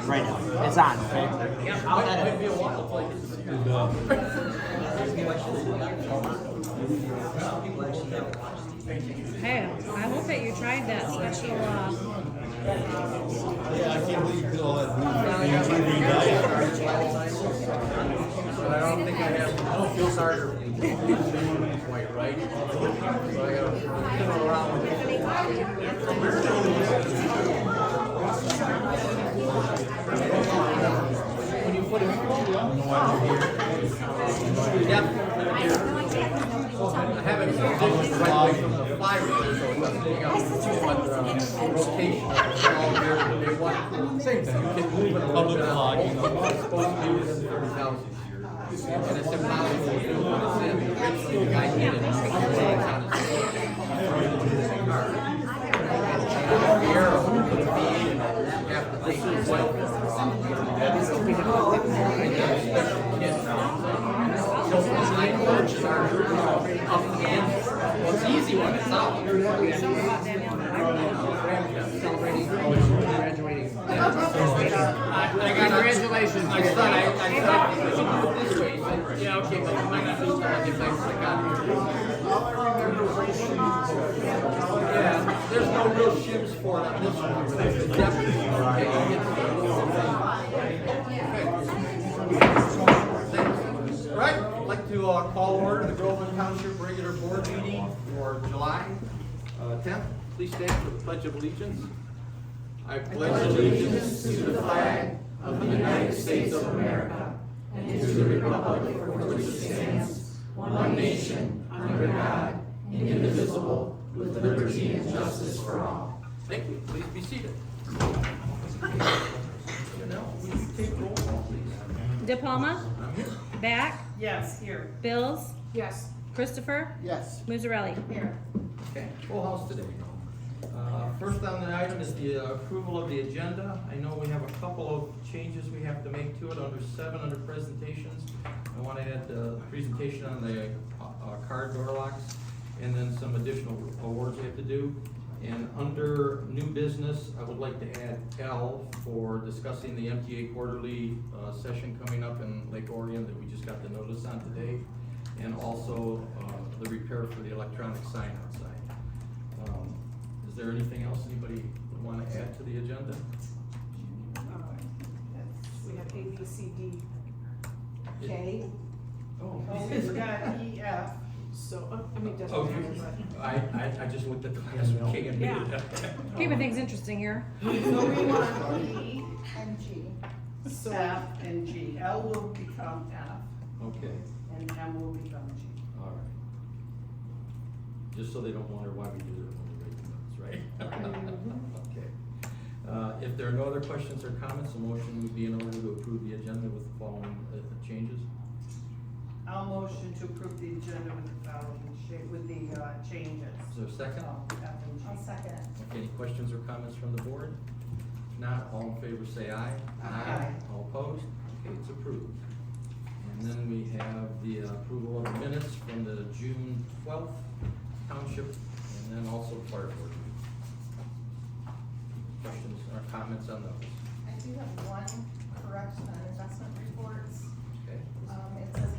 right now. It's on, okay? I'll edit it. Hey, I hope that you tried that special, Yeah, I can't believe you did all that. But I don't think I have, I don't feel sorry for quite right. So I gotta fiddle around with it. When you put it, yep. I haven't positioned right away from the flywheel, so it doesn't take up too much rotation. All here, they want, same thing, you can move it a little bit. It's supposed to be within 30,000. And it's impossible to do when it's in. Originally, the guy needed it. It's on his car. The arrow, the feed, and half the thing as well. Up again. Well, it's the easy one. It's out. Celebrating graduating. Congratulations. My son, I thought this way. Yeah, okay, but you might not be able to get back when I got here. Yeah, there's no real shims for it on this one. But there's definitely okay. All right, I'd like to call order the Groveland Township regular board meeting for July 10th. Please stand for the Pledge of Allegiance. I pledge allegiance to the flag of the United States of America and to the republic for which it stands, one nation, under God, indivisible, with liberty and justice for all. Thank you. Please be seated. De Palma, Back, Yes, here. Bills, Yes. Christopher, Yes. Muzzarelli. Here. Okay, full house today. First on the item is the approval of the agenda. I know we have a couple of changes we have to make to it. Under 7, under presentations, I want to add the presentation on the car door locks, and then some additional awards we have to do. And under new business, I would like to add L for discussing the MTA quarterly session coming up in Lake Orion that we just got the notice on today, and also the repair for the electronic sign outside. Is there anything else anybody would want to add to the agenda? We have A, B, C, D, K. Oh, Oh, it's got E, F, so, I mean, doesn't Oh, matter, I just looked at the last one. K and B. Yeah. Keeping things interesting here. but. So we want E and G, so F and G. L will become F, Okay, and M will become G. all right. Just so they don't wonder why we do it when we rate the minutes, right? Okay. If there are no other questions or comments, a motion would be in order to approve the agenda with the following changes. I'll motion to approve the agenda with the following with the changes. Is there a second? F and G. I'll second it. Okay, any questions or comments from the board? If not, all in favor say aye. Aye. All opposed? Okay, it's approved. And then we have the approval of the minutes from the June 12th township, and then also fire board meeting. Questions or comments on those? I do have one correction on investment reports. Okay. It says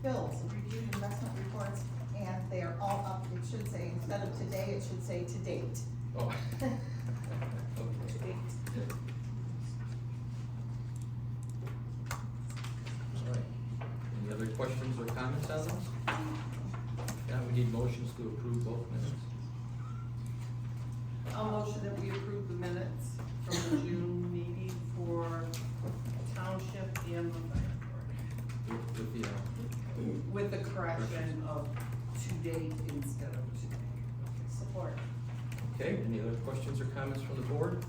bills, reviewed investment reports, and they are all up. It should say, instead of today, it should say to date. Oh. To Okay. date. All right. Any other questions or comments on those? Yeah, we need motions to approve both minutes. I'll motion that we approve the minutes from the June meeting for township and the fire With the, board. With the correction of to date instead of today. Support. okay, any other questions or comments from the board?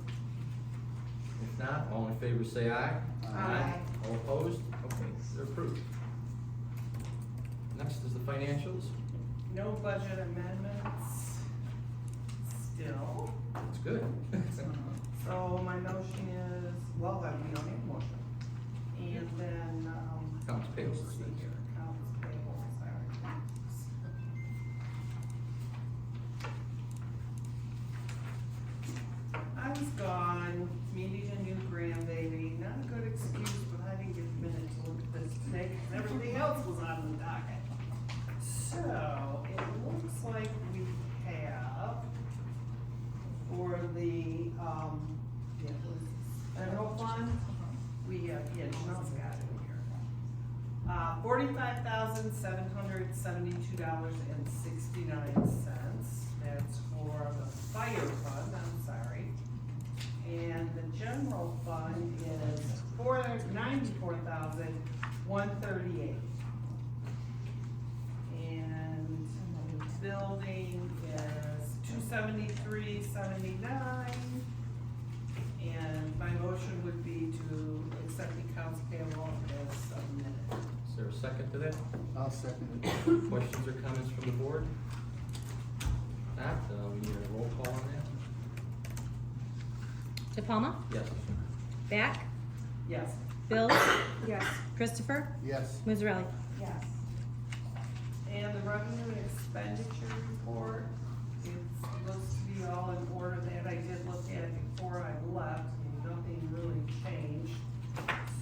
If not, all in favor say aye. Aye. All opposed? Okay, they're approved. Next is the financials. No budget amendments still. That's good. So my motion is, well, then we don't need a motion. And then, Accounts payable. accounts payable, sorry. I was gone, needed a new grant Chanel's got it here. $45,772.69. That's for the fire fund, I'm sorry. And the general fund is $494,138. And building is $273.79. And my motion would be to accept the accounts payable as submitted. Is there a second to that? I'll second it. Questions or comments from the board? Not, we need a roll call on that? DePalma, Yes. Back, Yes. Bills. Yes. Christopher, Yes. Mazzarelli. Yes. And the revenue and expenditure report, it looks to be all in order that I did look at it before I left, and nothing really changed.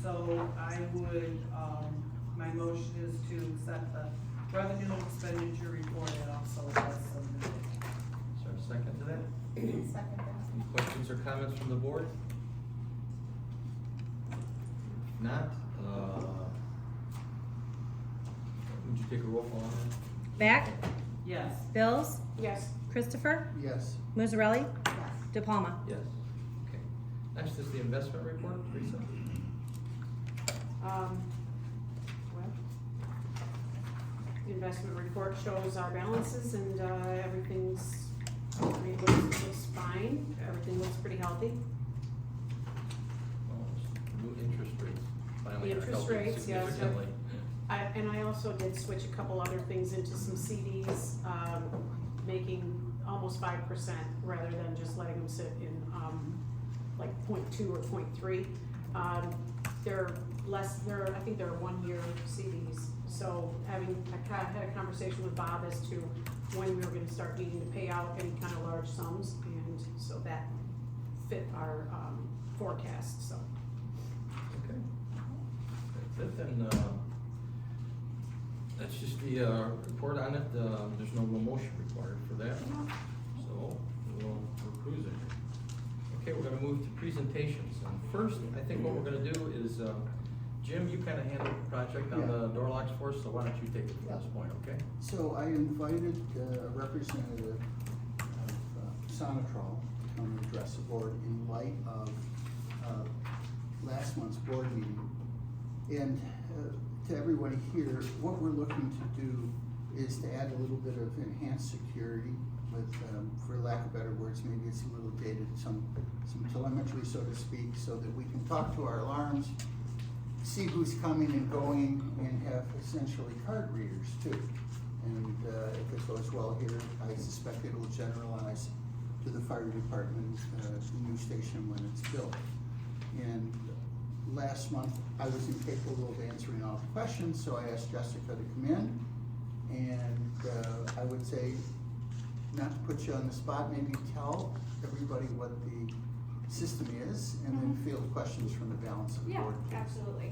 So I would, my motion is to accept the revenue and expenditure report and also as submitted. Is there a second to that? Second that. Any questions or comments from the board? If not, would you take a roll call on that? Back, Yes. Bills. Yes. Christopher, Yes. Mazzarelli, Yes. DePalma. Yes. Okay. Next is the investment report, Teresa. Well, the investment report shows our balances and, everything's, looks fine, everything looks pretty healthy. Oh, new interest rates finally The are interest helping rates, yes, significantly. And I also did switch a couple other things into some CDs, making almost 5% rather than just letting them sit in, like 0.2 or 0.3. They're less, I think they're 1-year CDs. So I had a conversation with Bob as to when we were gonna start needing to pay out any kind of large sums, and so that fit our, forecast, so. Okay. That's it, then, that's just the, report on it, there's no real motion required for that, so we're cruising. Okay, we're gonna move to presentations, and first, I think what we're gonna do is, Jim, you kinda handled the project on the door locks for us, so why don't you take it from this point, okay? So I invited a representative of Sonatrol to come and address the board in light of last month's board meeting. And to everybody here, what we're looking to do is to add a little bit of enhanced security with, for lack of better words, maybe it's a little dated, some telemetry, so to speak, so that we can talk to our alarms, see who's coming and going, and have essentially card readers too. And if it goes well here, I suspect it'll generalize to the fire department, new station when it's built. And last month, I was incapable of answering all the questions, so I asked Jessica to come in. And I would say, not to put you on the spot, maybe tell everybody what the system is, and then field questions from the balance of the Yeah, board. Please. absolutely.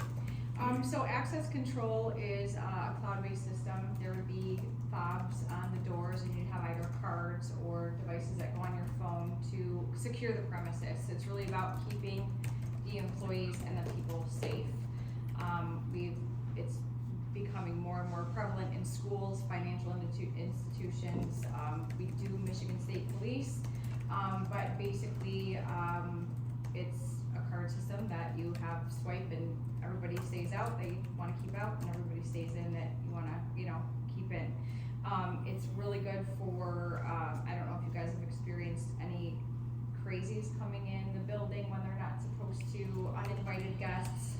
So access control is a cloud-based system. There would be fobs on the doors, and you'd have either cards or devices that go on your phone to secure the premises. It's really about keeping the employees and the people safe. It's becoming more and more prevalent in schools, financial institutions. We do Michigan State Police, but basically, it's a card system that you have swipe and everybody stays out, they wanna keep out, and everybody stays in that you wanna, keep in. It's really good for, I don't know if you guys have experienced any crazies coming in the building when they're not supposed to, uninvited guests,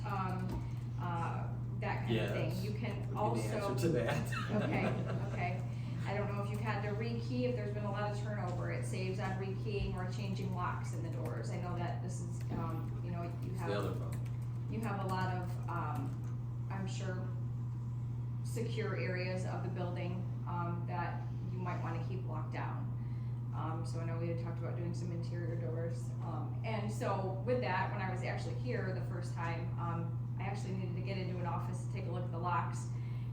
that kind of thing. You can also. Give the answer to that. Okay. I don't know if you've had to rekey, if there's been a lot of turnover, it saves on rekeying or changing locks in the doors. I know that this is, you have. The other problem. You have a lot of, I'm sure, secure areas of the building, that you might wanna keep locked down. So I know we had talked about doing some interior doors. And so with that, when I was actually here the first time, I actually needed to get into an office to take a look at the locks.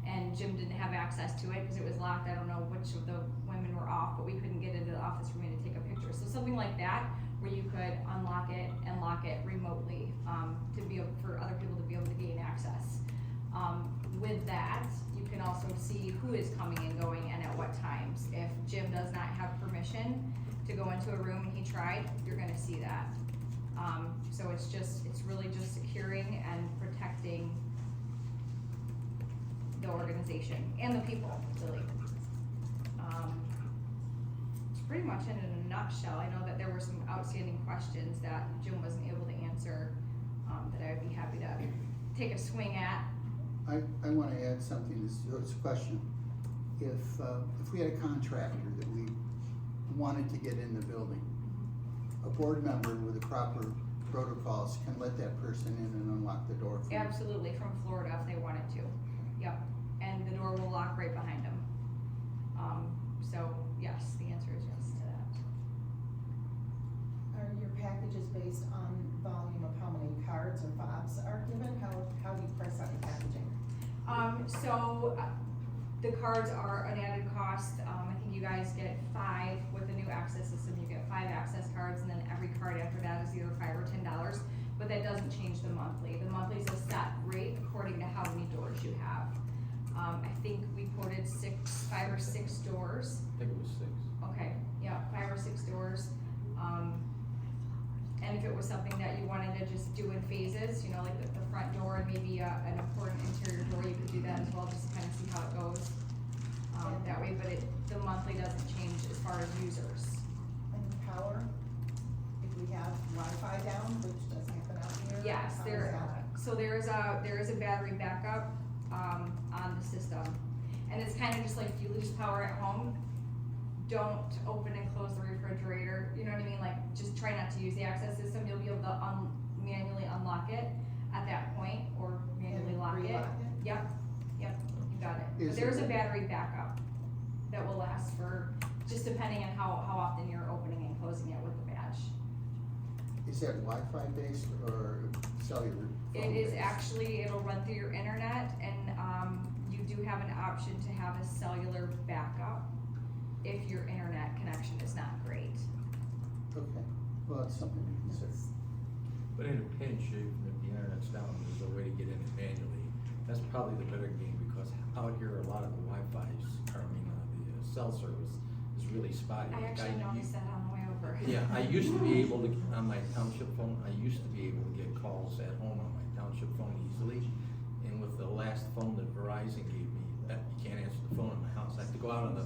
And Jim didn't have access to it because it was locked. I don't know which of the women were off, but we couldn't get into the office for me to take a picture. So something like that, where you could unlock it and lock it remotely, to be able for other people to who is coming and going and at what times. If Jim does not have permission to go into a room and he tried, you're gonna see that. So it's really just securing and protecting the organization and the people, really. It's pretty much in a nutshell. I know that there were some outstanding questions that Jim wasn't able to answer, that I would be happy to take a swing at. I wanna add something, this is a question. If we had a contractor that we wanted to get in the building, a board member with the proper protocols can let that person in and unlock the door for them. Absolutely, from Florida if they wanted to. Yep, and the door will lock right behind them. So yes, the answer is yes to that. Are your packages based on volume of how many cards or fobs are given? How do you price out your packaging? The cards are an added cost. I think you guys get 5 with the new access system. You get 5 access cards, and then every card after that is either $5 or $10. But that doesn't change the monthly. The monthly is a set rate according to how many doors you have. I think we quoted 5 or 6 doors. I think it was 6. Okay, yeah, 5 or 6 doors. And if it was something that you wanted to just do in phases, you know, like the front door and maybe an important interior door, you could do that as well, just to kind of see how it goes. That way, but the monthly doesn't change as far as users. And power, if we have Wi-Fi down, which does happen out here? Yes, how is that? so there is a battery backup, on the system. And it's kind of just like if you lose power at home, don't open and close the refrigerator, you know what I mean? Like, just try not to use the access system. You'll be able to manually unlock it at that point, or manually And lock it. relock it? Yep, you got it. But Is there's it- a battery backup that will last for, just depending on how often you're opening and closing it with the badge. Is that Wi-Fi based or cellular? It phone is based? actually, it'll run through your internet, and, you do have an option to have a cellular backup if your internet connection is not great. Okay, well, it's something to consider. But in a pinch, if the internet's down, there's a way to get in it manually. That's probably the better game, because out here, a lot of the the cell service is really spotty. I Like, actually noticed that on the way over. Yeah, I used to be able to, on my township phone, I used to be able to get calls at home on my township phone easily. And with the last phone that Verizon gave me, that you can't answer the phone in my house. I have to go out on the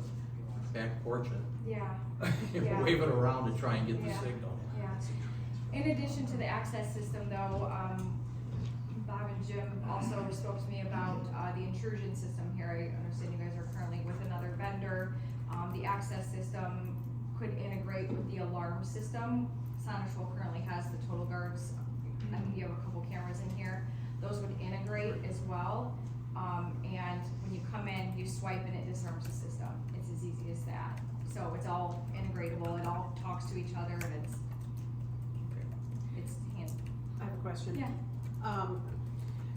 back porch Yeah, and Yeah. wave it around to try and get the Yeah. signal. yeah. In addition to the access system though, Bob and Jim also spoke to me about, the intrusion system here. I understand you guys are currently with another vendor. The access system could integrate with the alarm system. Sonatrol currently has the total guards. I think you have a couple cameras in here. Those would integrate as well. And when you come in, you swipe and it disarms the system. It's as easy as that. So it's all integratable, it all talks to each other, and it's handy. I have a question. Yeah.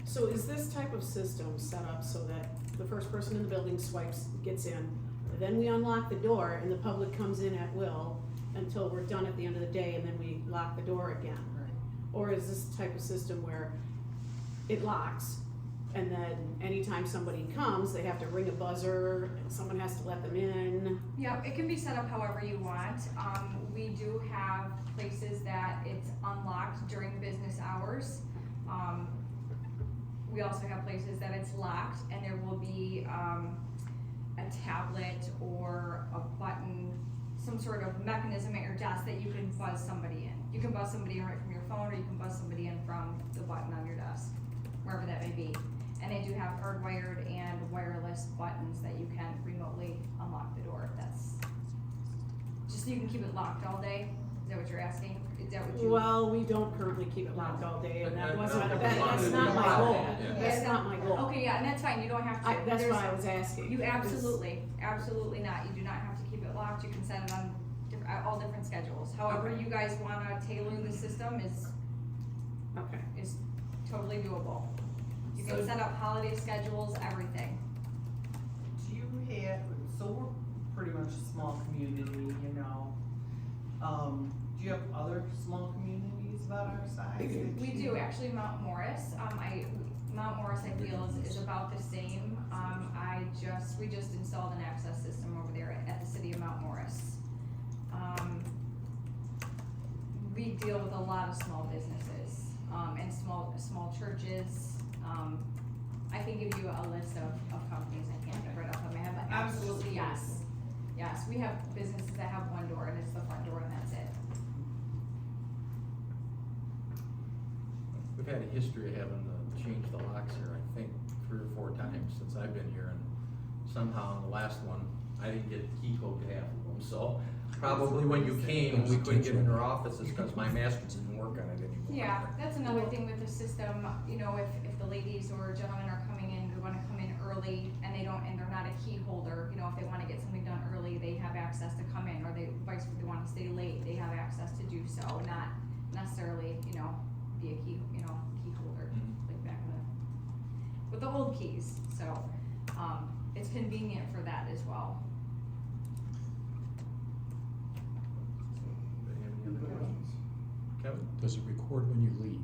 So is this type of system set up so that the first person in the building swipes, gets in, then we unlock the door and the public comes in at will until we're done at the end of the day, and then we lock the door again? Right. Or is this type of system where it locks, and then anytime somebody comes, they have to ring a buzzer, and someone has to let them in? Yeah, it can be set up however you want. We do have places that it's unlocked during business hours. We also have places that it's locked, and there will be, a tablet or a button, some sort of mechanism at your desk that you can buzz somebody in. You can buzz somebody in right from your phone, or you can buzz somebody in from the button on your desk, wherever that may be. And they do have hardwired and wireless buttons that you can remotely unlock the door. That's just so you can keep it locked all day. Is that what you're asking? Is that what you? Well, we don't currently keep it locked all day, and that wasn't, That's that's not my goal. Yeah. That's not my goal. Okay, yeah, and that's fine. You don't have to. That's There's- why I was asking. You absolutely not. You do not have to keep it locked. You can set it on all different schedules. However Okay. you guys wanna tailor the system is Okay. totally doable. You can So- set up holiday schedules, everything. Do you have, so we're pretty much a small community, you know, do you have other small communities about our size? We do, actually, Mount Morris, Mount Morris I feel is about the same. We just installed an access system over there at the city of Mount Morris. We deal with a lot of small businesses, and small churches. I can give you a list of companies, I can't get right off of my head, but absolutely, yes. Yes, we have businesses that have one door and it's the front door and that's it. We've had a history of having to change the locks here, I think, 3 or 4 times since I've been here, and somehow in the last one, I didn't get a key code to half of them, so probably when you came, we couldn't get in our offices because my master didn't work on it anymore. Yeah, that's another thing with the system, you know, if the ladies or gentlemen are coming in, they wanna come in early and they're not a key holder, you know, if they wanna get something done early, they have access to come in, or they wanna stay late, they have access to do so, not necessarily, you know, be a key holder, like back in with the old keys, so, it's convenient for that as well. Any other questions? Kevin? Does it record when you leave?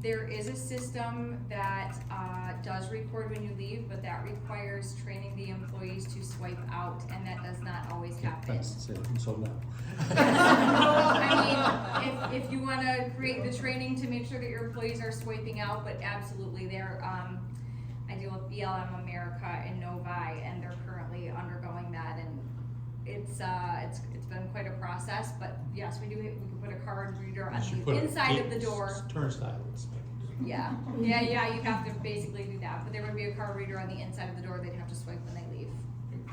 There is a system that does record when you leave, but that requires training the employees to swipe out, and that does not always happen. That's it, so no. I mean, if you wanna create the training to make sure that your employees are swiping out, but absolutely, I deal with BLM America and Novi, and they're currently undergoing that, and it's been quite a process, but yes, we can put a card reader on the inside of the door. Turnstile. Yeah, you have to basically do that, but there would be a card reader on the inside of the door, they'd have to swipe when they leave.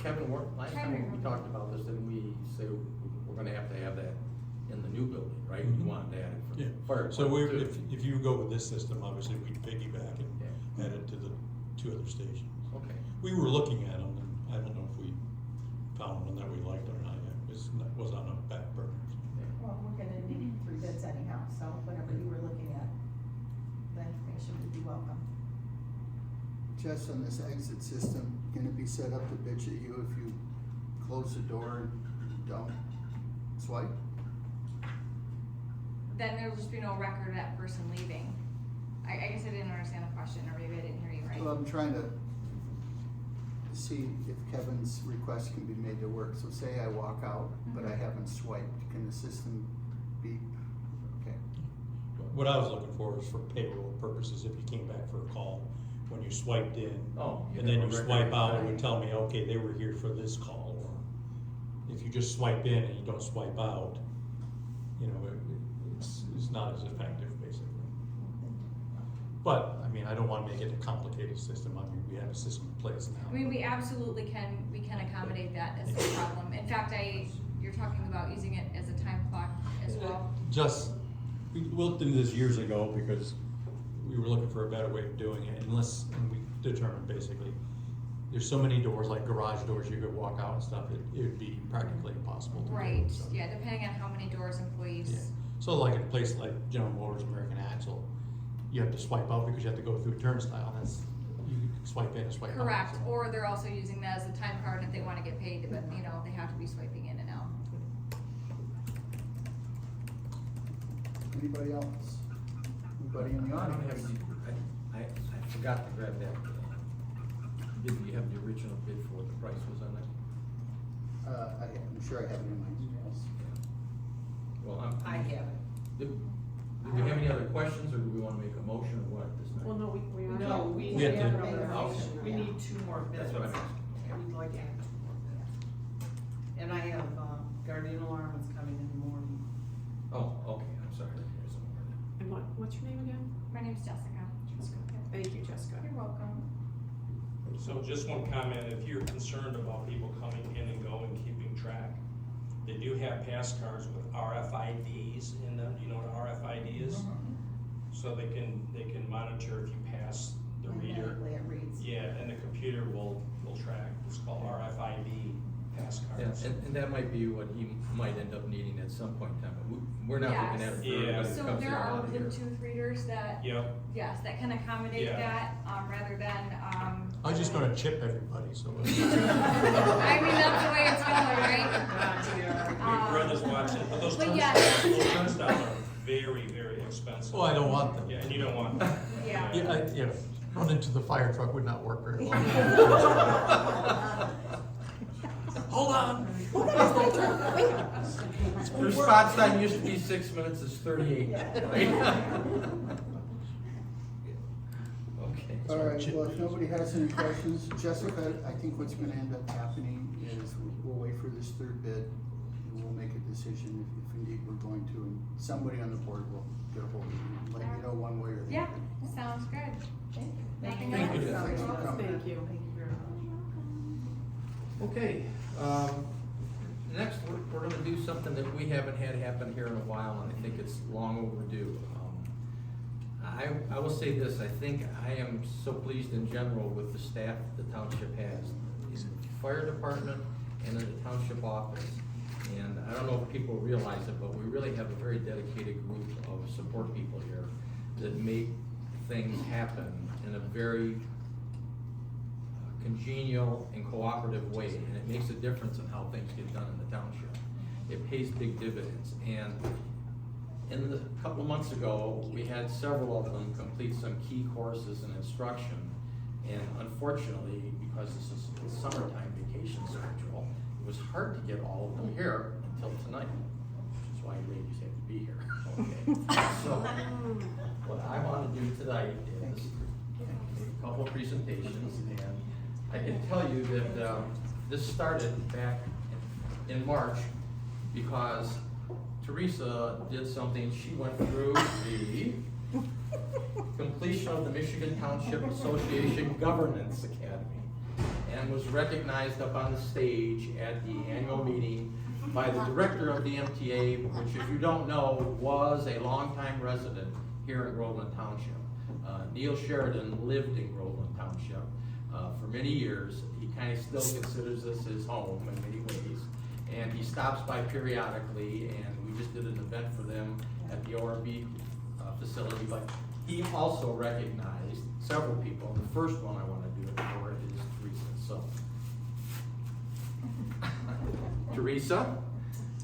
Kevin, last time we talked about this, didn't we say we're gonna have to have that in the new building, right? We wanted to add it for Yeah. fire. So department, too. if you go with this system, obviously we'd piggyback and add it to the 2 other stations. Okay. We were looking at them, and I don't know if we found one that we liked or not yet. It was on a back burner. Well, we're gonna need 3 bids anyhow, so whatever you were looking at, the information would be welcome. Jess, on this exit system, gonna be set up to bitch at you if you close the door and don't swipe? Then there'll just be no record of that person leaving. I guess I didn't understand the question, or maybe I didn't hear you right. Well, I'm trying to see if Kevin's request can be made to work. So say I walk out, but I haven't swiped, can the system beep? Okay. What I was looking for is for payroll purposes, if you came back for a call, when you swiped in, and then you swipe out, it would tell me, okay, they were here for this call, or if you just swipe in and you don't swipe out, you know, it's not as effective, basically. But, I mean, I don't wanna make it a complicated system, I mean, we have a system in place now. I mean, we absolutely can accommodate that as no problem. In fact, you're talking about using it as a time clock as well. We looked into this years ago because we were looking for a better way of doing it, and we determined basically, there's so many doors, like garage doors, you could walk out and stuff, it would be practically impossible to do. Right, So, yeah, depending on how many doors employees. yeah. So like in a place like General Motors, American Axle, you have to swipe out because you have to go through a turnstile, you can swipe in and swipe out. Correct, so. or they're also using that as a time card if they wanna get paid, but you know, they have to be swiping in and out. Anybody else? Anybody in the I don't have, audience? I forgot to grab that. Did you have the original bid for what the price was on that? I'm sure I have it in my emails. Well, I have it. Do we have any other questions, or do we wanna make a motion, or what, this Well, time? no, we are. No, we We have have to- another Okay. motion. We need 2 more bids. That's what I'm asking. We'd like to have 2 more bids. And I have, Guardian Alarm is coming in the morning. Oh, okay, I'm sorry, there's some more. And what's your name again? My name's Jessica. Jessica. Thank you, Jessica. You're welcome. So just one comment, if you're concerned about people coming in and going, keeping track, they do have pass cards with RFIDs in them, you know what RFID is? So they can monitor if you pass the reader. Magnetically it reads. Yeah, and the computer will track, it's called RFID pass Yeah, cards. and that might be what he might end up needing at some point in time, but we're not looking at it for Yes. everybody that So comes there in are around here. Bluetooth readers that, Yep, yes, that can accommodate Yeah. that, rather than, I was just gonna chip everybody, so. I mean, that's the way it's going, right? we'd rather just watch it, but those But yeah. turnstiles are very, very expensive. Oh, I don't want them. Yeah, and you don't want that. Yeah. Yeah, run into the fire truck would not work very well. Hold on. Response time used to be 6 minutes, it's 38, right? Okay. All right, well, if nobody has any questions, Jessica, I think what's gonna end up happening is we'll wait for this third bid, and we'll make a decision if indeed we're going to, and somebody on the board will get a hold of you, and let you know one way or the Yeah, other. sounds good. Nothing Thank you, else? Jessica. Thank you. Thank you very much. Okay, next, we're gonna do something that we haven't had happen here in a while, and I think it's long overdue. I will say this, I think I am so pleased in general with the staff the township has, in the fire department and in the township office. And I don't know if people realize it, but we really have a very dedicated group of support people here that make things happen in a very congenial and cooperative way, and it makes a difference in how things get done in the township. It pays big dividends, and a couple of months ago, we had several of them complete some key courses in instruction, and unfortunately, because this is the summertime vacation schedule, it was hard to get all of them here until tonight, which is why you ladies have to be here. Okay. So, what I want to do tonight is make a couple of presentations, and I can tell you that this started back in March because Teresa did something. She went through the completion of the Michigan Township Association Governance Academy and was recognized up on the stage at the annual meeting by the director of the MTA, which, if you don't know, was a longtime resident here in Groveland Township. Neil Sheridan lived in Groveland Township for many years. He kind of still considers this his home in many ways. And he stops by periodically, and we just did an event for them at the ORB facility. But he also recognized several people. The first one I want to do it for is Teresa. So, Teresa,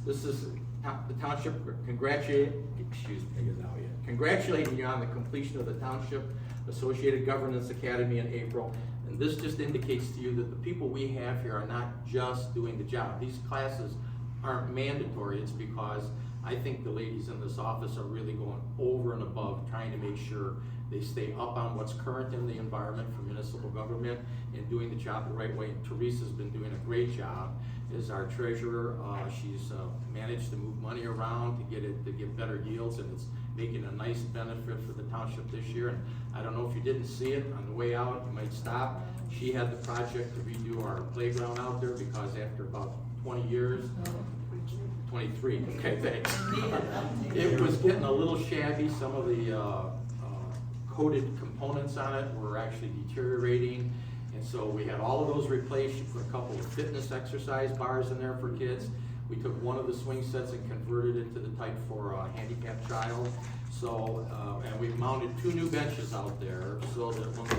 this is the township congratulating you on the completion of the Township Associated Governance Academy in April. And this just indicates to you that the people we have here are not just doing the job. These classes aren't mandatory. It's because I think the ladies in this office are really going over and above, trying to make sure they stay up on what's current in the environment for municipal government and doing the job the right way. And Teresa's been doing a great job as our treasurer. She's managed to move money around to get better yields, and it's making a nice benefit for the township this year. And I don't know if you didn't see it on the way out, you might stop. She had the project to redo our playground out there because after about 20 years, 23, okay, thanks. It was getting a little shabby. Some of the coated components on it were actually deteriorating. And so we had all of those replaced. She put a couple of fitness exercise bars in there for kids. We took one of the swing sets and converted it to the type for a handicapped child. So, and we've mounted 2 new benches out there so that when the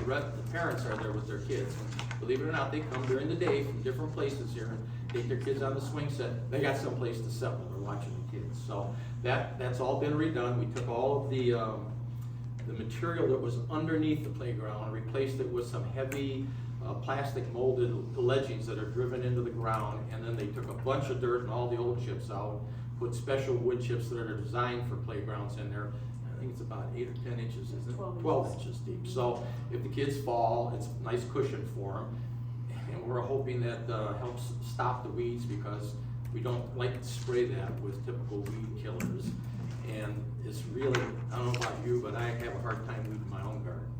parents are there with their kids, and believe it or not, they come during the day from different places here and take their kids on the swing set. They got someplace to sit while they're watching the kids. So that's all been redone. We took all of the material that was underneath the playground and replaced it with some heavy plastic molded ledgings that are driven into the ground, and then they took a bunch of dirt and all the old chips out, put special wood chips that are designed for playgrounds in there. I think it's about 8 or 10 inches, isn't it? 12 inches deep. So if the kids fall, it's a nice cushion for them. And we're hoping that helps stop the weeds, because we don't like to spray that with typical weed killers. And it's really, I don't know about you, but I have a hard time weeding my own garden.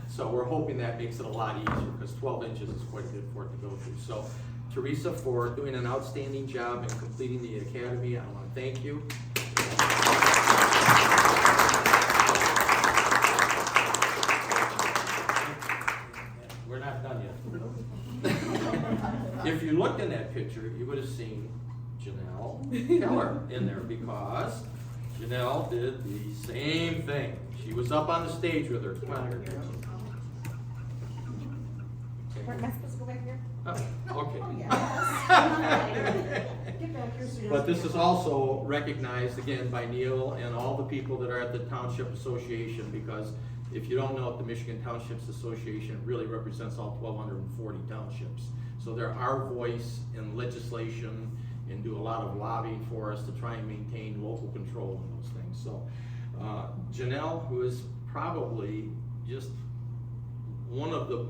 So we're hoping that makes it a lot easier, because 12 inches is quite good for it to go through. So Teresa, for doing an outstanding job in completing the academy, I want to thank you. We're not done yet. If you looked in that picture, you would have seen Janelle Keller in there, because Janelle did the same thing. She was up on the stage with her. Come on here. Am I supposed to go back here? Oh, okay. Yes. Get But this is also recognized again by Neil and all the people that are at the Township Association, because if you don't know it, the Michigan Townships Association really represents all 1,240 townships. So they're our voice in legislation and do a lot of lobbying for us to try and maintain local control in those things. So Janelle, who is probably just one of the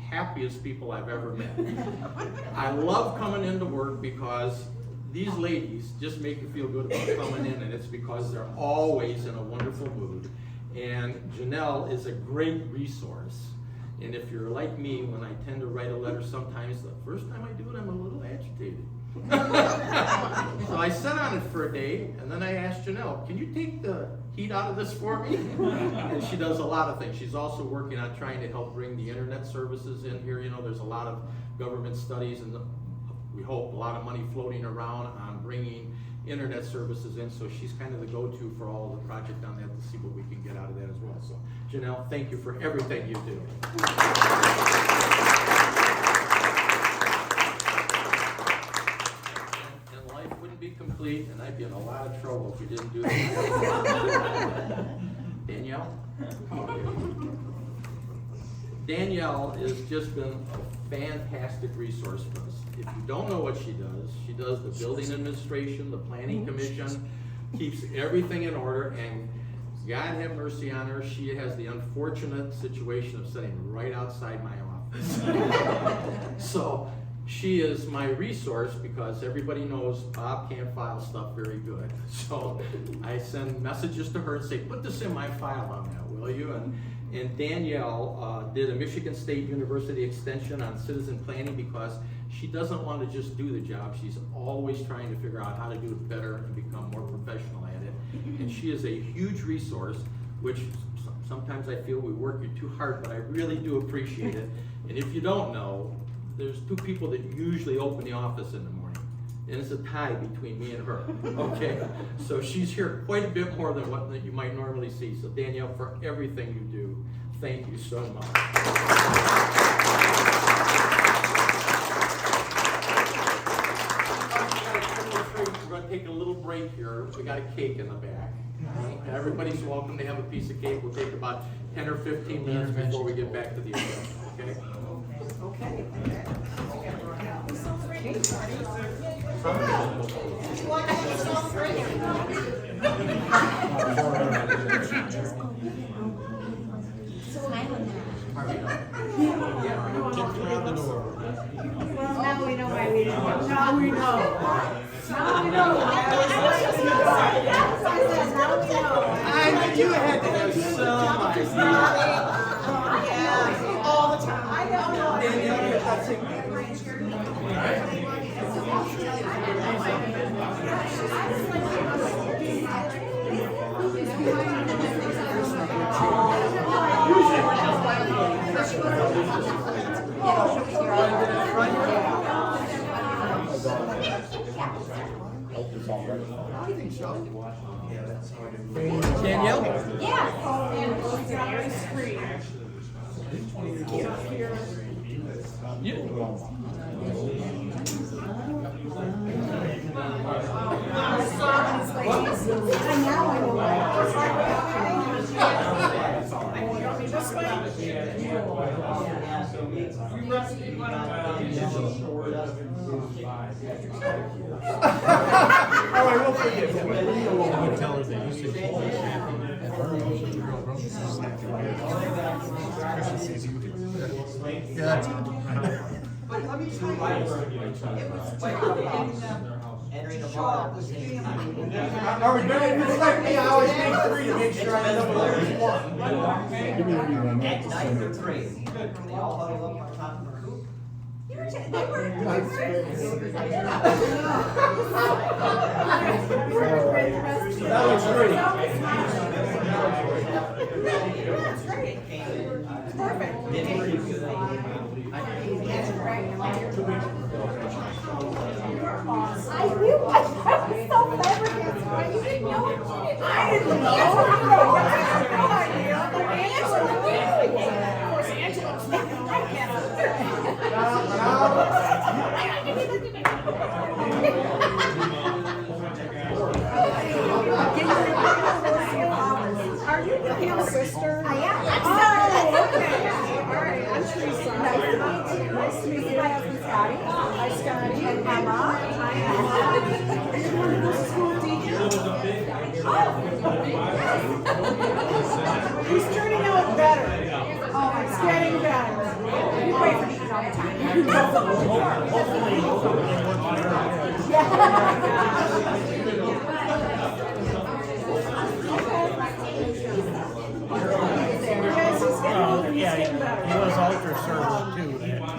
happiest people I've ever met. I love coming into work because these ladies just make me feel good about coming in, and it's because they're always in a wonderful mood. And Janelle is a great resource. And if you're like me, when I tend to write a letter, sometimes the first time I do it, I'm a little agitated. So I sat on it for a day, and then I asked Janelle, can you take the heat out of this for me? And she does a lot of things. She's also working on trying to help bring the internet services in here. You know, there's a lot of government studies, and we hope a lot of money floating around on bringing internet services in. So she's kind of the go-to for all of the project on that to see what we can get out of that as well. So Janelle, thank you for everything you do. Be complete, and I'd be in a lot of trouble if we didn't do that. Danielle? Danielle has just been a fantastic resource for us. If you don't know what she does the building administration, the planning commission, keeps everything in order, and God have mercy on her, she has the unfortunate situation of sitting right outside my office. So she is my resource because everybody knows Bob can't file stuff very good. So I send messages to her and say, put this in my file on that, will you? And Danielle did a Michigan State University extension on citizen planning because she doesn't want to just do the job. She's always trying to figure out how to do it better and become more professional at it. And she is a huge resource, which sometimes I feel we work you too hard, but I really do appreciate it. And if you don't know, there's two people that usually open the office in the morning, and it's a tie between me and her, okay? So she's here quite a bit more than what you might normally see. So Danielle, for everything you do, thank you so much. We're gonna take a little break here. We got a cake in the back. Everybody's welcome to have a piece of cake. We'll take about 10 or 15 minutes before we get back to the event, okay? Okay. Now we know why we didn't. Now we know. Now we know. I knew you had to have some idea. All the time. I know. Danielle? But let me tell you, it was Entering the bar. Are we doing this like me? I always make 3 to make sure I know what there's one. At night they're crazy. They all huddle up on top of the coop. That looks great. That's great. Perfect. I knew I was so flabbergasted. Why you didn't know it? I didn't know. Of course, Angela was like, I can't. Tom's sister? I am. Oh, okay. All right, I'm Teresa. Nice to meet you. Nice to meet you. My husband's Scotty. Hi, Scotty. And Emma. Hi, Emma. Are you one of those school teachers? He's turning out better. Oh my It's God. getting better. We pray for Deacon all the time. Yes, he's getting older, he's getting better. He was altar server too.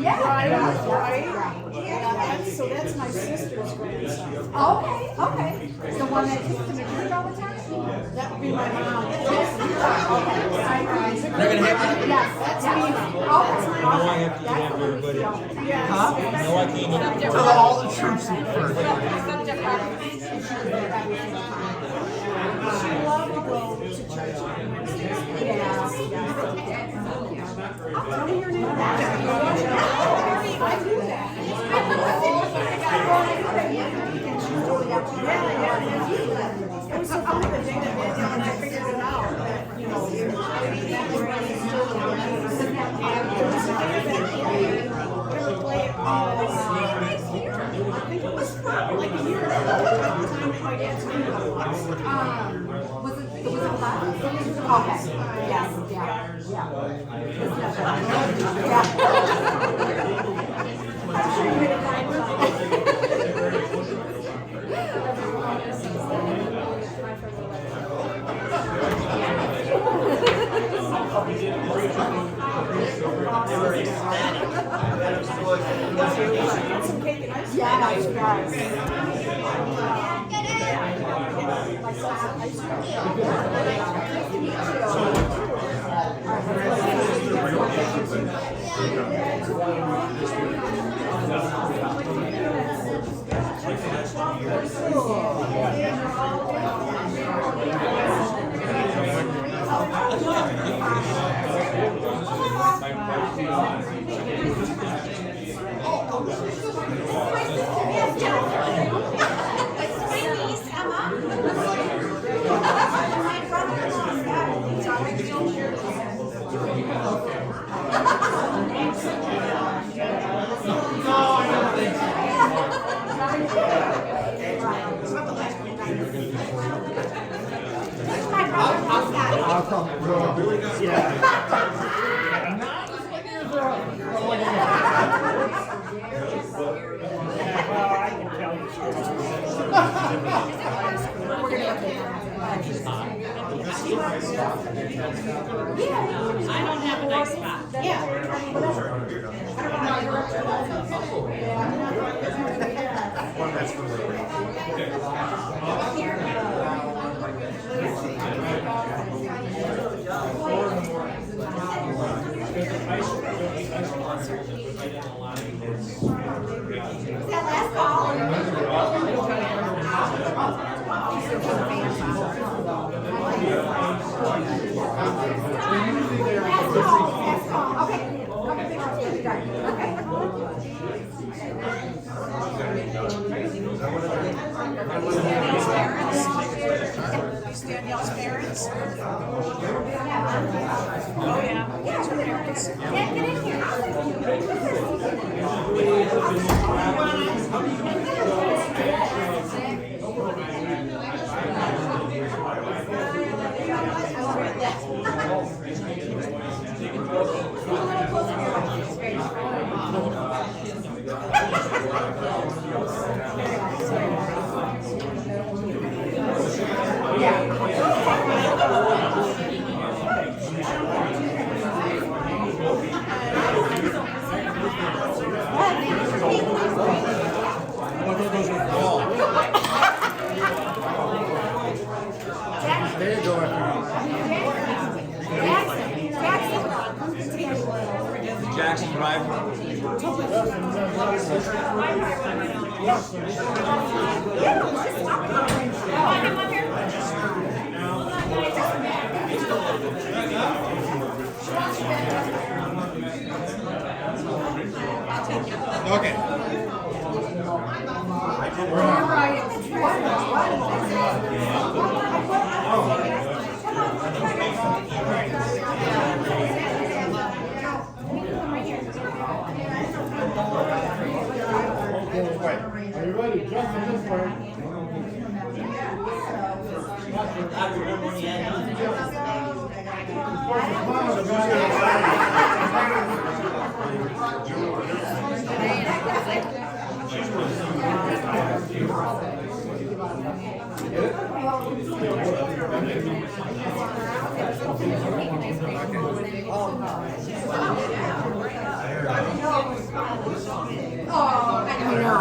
Yeah. Right, Right. right. So that's my sister's grandson. Okay, okay. The one that takes him to church all the time? That would be my mom. Okay. They're gonna have Yes, That's yes. me. Okay. I know I have to eat after everybody. Yes. I know I can't eat Tell all the troops eat first. She loved to go to church on Wednesdays. Tell me your name. I do that. It was so funny the day that when I figured it out that, you know, there was a day that whatever play it was, I think it was like a year ago, the time that my dad's funeral was. Was it love? Okay, yes, Some cake and ice cream. I'll come. I don't have a nice spot. Yeah. One that's for later. That last call. Last call. Okay. Danielle's parents? Oh, yeah. Yeah, her parents. Yeah, get in here. There you go. Jackson Drive. Okay. Come on. I know.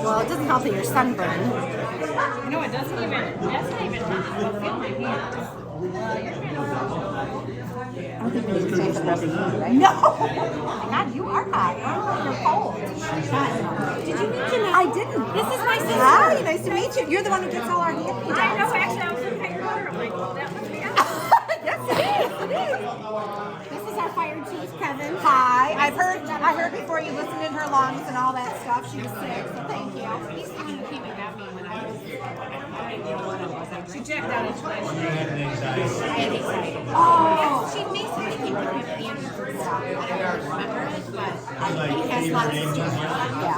Well, it doesn't help that you're sunburned. No, it doesn't even, that's not even hot. I feel my hands. No! Oh my God, you are hot. You're cold. Did you meet Janelle? I didn't. This is my sister. Hi, nice to meet you. You're the one who gets all our hand-me-downs. I know, actually, I was looking at your order. I'm like, well, that must be us. Yes, it is. It is. This is our fire chief, Kevin. Hi. I heard before you listened in her lungs and all that stuff. She was sick, so thank you. He's the one who came and got me when I was, she checked out each night. Oh. She basically came to pick me up and stuff. I don't remember it, but he has lots of stuff. Yeah.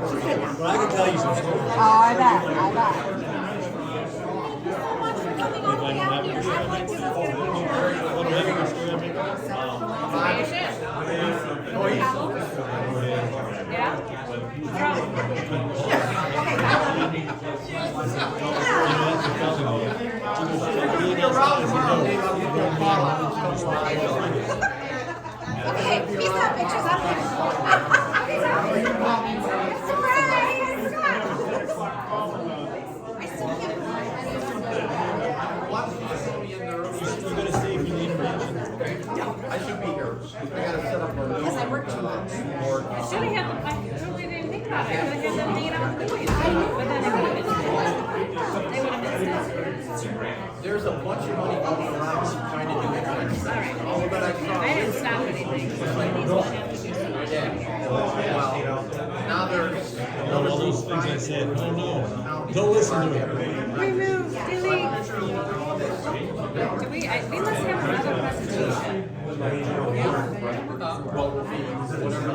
She's good now. Well, I can tell you some stories. Oh, I bet. I bet. Okay, peace out, pictures up there. Surprise! I still can't You're gonna stay if you need a I should be here. I gotta set up because I work too much. I should have had them, I totally didn't think about it. I could have had them hanging out with the boys. But then they would have missed it. They would have missed it. There's a bunch of money going around trying to do it. Alright. All that I saw. I didn't stop anything. So like these will have to do something. Yeah. Well, now there's. all those things I said. No, no. Don't listen to it. Remove, delete. Do we must have another presentation. Whatever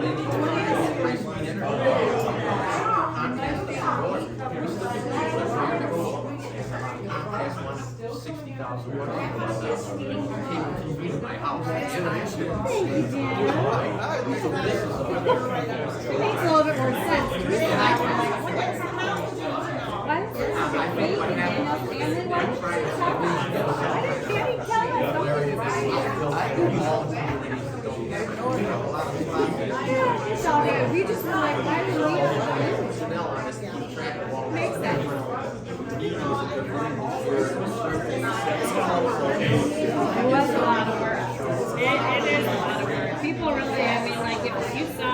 they need. High-speed internet. Comcast wanted 60,000 cable TV in my house. Makes a little bit more sense. So we just were like, why did we makes sense. It was a lot of work. It is a lot of work. People really, I mean, like, if you saw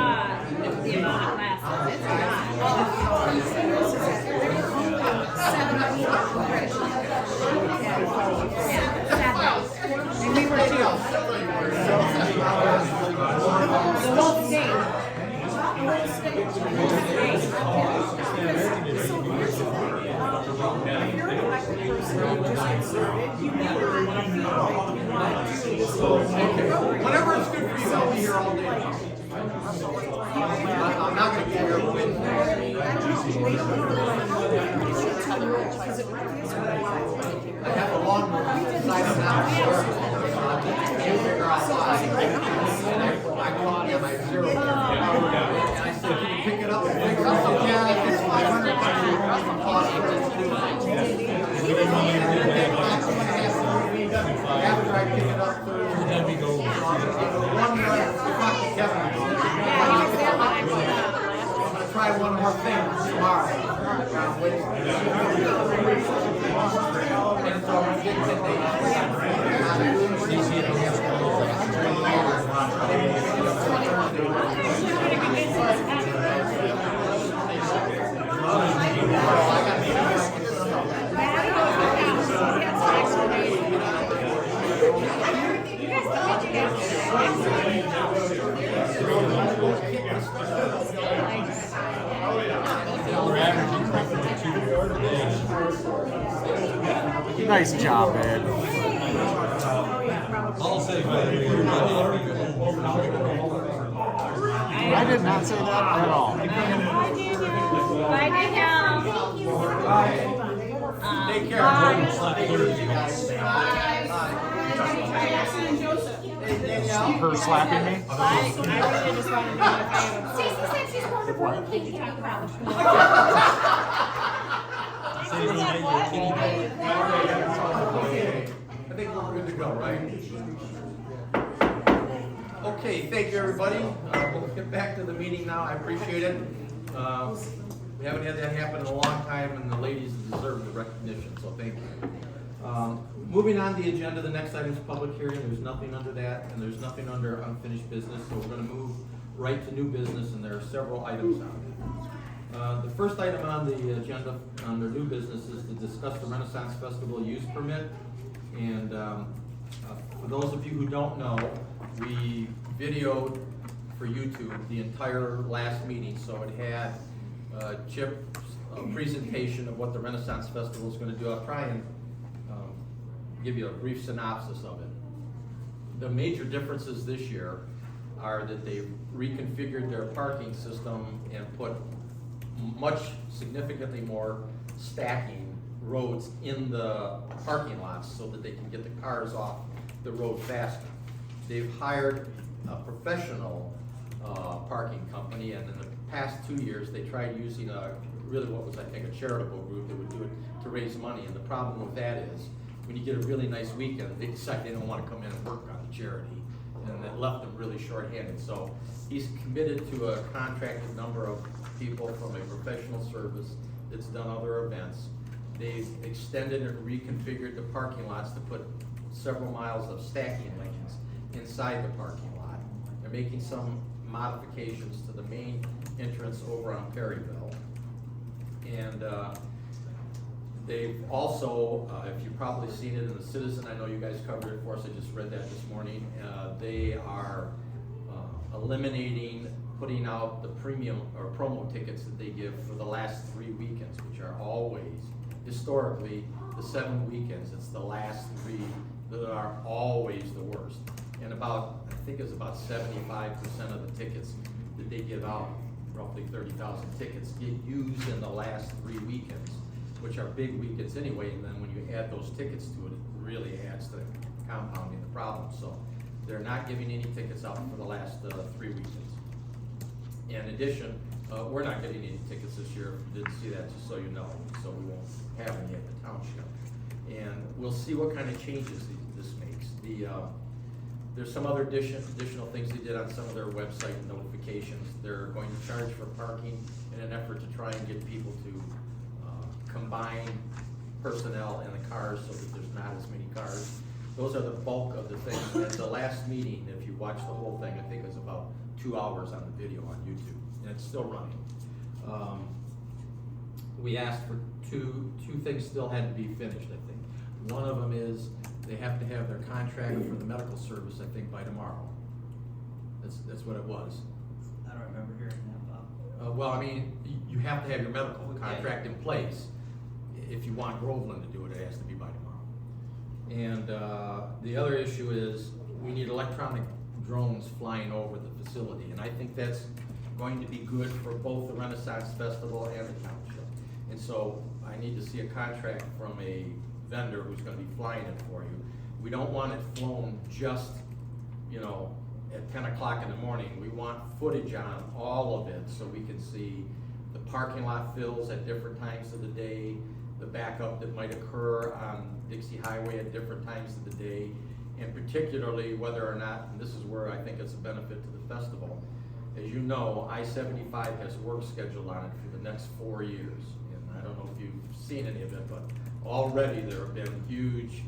the amount of classes, it's a lot. Yeah, 7. And we were 2. The whole state. Whenever it's good for you, I'll be here all day. I'm not gonna be here with. I have a long one inside of now. I caught him at 0. And I said, can you pick it up? Yeah, it's 500 after I pick it up, Then we go. one talk to Kevin. I'm gonna try one more thing tomorrow. And so I'm getting 10 We're averaging 3.2 a day. Nice job, man. I'll say, by the way, you're not I did not say that at all. Bye, Danielle. Take care. Her slapping me? I really just want to know if I have a Stacy said she's going to work. Can you talk about go, right? Okay, thank you, everybody. We'll get back to the meeting now. I appreciate it. We haven't had that happen in a long time, and the ladies deserve the recognition, so thank you. Moving on the agenda, the next item is public hearing. There's nothing under that, and there's nothing under unfinished business, so we're gonna move right to new business, and there are several items on it. The first item on the agenda under new business is to discuss the Renaissance Festival use permit. And for those of you who don't know, we videoed for YouTube the entire last meeting, so it had Chip's presentation of what the Renaissance Festival is gonna do. I'll try and give you a brief synopsis of it. The major differences this year are that they've reconfigured their parking system and put much significantly more stacking roads in the parking lots so that they can get the cars off the road faster. They've hired a professional parking company, and in the past 2 years, they tried using really what was, I think, a charitable group that would do it to raise money. And the problem with that is, when you get a really nice weekend, they decide they don't want to come in and work on the charity, and that left them really short-handed. So he's committed to a contracted number of people from a professional service that's done other events. They've extended and reconfigured the parking lots to put several miles of stacking lanes inside the parking lot. They're making some modifications to the main entrance over on Perryville. And they've also, if you've probably seen it in the Citizen, I know you guys covered it for us, I just read that this morning, they are eliminating putting out the premium or promo tickets that they give for the last 3 weekends, which are always, historically, the 7 weekends, it's the last 3 that are always the worst. And about, I think it's about 75% of the tickets that they give out, roughly 30,000 tickets, get used in the last 3 weekends, which are big weekends anyway, and then when you add those tickets to it, it really adds to compounding the problem. So they're not giving any tickets out for the last 3 weekends. In addition, we're not getting any tickets this year. If you didn't see that, just so you know, so we won't have any at the township. And we'll see what kind of changes this makes. There's some other additional things they did on some of their website notifications. They're going to charge for parking in an effort to try and get people to combine personnel in the cars so that there's not as many cars. Those are the bulk of the things. At the last meeting, if you watch the whole thing, I think it was about 2 hours on the video on YouTube, and it's still running. We asked for two things still had to be finished, I think. One of them is they have to have their contract for the medical service, I think, by tomorrow. That's what it was. I don't remember hearing that, Bob. Well, I mean, you have to have your medical contract in place. If you want Groveland to do it, it has to be by tomorrow. And the other issue is we need electronic drones flying over the facility, and I think that's going to be good for both the Renaissance Festival and the township. And so I need to see a contract from a vendor who's gonna be flying it for you. We don't want it flown just, at 10 o'clock in the morning. We want footage on all of it so we can see the parking lot fills at different times of the day, the backup that might occur on Dixie Highway at different times of the day, and particularly whether or not, and this is where I think it's a benefit to the festival, as you know, I-75 has work scheduled on it for the next 4 years. And I don't know if you've seen any of it, but already there have been huge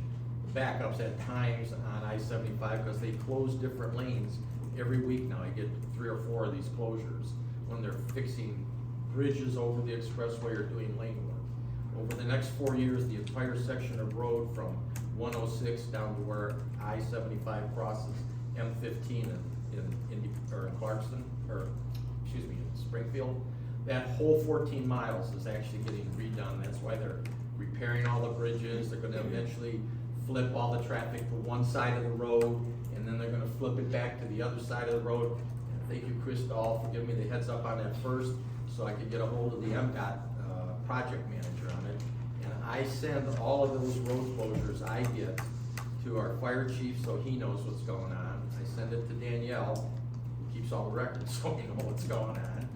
backups at times on I-75 because they close different lanes every week now. You get 3 or 4 of these closures when they're fixing bridges over the expressway or doing lane work. Over the next 4 years, the entire section of road from 106 down to where I-75 crosses M15 in Clarkston, in Springfield, that whole 14 miles is actually getting redone. That's why they're repairing all the bridges. They're gonna eventually flip all the traffic to one side of the road, and then they're gonna flip it back to the other side of the road. And thank you, Crystal, for giving me the heads up on that first, so I could get a hold of the MDOT project manager on it. And I send all of those road closures I get to our fire chief so he knows what's going on. I send it to Danielle, who keeps all the records so we know what's going on.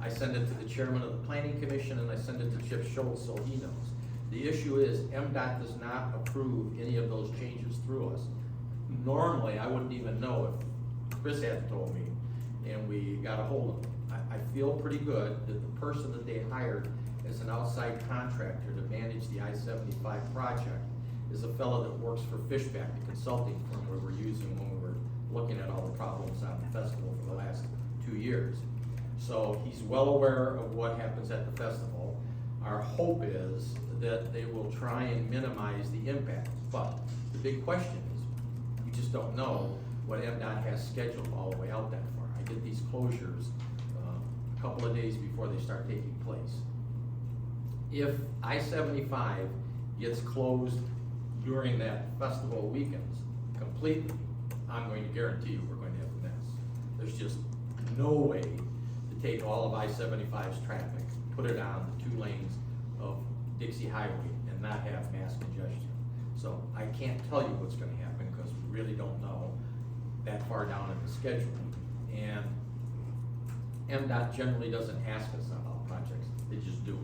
I send it to the chairman of the planning commission, and I send it to Chip Schultz so he knows. The issue is MDOT does not approve any of those changes through through us. Normally, I wouldn't even know if Chris hadn't told me, and we got a hold of him. I feel pretty good that the person that they hired as an outside contractor to manage the I-75 project is a fellow that works for Fishback, the consulting firm we were using when we were looking at all the problems on the festival for the last 2 years. So he's well aware of what happens at the festival. Our hope is that they will try and minimize the impact, but the big question is, we just don't know what MDOT has scheduled all the way out that far. I did these closures a couple of days before they start taking place. If I-75 gets closed during that festival weekends completely, I'm going to guarantee you we're going to have a mess. There's just no way to take all of I-75's traffic, put it on the 2 lanes of Dixie Highway and not have mass congestion. So I can't tell you what's gonna happen because we really don't know that far down in the schedule. And MDOT generally doesn't ask us about projects, they just do it.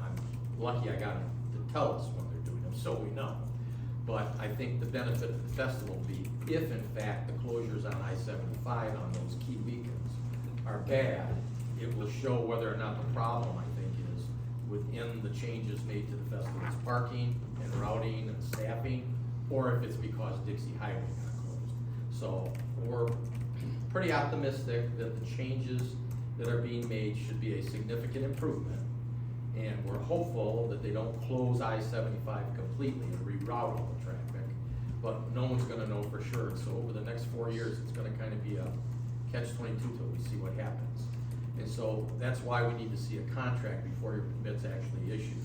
I'm lucky I got them to tell us when they're doing them, so we know. But I think the benefit of the festival will be if in fact the closures on I-75 on those key weekends are bad, it will show whether or not the problem, I think, is within the changes made to the festival's parking and routing and staffing, or if it's because Dixie Highway got closed. So we're pretty optimistic that the changes that are being made should be a significant improvement. And we're hopeful that they don't close I-75 completely and reroute all the traffic, but no one's gonna know for sure. So over the next 4 years, it's gonna kind of be a catch-22 till we see what happens. And so that's why we need to see a contract before your permit's actually issued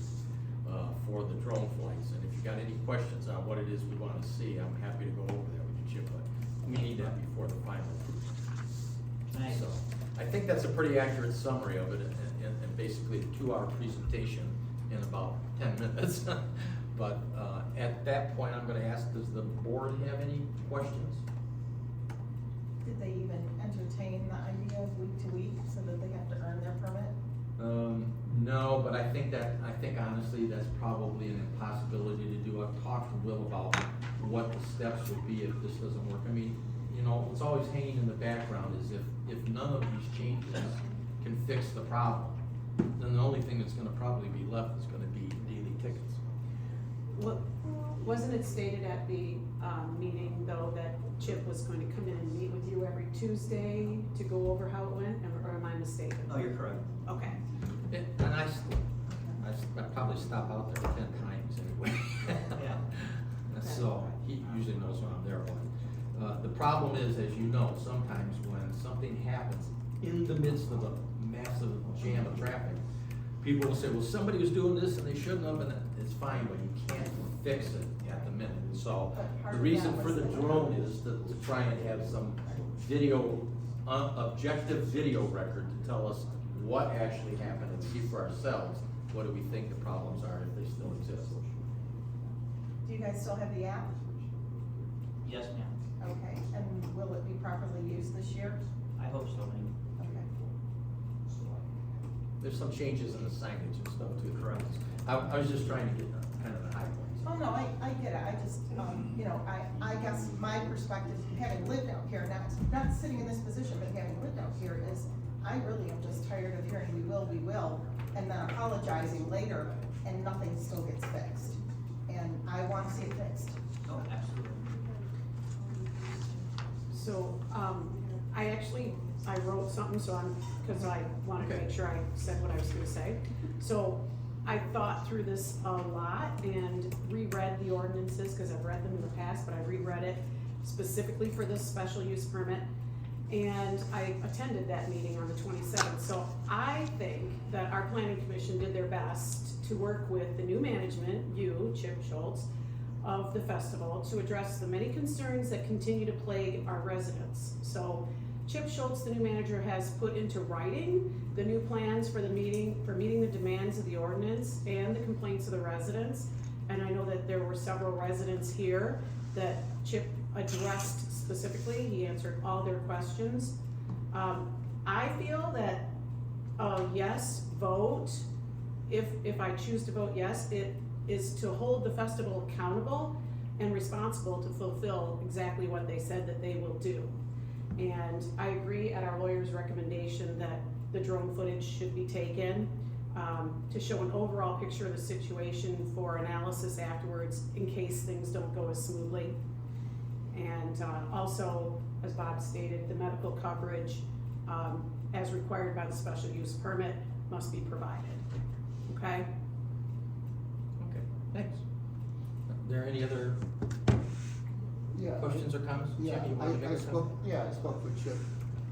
for the drone flights. And if you've got any questions on what it is we wanna see, I'm happy to go over that with you, Chip, but we need that before the final approval. Nice. So I think that's a pretty accurate summary of it, and basically a 2-hour presentation in about 10 minutes. But at that point, I'm gonna ask, does the board have any questions? Did they even entertain the idea of week to week so that they have to earn their permit? No, but I think honestly, that's probably an impossibility to do. I've talked to Will about what the steps would be if this doesn't work. I mean, you know, what's always hanging in the background is if none of these changes can fix the problem, then the only thing that's gonna probably be left is gonna be daily tickets. Wasn't it stated at the meeting, though, that Chip was going to come in and meet with you every Tuesday to go over how it went, or am I mistaken? Oh, you're correct. Okay. And I probably stop out there 10 times anyway. Yeah. So he usually knows when I'm there, but the problem is, as you know, sometimes when something happens in the midst of a massive jam of traffic, people will say, well, somebody was doing this and they shouldn't have, and it's fine, but you can't fix it at the minute. So the reason for the drone is to try and have some video, objective video record to tell us what actually happened and see for ourselves what do we think the problems are if they still exist. Do you guys still have the app? Yes, ma'am. Okay, and will it be properly used this year? I hope so, ma'am. Okay. There's some changes in the signage and stuff too. Correct. I was just trying to get kind of the high points. Oh, no, I get it, I just, you know, I guess my perspective, having lived out here, not sitting in this position, but having lived out here, is I really am just tired of hearing we will, and then apologizing later, and nothing still gets fixed. And I want to see it fixed. Oh, absolutely. So, I wrote something, because I wanted to make sure I said what I was gonna say. So, I thought through this a lot and reread the ordinances, because I've read them in the past, but I reread it specifically for this special use permit. And I attended that meeting on the 27th. So I think that our planning commission did their best to work with the new management, you, Chip Schultz, of the festival, to address the many concerns that continue to plague our residents. So Chip Schultz, the new manager, has put into writing the new plans for meeting the demands of the ordinance and the complaints of the residents. And I know that there were several residents here that Chip addressed specifically. He answered all their questions. I feel that a yes vote, if I choose to vote yes, it is to hold the festival accountable and responsible to fulfill exactly what they said that they will do. And I agree at our lawyer's recommendation that the drone footage should be taken to show an overall picture of the situation for analysis afterwards in case things don't go as smoothly. And also, as Bob stated, the medical coverage as required by the special use permit must be provided, okay? Okay, thanks. Are there any other Yeah. questions or comments? Yeah, Jimmy, you wanna make I a spoke, comment? I spoke with Chip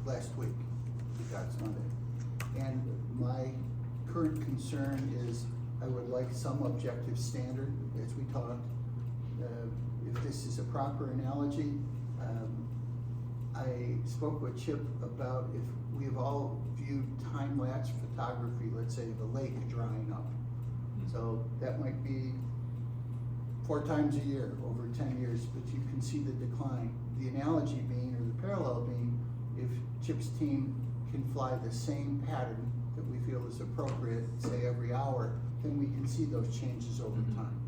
last week, God's Monday. And my current concern is I would like some objective standard, as we talked. If this is a proper analogy, I spoke with Chip about if we've all viewed time-lapse photography, let's say the lake drying up. So that might be 4 times a year over 10 years, but you can see the decline. The analogy being, or the parallel being, if Chip's team can fly the same pattern that we feel is appropriate, say every hour, then we can see those changes over time.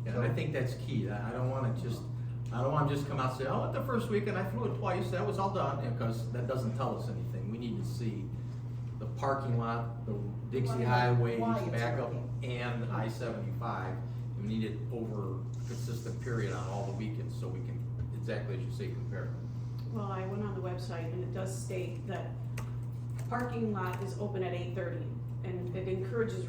Yeah, and I think that's key. I don't wanna just come out and say, oh, at the first weekend I flew it twice, that was all done, because that doesn't tell us anything. We need to see the parking lot, the Dixie Highway, Why it's backup, working. and I-75. We need it over a consistent period on all the weekends, so we can, exactly as you say, compare them. Well, I went on the website and it does state that parking lot is open at 8:30, and it encourages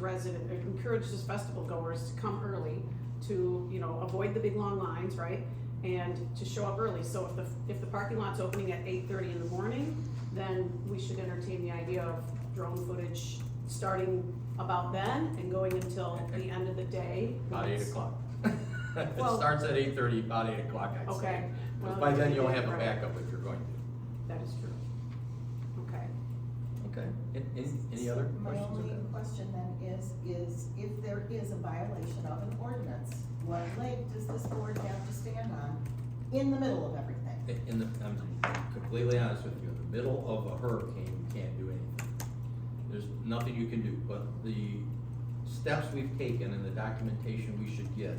festival goers to come early to, you know, avoid the big long lines, right? And to show up early. So if the parking lot's opening at 8:30 in the morning, then we should entertain the idea of drone footage starting about then and going until the end of the day. About 8 o'clock. It Well- starts at 8:30, about 8 o'clock, I'd say. Okay. Because Well, by then you'll have a right. backup if you're going to. That is true. Okay. Okay, any other My questions? only question then is if there is a violation of an ordinance, what leg does this board have to stand on in the middle of everything? I'm completely honest with you, in the middle of a hurricane, you can't do anything. There's nothing you can do, but the steps we've taken and the documentation we should get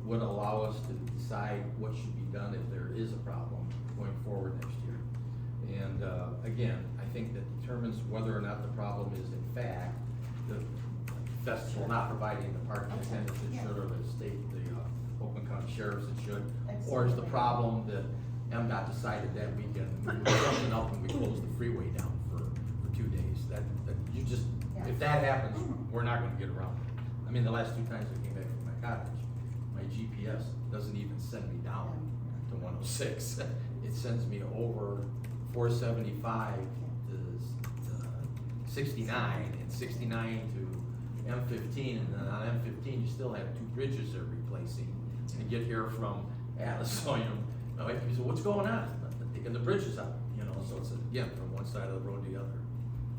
would allow us to decide what should be done if there is a problem going forward next year. And, again, I think that determines whether or not the problem is in fact the festival not providing the parking attendants it should, or the state, the Oakland County Sheriff's it should, or is the problem that MDOT decided that weekend, we moved something up and we closed the freeway down for 2 days. That you just, if that happens, we're not gonna get around it. I mean, the last 2 times I came back from my cottage, my GPS doesn't even send me down to 106. It sends me over 475 to 69, and 69 to M15, and then on M15, you still have 2 bridges they're replacing. And you get here from Atlasoyum, so what's going on? Taking the bridges out, you know, so it's again, from one side of the road to the other.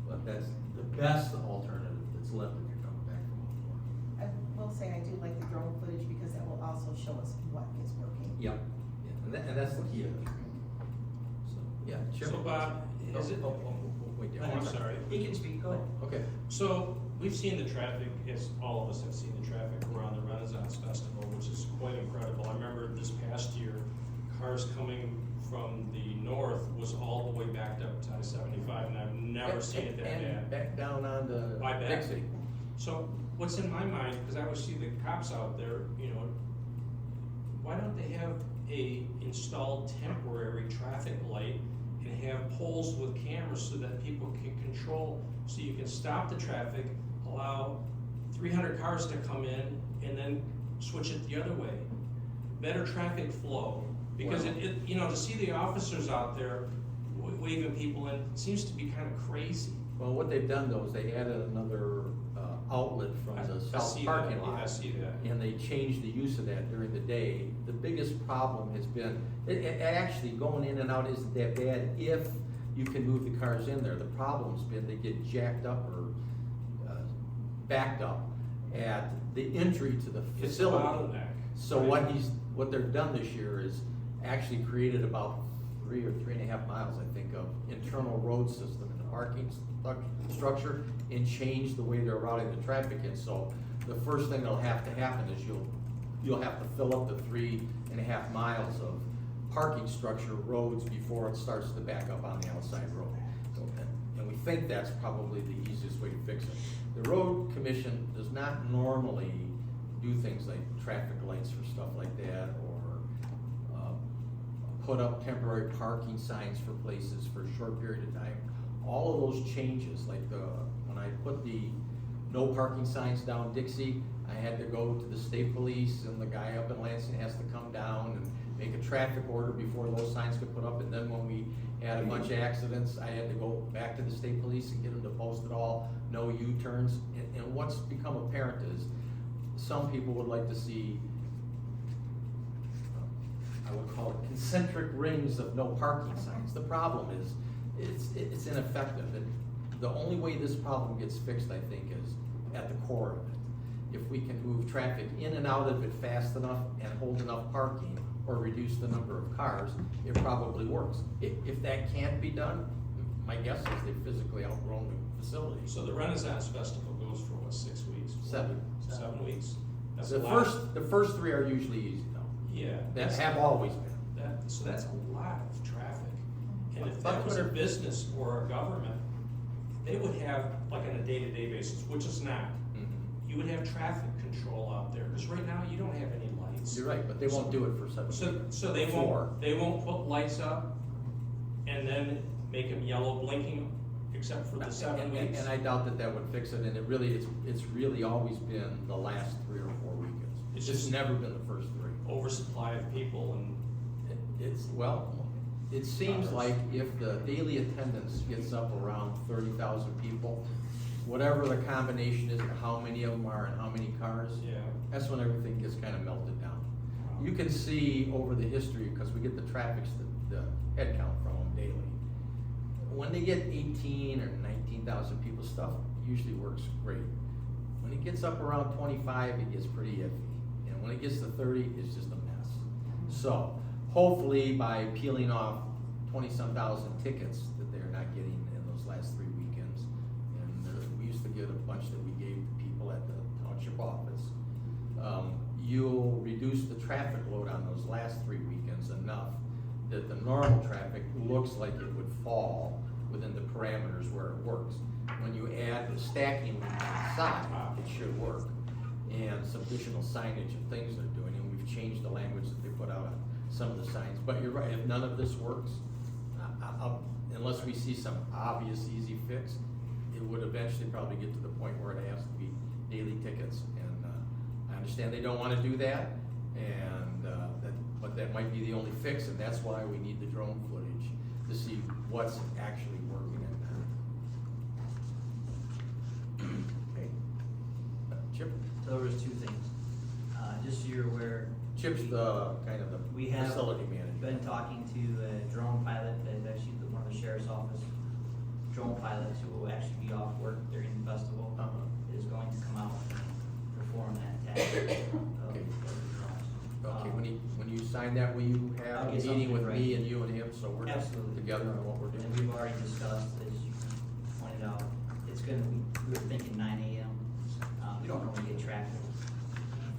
But that's the best alternative that's left if you're coming back from Baltimore. I will say I do like the drone footage because that will also show us what is working. Yep, yeah, and that's the key of it. So, yeah, Chip. So Bob, is it? Wait, Oh, I'm sorry. He can speak, go ahead. Okay. So, we've seen the traffic, as all of us have seen the traffic around the Renaissance Festival, which is quite incredible. I remember this past year, cars coming from the north was all the way backed up to I-75, and I've never seen it that And bad. back down on the I bet. Dixie. So, what's in my mind, because I always see the cops out there, you know, why don't they have a installed temporary traffic light and have poles with cameras so that people can control, so you can stop the traffic, allow 300 cars to come in, and then switch it the other way. Better traffic flow, because Well- it, you know, to see the officers out there waving people in, seems to be kind of crazy. Well, what they've done though is they added another outlet from the I south see parking that, lot. yeah, I see that. And they changed the use of that during the day. The biggest problem has been, it actually going in and out isn't that bad if you can move the cars in there. The problem's been they get jacked up or backed up at the entry to the It's a facility. bottleneck. So Right. what they've done this year is actually created about 3 or 3.5 miles, I think, of internal road system in the parking structure and changed the way they're routing the traffic in. So the first thing that'll have to happen is you'll you'll have to fill up the 3.5 miles of parking structure roads before it starts to back up on the outside road. And we think that's probably the easiest way to fix it. The road commission does not normally do things like traffic lights for stuff like that, or put up temporary parking signs for places for a short period of time. All of those changes, like when I put the no parking signs down Dixie, I had to go to the state police, and the guy up in Lansing has to come down and make a traffic order before those signs could put up. And then when we had a bunch of accidents, I had to go back to the state police and get them to post it all, no U-turns. And what's become apparent is some people would like to see, I would call it concentric rings of no parking signs. The problem is, it's ineffective. The only way this problem gets fixed, I think, is at the core of it. If we can move traffic in and out of it fast enough and hold enough parking, or reduce the number of cars, it probably works. If that can't be done, my guess is they've physically outgrown the facility. So the Renaissance Festival goes for what, 6 weeks? 7. 7 weeks? That's The a lot. the first 3 are usually easy though. Yeah. That have always been. So that's a lot of traffic. And if that was a business or a government, they would have, like on a day-to-day basis, which is not, you would have traffic control out there, because right now you don't have any lights. You're right, but they won't do it for 7. So they won't put lights up and then make them yellow blinking, except for the 7 weeks? And I doubt that would fix it, and it's really always been the last 3 or 4 weekends. It's It's just never been the first 3. Oversupply of people and. It seems like if the daily attendance gets up around 30,000 people, whatever the combination is, how many of them are and how many cars, Yeah. that's when everything gets kind of melted down. You can see over the history, because we get the the head count from them daily. When they get 18 or 19,000 people, stuff usually works great. When it gets up around 25, it gets pretty iffy. And when it gets to 30, it's just a mess. So hopefully by peeling off 20-some thousand tickets that they're not getting in those last 3 weekends, and we used to get a bunch that we gave to people at the township office, you'll reduce the traffic load on those last 3 weekends enough that the normal traffic looks like it would fall within the parameters where it works. When you add the stacking inside, it should work. And some additional signage and things they're doing, and we've changed the language that they put out on some of the signs. But you're right, if none of this works, unless we see some obvious easy fix, it would eventually probably get to the point where it has to be daily tickets. And I understand they don't want to do that, and but that might be the only fix, and that's why we need the drone footage to see what's actually working and not. Okay. Chip? So there was 2 things. Just so you're aware. Chip's the kind of We the have facility manager. been talking to a drone pilot that is actually one of the sheriff's office drone pilots who will actually be off work during the festival. Is going to come out and perform that task of Okay. drones. Okay, when you sign that, will you have I'll a get meeting with something me right. and you and him, so we're Absolutely. together on what we're And doing? we've already discussed, as you pointed out, it's gonna be, we were thinking 9 AM. We don't normally get traffic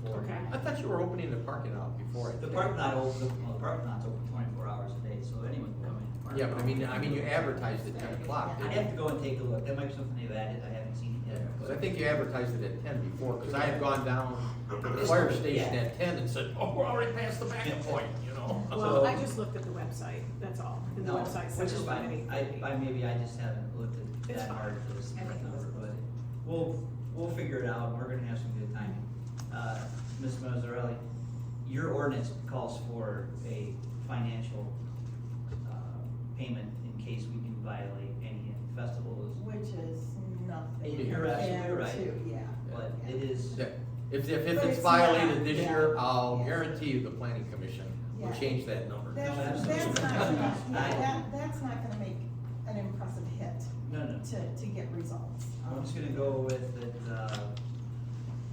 before. Okay. I thought you were opening the parking lot before. The parking lot open, well, the parking lot's open 24 hours a day, so anyone can come in. and park. Yeah, but I mean, you advertised at 10 o'clock, I'd didn't have you? to go and take a look, that might be something they've added, I haven't seen it yet. Because I think you advertised it at 10 before, because I had gone down to the fire station Yeah. at 10 and said, oh, we're already past the backup point, you know? Well, I just looked at the website, that's all, and the No, website which says is fine, maybe I just haven't looked at It's that fine. hard for this I think number, it's- but we'll figure it out, we're gonna have some good time. Ms. Mazzarelli, your ordinance calls for a financial, payment in case we do violate any festivals. Which is nothing. You're absolutely compared right. to- Yeah. But it is, Yeah. If But it's it's violated not, this yeah. year, I'll Yeah. guarantee you the planning commission will Yeah. change that number. That's absolutely. not gonna, I- that's not gonna make an impressive hit no. to get results. I'm just gonna go with that,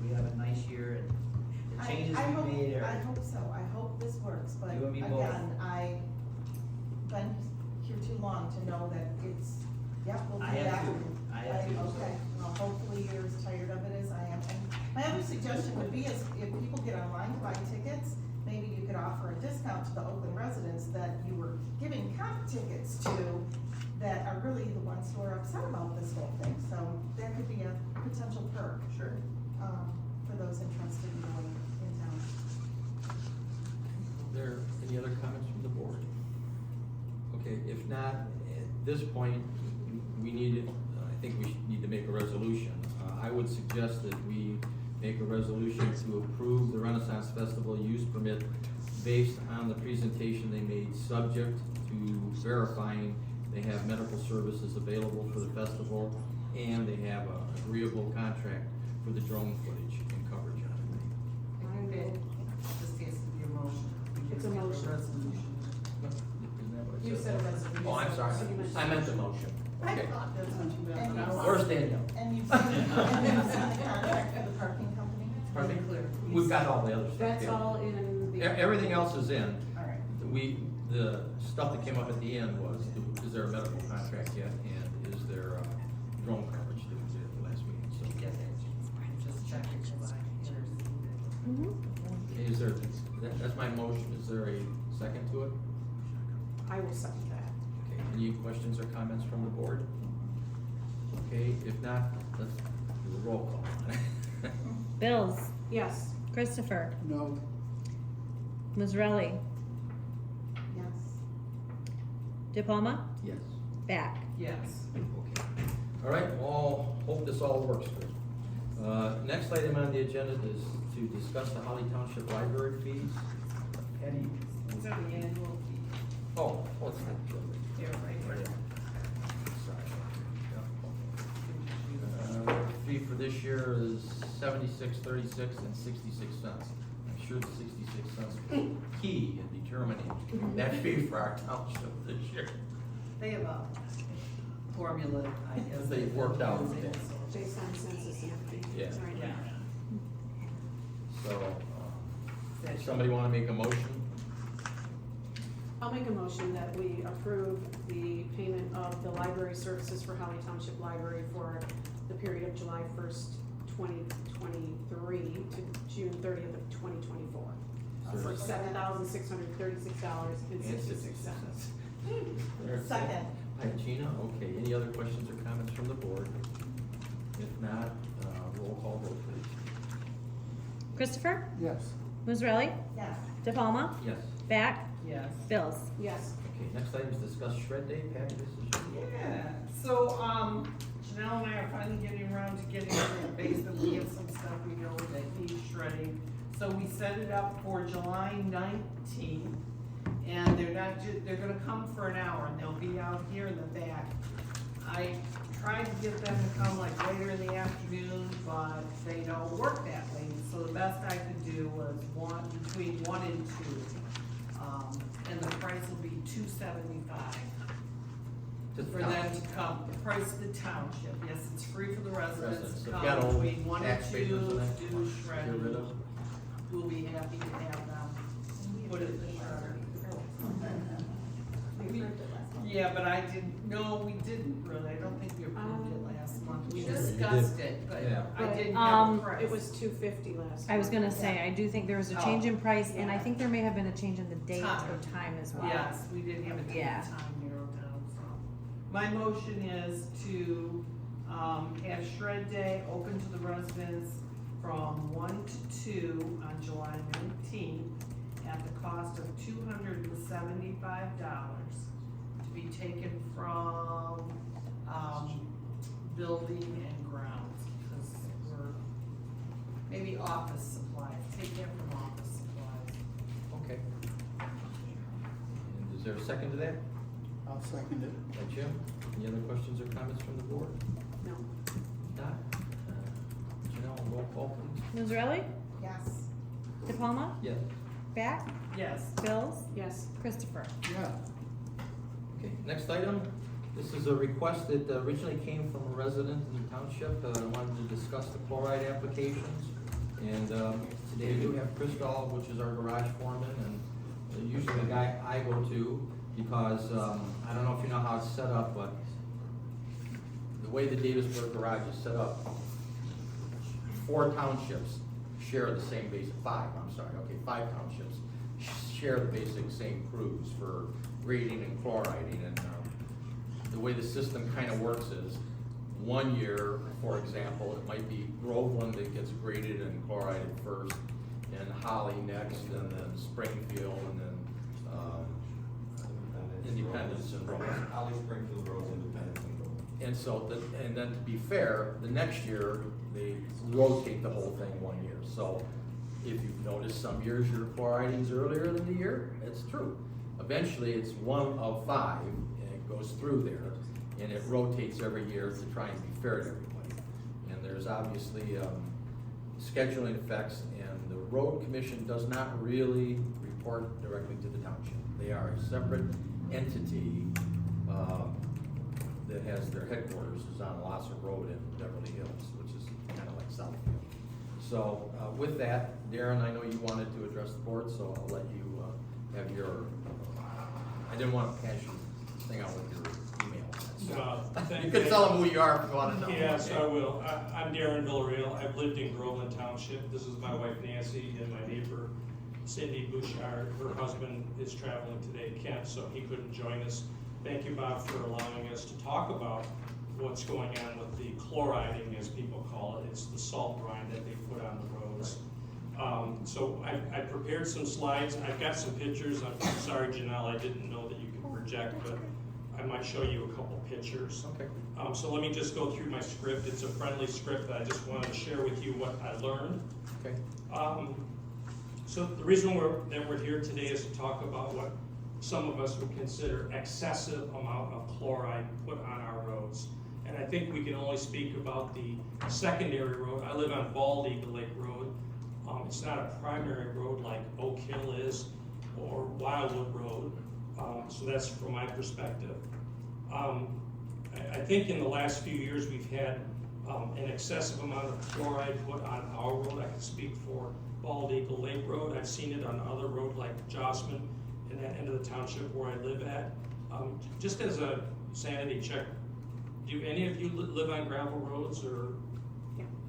we have a nice year and the changes I we hope- made are. I hope so, I hope this works, but You and me both. again, I've been here too long to know that it's, yep, we'll do I that. have to. I have to, so. Okay, well, hopefully you're as tired of it as I am, and My other suggestion would be is if people get online to buy tickets, maybe you could offer a discount to the Oakland residents that you were giving comp tickets to that are really the ones who are upset about this whole thing. So that could be a potential perk. Sure. For those interested in going in town. Are there any other comments from the board? Okay, if not, at this point, we need, I think we need to make a resolution. I would suggest that we make a resolution to approve the Renaissance Festival use permit based on the presentation they made, subject to verifying they have medical services available for the festival, and they have an agreeable contract for the drone footage and coverage on it. I think this has to be a motion. It's a motion. Resolution. Isn't that what it You says? said a resolution. Oh, I'm sorry, So you meant- I meant the motion. I Okay. thought that's what you And meant. Where's Daniel? And you've seen the contract for the parking company? Pardon me? Clear. We've got all the other stuff. That's yeah. all in the. Everything else is in. All right. The stuff that came up at the end was, is there a medical contract yet, and is there drone coverage that we did at the last meeting, so. Just check it, because I interceded. Okay, is there, that's my motion, is there a second to it? I will second that. Okay, any questions or comments from the board? Okay, if not, let's do a roll call. Bills, Yes. Christopher, No, Mazzarelli, Yes. DePalma, Yes. Back. Yes. Okay. All right, well, hope this all works good. Next item on the agenda is to discuss the Holly Township Library fees. Patty? It's on the annual fee. Oh, what's that? Here, right here. Fee for this year is $76.36 and 66 cents. I'm sure the 66 cents was key in determining that fee for our township this year. They have a formula, I guess. They worked out. Based on census and everything. Yeah. Right. Yeah. So, somebody wanna make a motion? I'll make a motion that we approve the payment of the library services for Holly Township Library for the period of July 1st, 2023 to June 30th of 2024. For $7,636.66. Second. Hi, Gina, okay, any other questions or comments from the board? If not, roll call vote please. Christopher, yes. Mazzarelli, Yes. DePalma, Yes. Back, Yes. Bills. Yes. Okay, next item is discuss shred day. Patty, this is yours. Yeah, so, Janelle and I are finally getting around to getting in the basement, we have some stuff we know that needs shredding. So we set it up for July 19th, and they're gonna come for an hour, and they'll be out here in the back. I tried to get them to come like later in the afternoon, but they don't work that late, so the best I could do was between 1 and 2. And the price will be $275 for them to come, the price of the township, yes, it's free for the residents to If you got come old between 1 and tax 2 papers to in that, do get rid shredding. of. We'll be happy to have them put it in the shredder. Yeah, but I didn't, no, we didn't really, I don't think we approved it last month, we Sure, you did. discussed it, but Yeah. I didn't have a price. It was $250 last. I was month. gonna say, I do think there was a Oh. change in price, and I Yeah. think there may have been a change in the date Time. or time as well. Yes, we did have a date Yeah. and time narrowed down, so. My motion is to, have shred day open to the residents from 1 to 2 on July 19th at the cost of $275 to be taken from, building and grounds, because we're, maybe office supplies, take that from office supplies. Okay. And is there a second to that? I'll second it. Jim, any other questions or comments from the board? No. Not. Janelle, roll call please. Mazzarelli, Yes. DePalma, Yes. Back, Yes. Bills, Yes. Christopher. Yeah. Okay, next item, this is a request that originally came from a resident in the township, wanted to discuss the chloride applications. And, today we do have Crystal, which is our garage foreman, and usually the guy I go to, because, I don't know if you know how it's set up, but the way the Davisburg garage is set up, 4 townships share the same basic, 5 townships share the basic same crews for grading and chloriding, and the way the system kind of works is, 1 year, for example, it might be Groveland that gets graded and chlorided first, and Holly next, and then Springfield, and then Independence and Rose. Holly, Springfield, Rose, Independence, and Groveland. And so, and then to be fair, the next year, they rotate the whole thing 1 year. So if you've noticed some years your chloriding's earlier than the year, it's true. Eventually, it's 1 of 5, and it goes through there, and it rotates every year to try and be fair to everybody. And there's obviously scheduling effects, and the road commission does not really report directly to the township. They are a separate entity that has their headquarters is on Lasser Road in Beverly Hills, which is kind of like Southfield. So with that, Darren, I know you wanted to address the board, so I'll let you have your, I didn't want to pass your thing out with your email. So you can tell them who you are if you want to know. Yes, I will. I'm Darren Villarreal. I've lived in Groveland Township. This is my wife Nancy and my neighbor Cindy Bouchard. Her husband is traveling today, Kent, so he couldn't join us. Thank you, Bob, for allowing us to talk about what's going on with the chloriding, as people call it. It's the salt brine that they put on the roads. So I prepared some slides. I've got some pictures. I'm sorry, Janelle, I didn't know that you could project, but I might show you a couple pictures. Okay. So let me just go through my script. It's a friendly script that I just wanted to share with you what I learned. Okay. So the reason we're here today is to talk about what some of us would consider excessive amount of chloride put on our roads. And I think we can only speak about the secondary road. I live on Bald Eagle Lake Road. It's not a primary road like Oak Hill is or Wildwood Road. So that's from my perspective. I think in the last few years we've had an excessive amount of chloride put on our road. I can speak for Bald Eagle Lake Road. I've seen it on other roads like Jossman in that end of the township where I live at. Just as a sanity check, do any of you live on gravel roads, or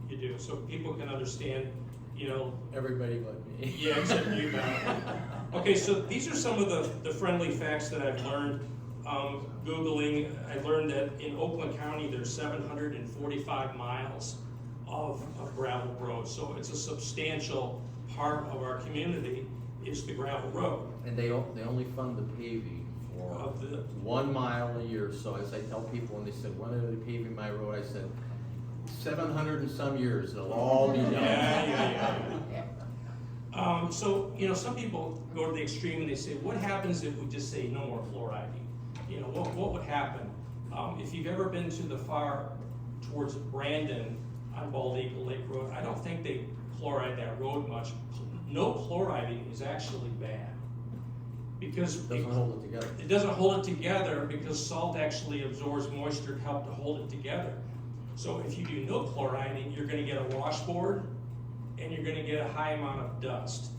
you do? So people can understand, you know. Everybody but me. Yeah, except you, Matt. Okay, so these are some of the friendly facts that I've learned. Googling, I learned that in Oakland County, there's 745 miles of gravel roads. So it's a substantial part of our community is the gravel road. And they only fund the paving for 1 mile a year. So as I tell people when they said, when are they paving my road? I said, 700 and some years, it'll all be done. Yeah. So, you know, some people go to the extreme and they say, what happens if we just say no more chloriding? You know, what would happen? If you've ever been to the far towards Brandon on Bald Eagle Lake Road, I don't think they chloride that road much. No chloriding is actually bad. Because It doesn't hold it together. It doesn't hold it together because salt actually absorbs moisture to help to hold it together. So if you do no chloriding, you're gonna get a washboard and you're gonna get a high amount of dust.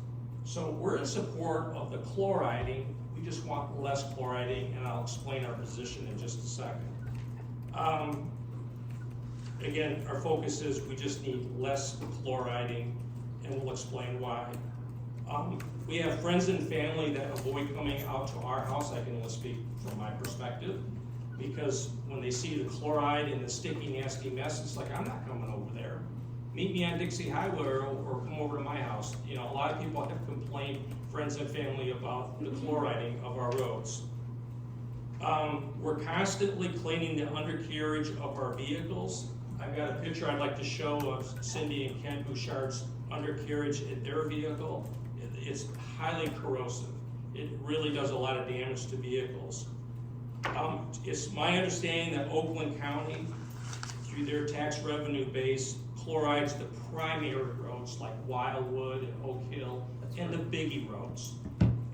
So we're in support of the chloriding. We just want less chloriding, and I'll explain our position in just a second. Again, our focus is we just need less chloriding, and we'll explain why. We have friends and family that avoid coming out to our house. I can only speak from my perspective, because when they see the chloride and the sticky, nasty mess, it's like, I'm not coming over there. Meet me on Dixie Highway or come over to my house. You know, a lot of people have complained, friends and family, about the chloriding of our roads. We're constantly cleaning the undercarriage of our vehicles. I've got a picture I'd like to show of Cindy and Ken Bouchard's undercarriage in their vehicle. It's highly corrosive. It really does a lot of damage to vehicles. It's my understanding that Oakland County, through their tax revenue base, chlorides the primary roads like Wildwood and Oak Hill and the biggie roads.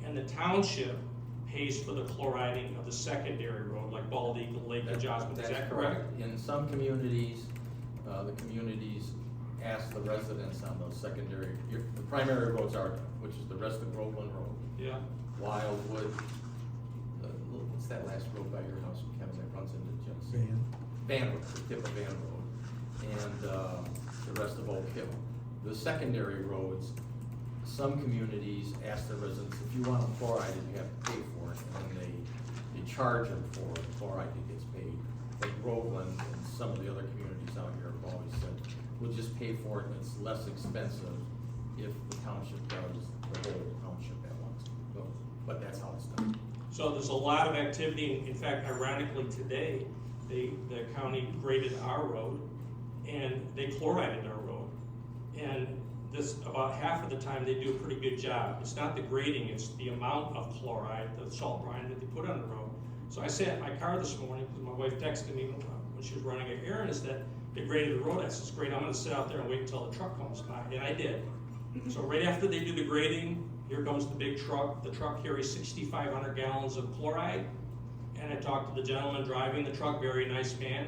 And the township pays for the chloriding of the secondary road like Bald Eagle Lake and Jossman. Is that correct? In some communities, the communities ask the residents on those secondary, the primary roads are, which is the rest of Groveland Road. Yeah. Wildwood, what's that last road by your house, Kevin, that runs into Jen's? Van Road, the tip of Van Road. and, the rest of Oak Hill. The secondary roads, some communities ask their residents, if you want them fluoridated, you have to pay for it, and they charge them for the chloride that gets paid. Like Groveland and some of the other communities out here have always said, we'll just pay for it, and it's less expensive if the township does the whole township at once. So, but that's how it's done. So there's a lot of activity. In fact, ironically, today, the county graded our road and they chlorided our road. And this, about half of the time, they do a pretty good job. It's not the grading, it's the amount of chloride, the salt brine that they put on the road. So I sat in my car this morning, because my wife texted me when she was running an errand, is that they graded the road. I said, great, I'm gonna sit out there and wait until the truck comes by, and I did. So right after they do the grading, here comes the big truck. The truck carries 6,500 gallons of chloride. And I talked to the gentleman driving the truck, very nice man.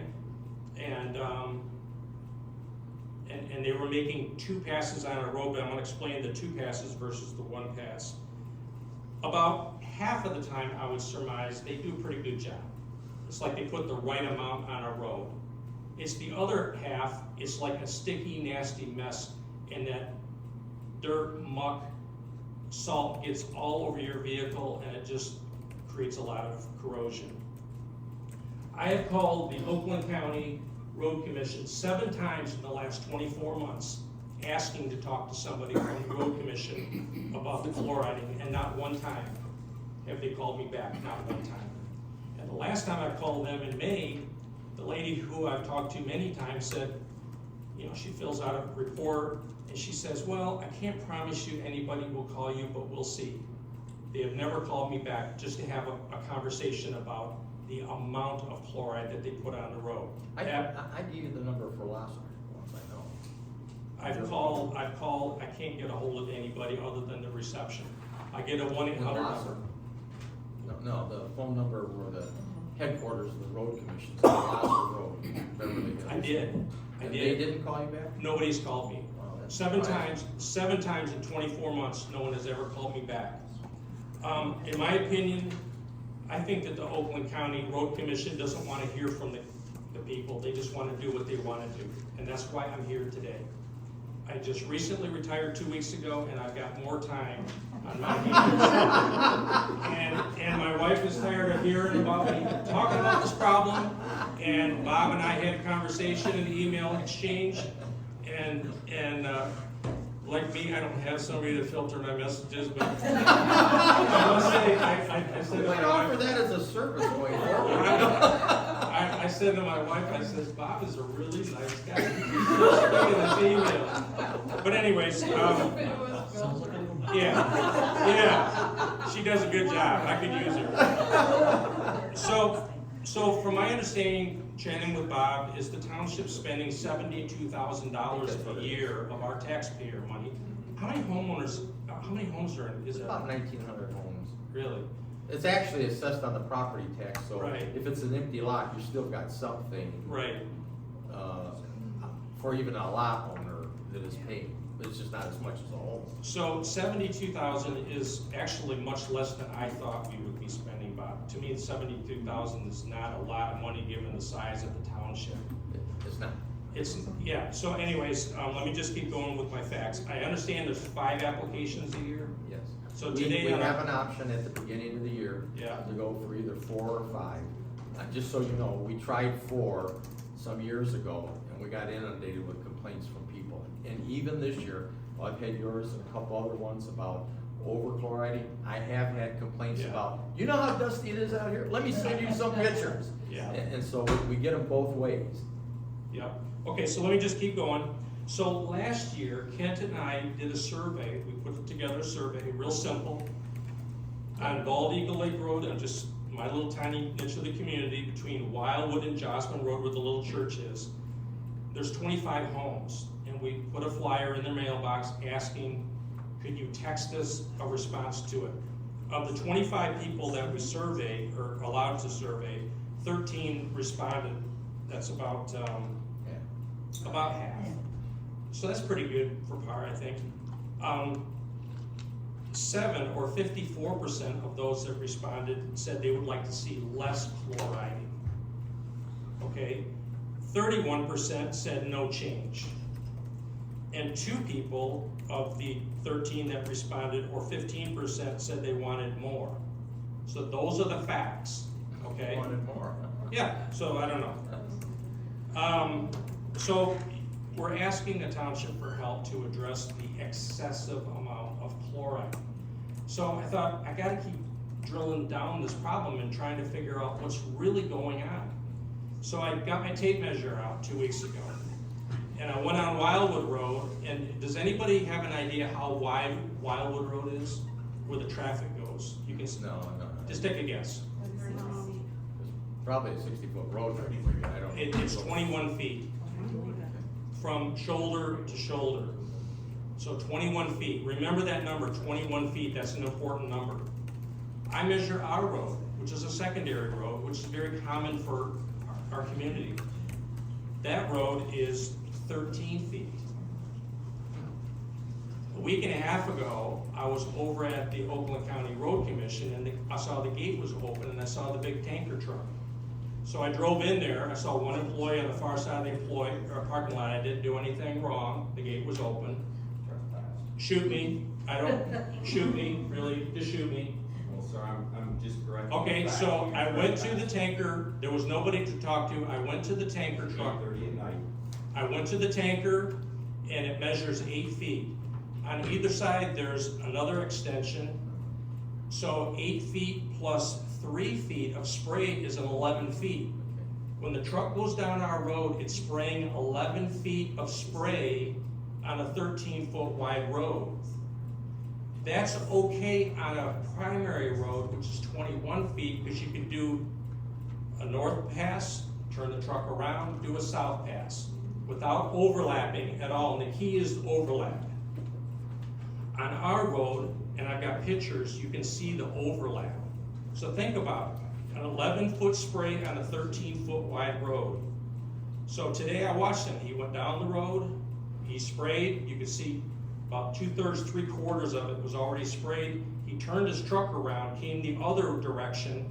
And they were making 2 passes on a road, but I'm gonna explain the 2 passes versus the 1 pass. About half of the time, I would surmise, they do a pretty good job. It's like they put the right amount on a road. It's the other half, it's like a sticky, nasty mess, and that dirt, muck, salt gets all over your vehicle, and it just creates a lot of corrosion. I have called the Oakland County Road Commission 7 times in the last 24 months, asking to talk to somebody from the Road Commission about the chloriding, and not one time have they called me back, not one time. And the last time I called them in May, the lady who I've talked to many times said, you know, she fills out a report, and she says, well, I can't promise you anybody will call you, but we'll see. They have never called me back just to have a conversation about the amount of chloride that they put on the road. I gave you the number for last once, I know. I've called, I can't get a hold of anybody other than the reception. I get a 1-800 number. No, the phone number were the headquarters of the road commission, Gloucester Road, Beverly Hills. I did. And they didn't call you back? Nobody's called me. Wow, that's 7 surprising. times in 24 months, no one has ever called me back. In my opinion, I think that the Oakland County Road Commission doesn't want to hear from the people. They just want to do what they want to do. And that's why I'm here today. I just recently retired 2 weeks ago, and I've got more time on my hands. And my wife is tired of hearing about me talking about this problem. And Bob and I had a conversation in the email exchange. And like me, I don't have somebody to filter my messages, but I must say, I said to We my offer wife, that as a service going forward. I said to my wife, I says, Bob is a really nice guy. He's so sweet in his email. But anyways, yeah, she does a good job. I could use her. So from my understanding, chatting with Bob, is the township spending $72,000 a year of our taxpayer money. How many homes are in? Is It's it? about 1,900 homes. Really? It's actually assessed on the property tax, so Right. if it's an empty lot, you still got something. Right. For even a lot owner that is paying, it's just not as much as a home. So 72,000 is actually much less than I thought we would be spending, Bob. To me, 72,000 is not a lot of money given the size of the township. It's not. Yeah, so anyways, let me just keep going with my facts. I understand there's 5 applications a year. Yes. So We today, have an option at the beginning of the year. Yeah. To go for either 4 or 5. Just so you know, we tried 4 some years ago, and we got inundated with complaints from people. And even this year, I've had yours and a couple other ones about overchloriding. I have had complaints Yeah. about, you know how dusty it is out here? Let me send you some pictures. Yeah. And so we get them both ways. Yep. Okay, so let me just keep going. So last year, Kent and I did a survey. We put together a survey, real simple, on Bald Eagle Lake Road, and just my little tiny niche of the community between Wildwood and Joslin Road where the little church is. There's 25 homes, and we put a flyer in their mailbox asking, could you text us a response to it? Of the 25 people that we surveyed, or allowed to survey, 13 responded. That's about half. So that's pretty good for par, I think. 7 or 54% of those that responded said they would like to see less chloriding. Okay, 31% said no change. And 2 people of the 13 that responded, or 15%, said they wanted more. So those are the facts, okay? Wanted more. Yeah, so I don't know. So we're asking the township for help to address the excessive amount of chloride. So I thought, I gotta keep drilling down this problem and trying to figure out what's really going on. So I got my tape measure out 2 weeks ago, and I went on Wildwood Road, and does anybody have an idea how wide Wildwood Road is, where the traffic goes? You can, No. just take a guess. It's probably a 60-foot road, I don't. It's 21 feet. From shoulder to shoulder. So 21 feet. Remember that number, 21 feet, that's an important number. I measure our road, which is a secondary road, which is very common for our community. That road is 13 feet. A week and a half ago, I was over at the Oakland County Road Commission, and I saw the gate was open, and I saw the big tanker truck. So I drove in there, I saw one employee on the far side of the parking lot. I didn't do anything wrong, the gate was open. Shoot me, shoot me, really, just shoot me. Well, sir, I'm just correcting. Okay, the fact. so I went to the tanker, there was nobody to talk to, I went to the tanker truck. 8:30 at night. I went to the tanker, and it measures 8 feet. On either side, there's another extension. So 8 feet plus 3 feet of spray is an 11 feet. When the truck goes down our road, it's spraying 11 feet of spray on a 13-foot wide road. That's okay on a primary road, which is 21 feet, because you can do a north pass, turn the truck around, do a south pass, without overlapping at all, and the key is overlap. On our road, and I've got pictures, you can see the overlap. So think about it, an 11-foot spray on a 13-foot wide road. So today I watched him, he went down the road, he sprayed, you could see about 2/3, 3/4 of it was already sprayed. He turned his truck around, came the other direction,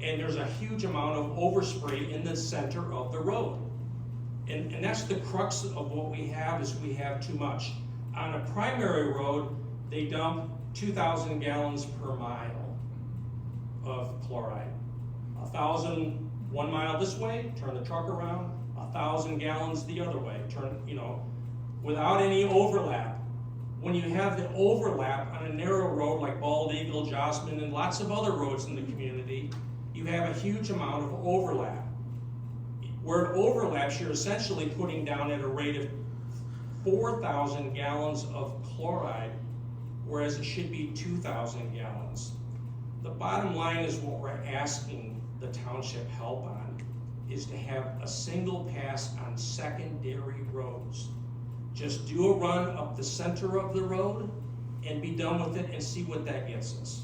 and there's a huge amount of overspray in the center of the road. And that's the crux of what we have, is we have too much. On a primary road, they dump 2,000 gallons per mile of chloride. 1,000 1 mile this way, turn the truck around, 1,000 gallons the other way, without any overlap. When you have the overlap on a narrow road like Bald Eagle, Joslyn, and lots of other roads in the community, you have a huge amount of overlap. Where it overlaps, you're essentially putting down at a rate of 4,000 gallons of chloride, whereas it should be 2,000 gallons. The bottom line is what we're asking the township help on, is to have a single pass on secondary roads. Just do a run up the center of the road and be done with it and see what that gets us.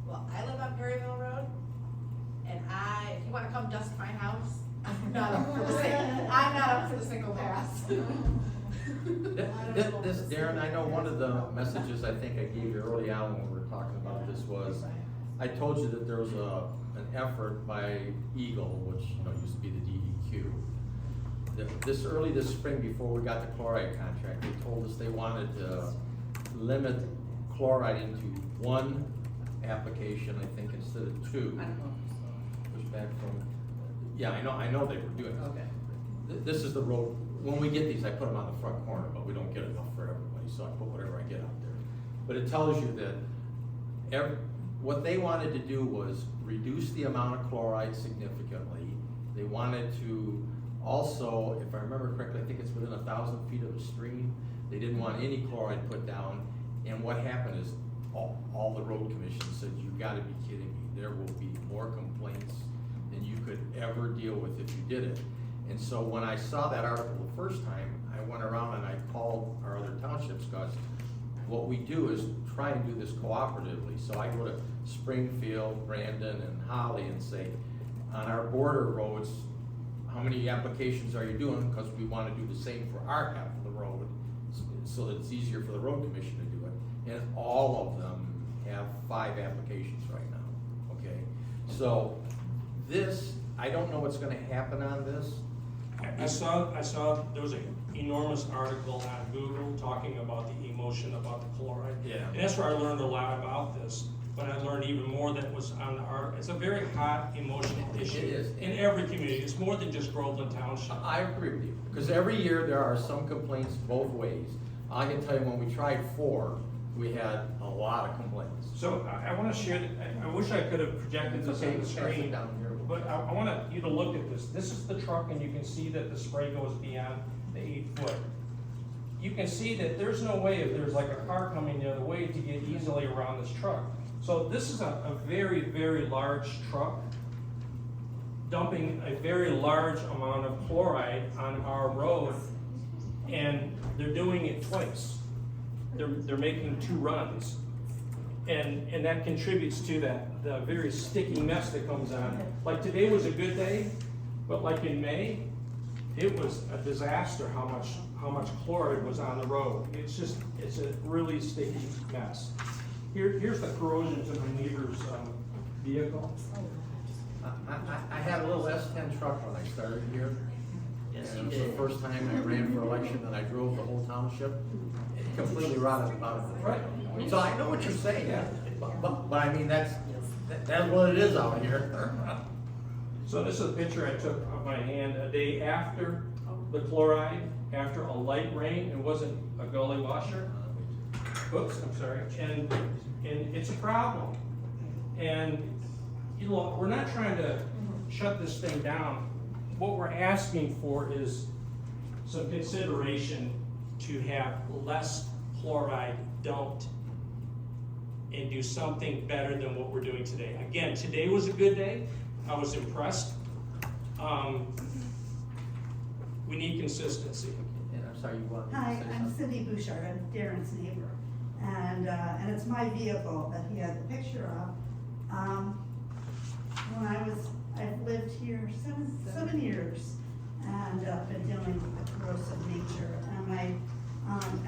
Well, I live on Perryville Road, and if you wanna come dust my house, I'm not up for the single pass. This, Darren, I know one of the messages I think I gave you early on when we were talking about this was, I told you that there was an effort by Eagle, which used to be the DEQ. This spring, before we got the chloride contract, they told us they wanted to limit chloride into 1 application, I think, instead of 2. Push back from, yeah, I know they were doing it. Okay. This is the road, when we get these, I put them on the front corner, but we don't get enough for everybody, so I put whatever I get out there. But it tells you that what they wanted to do was reduce the amount of chloride significantly. They wanted to also, if I remember correctly, I think it's within 1,000 feet of the stream. They didn't want any chloride put down, and what happened is all the road commissions said, "You gotta be kidding me, there will be more complaints than you could ever deal with if you did it." And so when I saw that article the first time, I went around and I called our other townships, because what we do is try and do this cooperatively. So I go to Springfield, Brandon, and Holly and say, on our border roads, how many applications are you doing? Because we want to do the same for our half of the road, so that it's easier for the road commission to do it. And all of them have 5 applications right now, okay? So this, I don't know what's gonna happen on this, I saw, there was an enormous article on Google talking about the emotion about the chloride. Yeah. And that's where I learned a lot about this, but I learned even more that was on the art. It's a very hot emotional issue. It is. In every community, it's more than just Groveland Township. I agree with you, because every year there are some complaints both ways. I can tell you, when we tried 4, we had a lot of complaints. So I wanna share, I wish I could have projected this on the Pass it screen, down here. but I want you to look at this. This is the truck, and you can see that the spray goes beyond the 8 foot. You can see that there's no way, if there's like a car coming the other way, to get easily around this truck. So this is a very, very large truck dumping a very large amount of chloride on our road, and they're doing it twice. They're making 2 runs. And that contributes to the very sticky mess that comes on. Like today was a good day, but like in May, it was a disaster how much chloride was on the road. It's a really sticky mess. Here's the corrosion to my neighbor's vehicle. I had a little S10 truck when I started here. Yes, And you it was the did. first time I ran for election, and I drove the whole township. It completely rotted the bottom of the truck. So I know what you're saying, but I mean, that's what it is out here. So this is a picture I took of my hand a day after the chloride, after a light rain. It wasn't a gully washer. Oops, I'm sorry. And it's a problem. And, you know, we're not trying to shut this thing down. What we're asking for is some consideration to have less chloride dumped and do something better than what we're doing today. Again, today was a good day. I was impressed. We need consistency. And I'm sorry, you wanted to say Hi, something? I'm Cindy Bouchard, I'm Darren's neighbor, and it's my vehicle that he had the picture of. I've lived here seven years, and been dealing with the corrosive nature, and my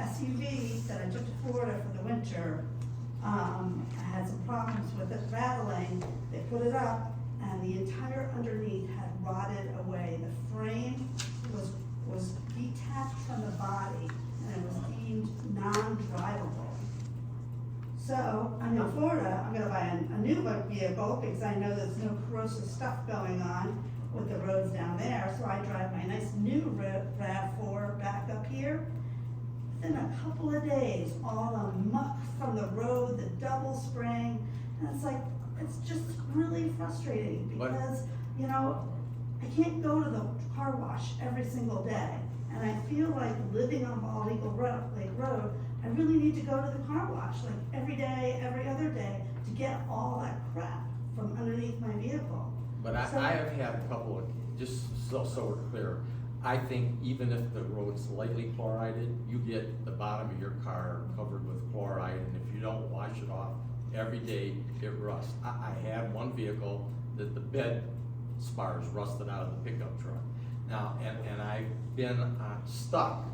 SUV that I took to Florida for the winter, I had some problems with it rattling. They put it up, and the entire underneath had rotted away. The frame was detached from the body, and it was deemed non-drivable. So, I'm in Florida, I'm gonna buy a new vehicle, because I know there's no corrosive stuff going on with the roads down there, so I drive my nice new RAV4 back up here. Within a couple of days, all the muck from the road, the double spraying, and it's just really frustrating, because, you know, I can't go to the car wash every single day, and I feel like living on Bald Eagle Lake Road, I really need to go to the car wash, like every day, every other day, to get all that crap from underneath my vehicle. But I have had a couple of, just so we're clear, I think even if the road's lightly chlorided, you get the bottom of your car covered with chloride, and if you don't wash it off every day, it rusts. I had one vehicle that the bed spars rusted out of the pickup truck. Now, and I've been stuck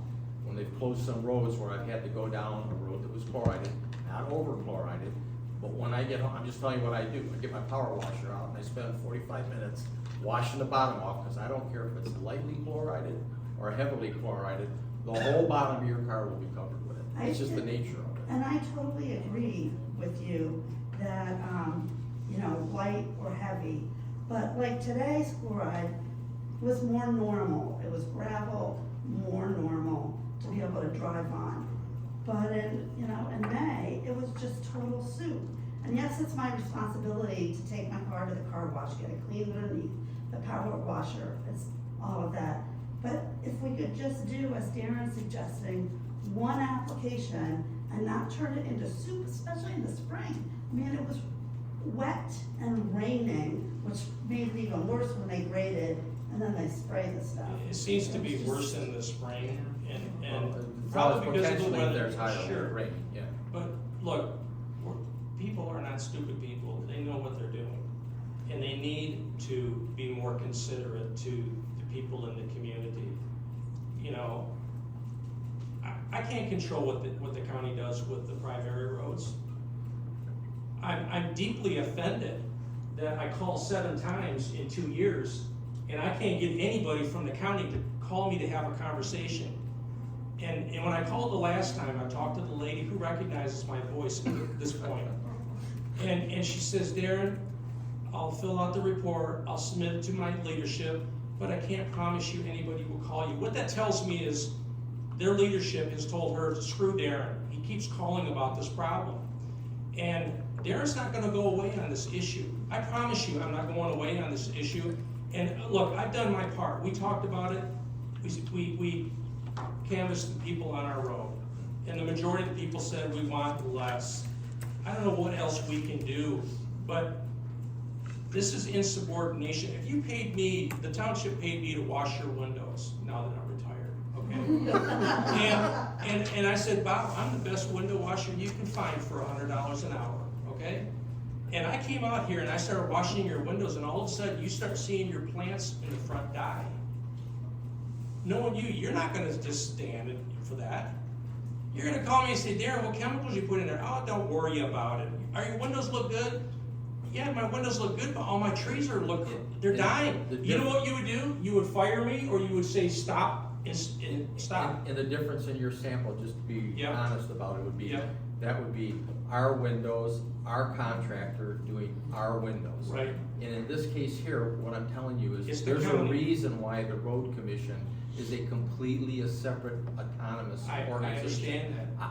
when they've closed some roads where I've had to go down a road that was chlorided, not over chlorided, but when I get home, I'm just telling you what I do. I get my power washer out and I spend 45 minutes washing the bottom off, because I don't care if it's lightly chlorided or heavily chlorided, the whole bottom of your car will be covered with it. It's just the nature of it. And I totally agree with you that, you know, light or heavy, but like today's chloride was more normal. It was gravel, more normal to be able to drive on. But in May, it was just total soup. And yes, it's my responsibility to take my car to the car wash, get it cleaned underneath, the power washer, it's all of that. But if we could just do, as Darren's suggesting, one application and not turn it into soup, especially in the spring. I mean, it was wet and raining, which made it even worse when they graded, and then they sprayed the stuff. It seems to be worse in the spring, and It's probably always because of the potentially weather. there's higher Sure. rain, yeah. But look, people are not stupid people. They know what they're doing. And they need to be more considerate to the people in the community. You know, I can't control what the county does with the primary roads. I'm deeply offended that I called 7 times in 2 years and I can't get anybody from the county to call me to have a conversation. And when I called the last time, I talked to the lady who recognizes my voice at this point. And she says, Darren, I'll fill out the report, I'll submit it to my leadership, but I can't promise you anybody will call you. What that tells me is their leadership has told her, screw Darren. He keeps calling about this problem. And Darren's not gonna go away on this issue. I promise you I'm not going away on this issue. And look, I've done my part. We talked about it. We canvassed the people on our road. And the majority of the people said we want less. I don't know what else we can do, but this is insubordination. If you paid me, the township paid me to wash your windows, now that I'm retired, okay? and I said, Bob, I'm the best window washer you can find for $100 an hour, okay? And I came out here and I started washing your windows, and all of a sudden you start seeing your plants in the front die. Knowing you, you're not gonna just stand for that. You're gonna call me and say, Darren, what chemicals you put in there? Oh, don't worry about it. Are your windows look good? Yeah, my windows look good, but all my trees are they're dying. You know what you would do? You would fire me, or you would say stop and stop. And the difference in your sample, just to be honest about it, would be, Yep. that would be our windows, our contractor doing our windows. Right. And in this case here, what I'm telling you It's is, the there's a county. reason why the road commission is a completely separate autonomous I organization. understand that.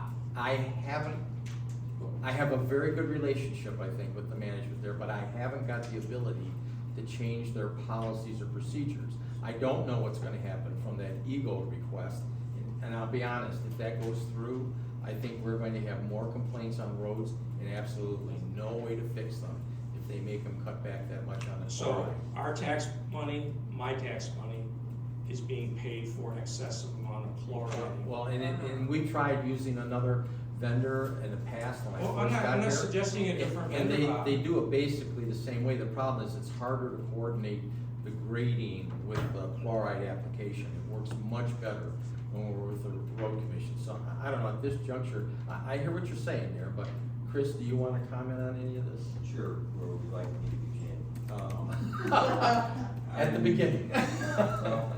I have a very good relationship, I think, with the management there, but I haven't got the ability to change their policies or procedures. I don't know what's gonna happen from that Eagle request, and I'll be honest, if that goes through, I think we're going to have more complaints on roads and absolutely no way to fix them if they make them cut back that much on the So chloride. our tax money, my tax money, is being paid for an excessive amount of chloride. Well, and we tried using another vendor in the past when I Well, first got here. I'm not suggesting a different And vendor, Bob. they do it basically the same way. The problem is it's harder to coordinate the grading with the chloride application. It works much better when we're with the road commission. So I don't know, at this juncture, I hear what you're saying there, but Chris, do you wanna comment on any of this? Sure, where would you like me to begin? At the beginning. Well,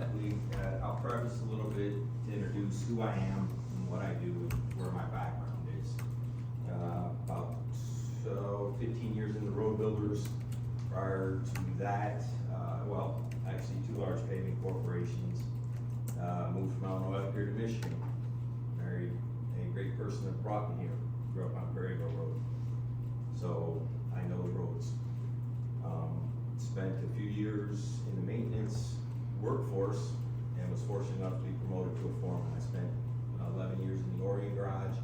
I'll preface a little bit to introduce who I am and what I do and where my background is. About 15 years in the road builders. Prior to that, well, actually 2 large paving corporations. Moved from Illinois up here to Michigan. Married a great person that brought me here. Grew up on Perryville Road. So I know the roads. Spent a few years in the maintenance workforce and was fortunate enough to be promoted to a foreman. I spent 11 years in the Oregon garage,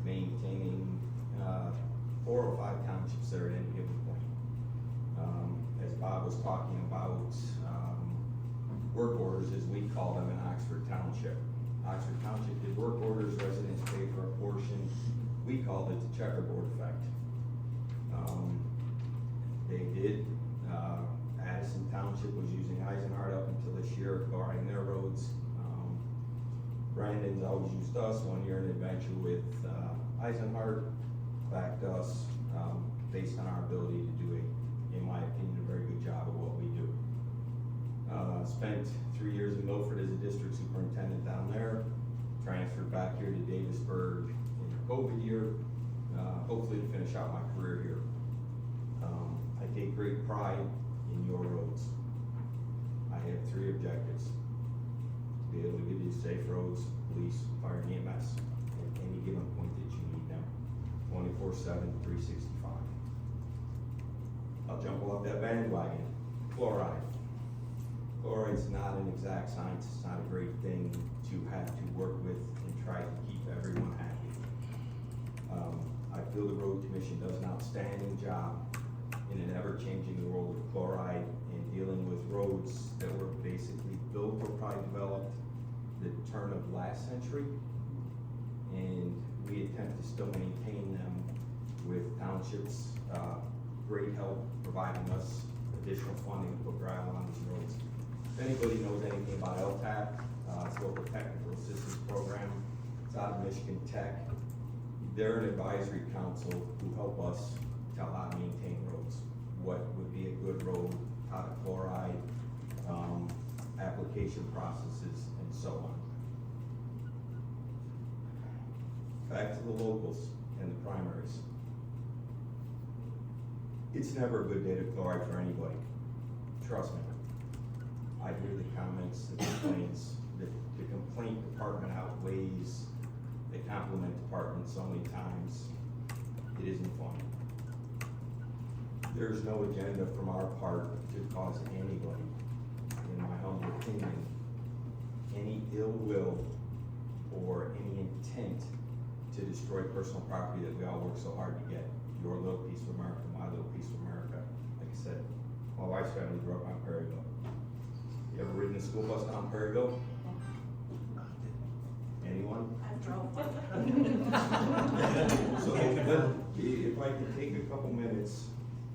maintaining 4 or 5 townships there at any given point. As Bob was talking about work orders, as we call them in Oxford Township. Oxford Township did work orders, residents paid for a portion. We called it the checkerboard effect. They did. Addison Township was using Eisenhart up until this year, chlorine their roads. Brandon's always used us. 1 year in adventure with Eisenhart, backed us based on our ability to do in my opinion, a very good job of what we do. Spent 3 years in Milford as a district superintendent down there. Transferred back here to Davisburg in the COVID year, hopefully to finish out my career here. I take great pride in your roads. I have 3 objectives. To be able to give you safe roads, police, fire, and EMS at any given point that you need them, 24/7, 365. I'll jump off that bandwagon. Chloride. Chloride's not an exact science. It's not a great thing to have to work with and try to keep everyone happy. I feel the road commission does an outstanding job in an ever-changing world of chloride and dealing with roads that were basically built or probably developed the turn of last century. And we attempt to still maintain them with townships, great help providing us additional funding to put gravel on these roads. If anybody knows anything about LTAP, it's local technical assistance program. It's out of Michigan Tech. They're an advisory council who help us tell how to maintain roads. What would be a good road, how to chloride, application processes, and so on. Back to the locals and the primaries. It's never a good day to chloride for anybody, trust me. I hear the comments, the complaints, the complaint department outweighs the compliment department so many times, it isn't fun. There's no agenda from our part to cause anybody, in my humble opinion, any ill will or any intent to destroy personal property that we all work so hard to get. Your little piece of America, my little piece of America. Like I said, my wife's family grew up on Perryville. You ever ridden a school bus down Perryville? Anyone? I drove. So if I could take a couple minutes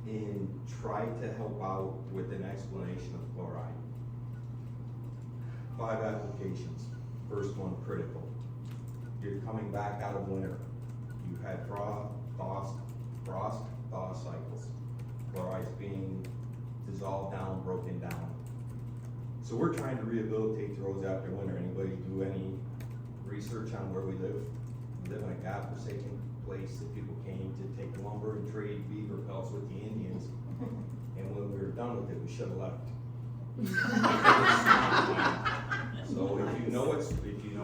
and try to help out with an explanation of chloride. 5 applications, first one critical. You're coming back out of winter. You've had frost, thaw cycles. Chloride's being dissolved down, broken down. So we're trying to rehabilitate the roads after winter. Anybody do any research on where we live? We live in a godforsaken place that people came to take lumber and trade beaver pelts with the Indians. And when we were done with it, we should have left. So if you know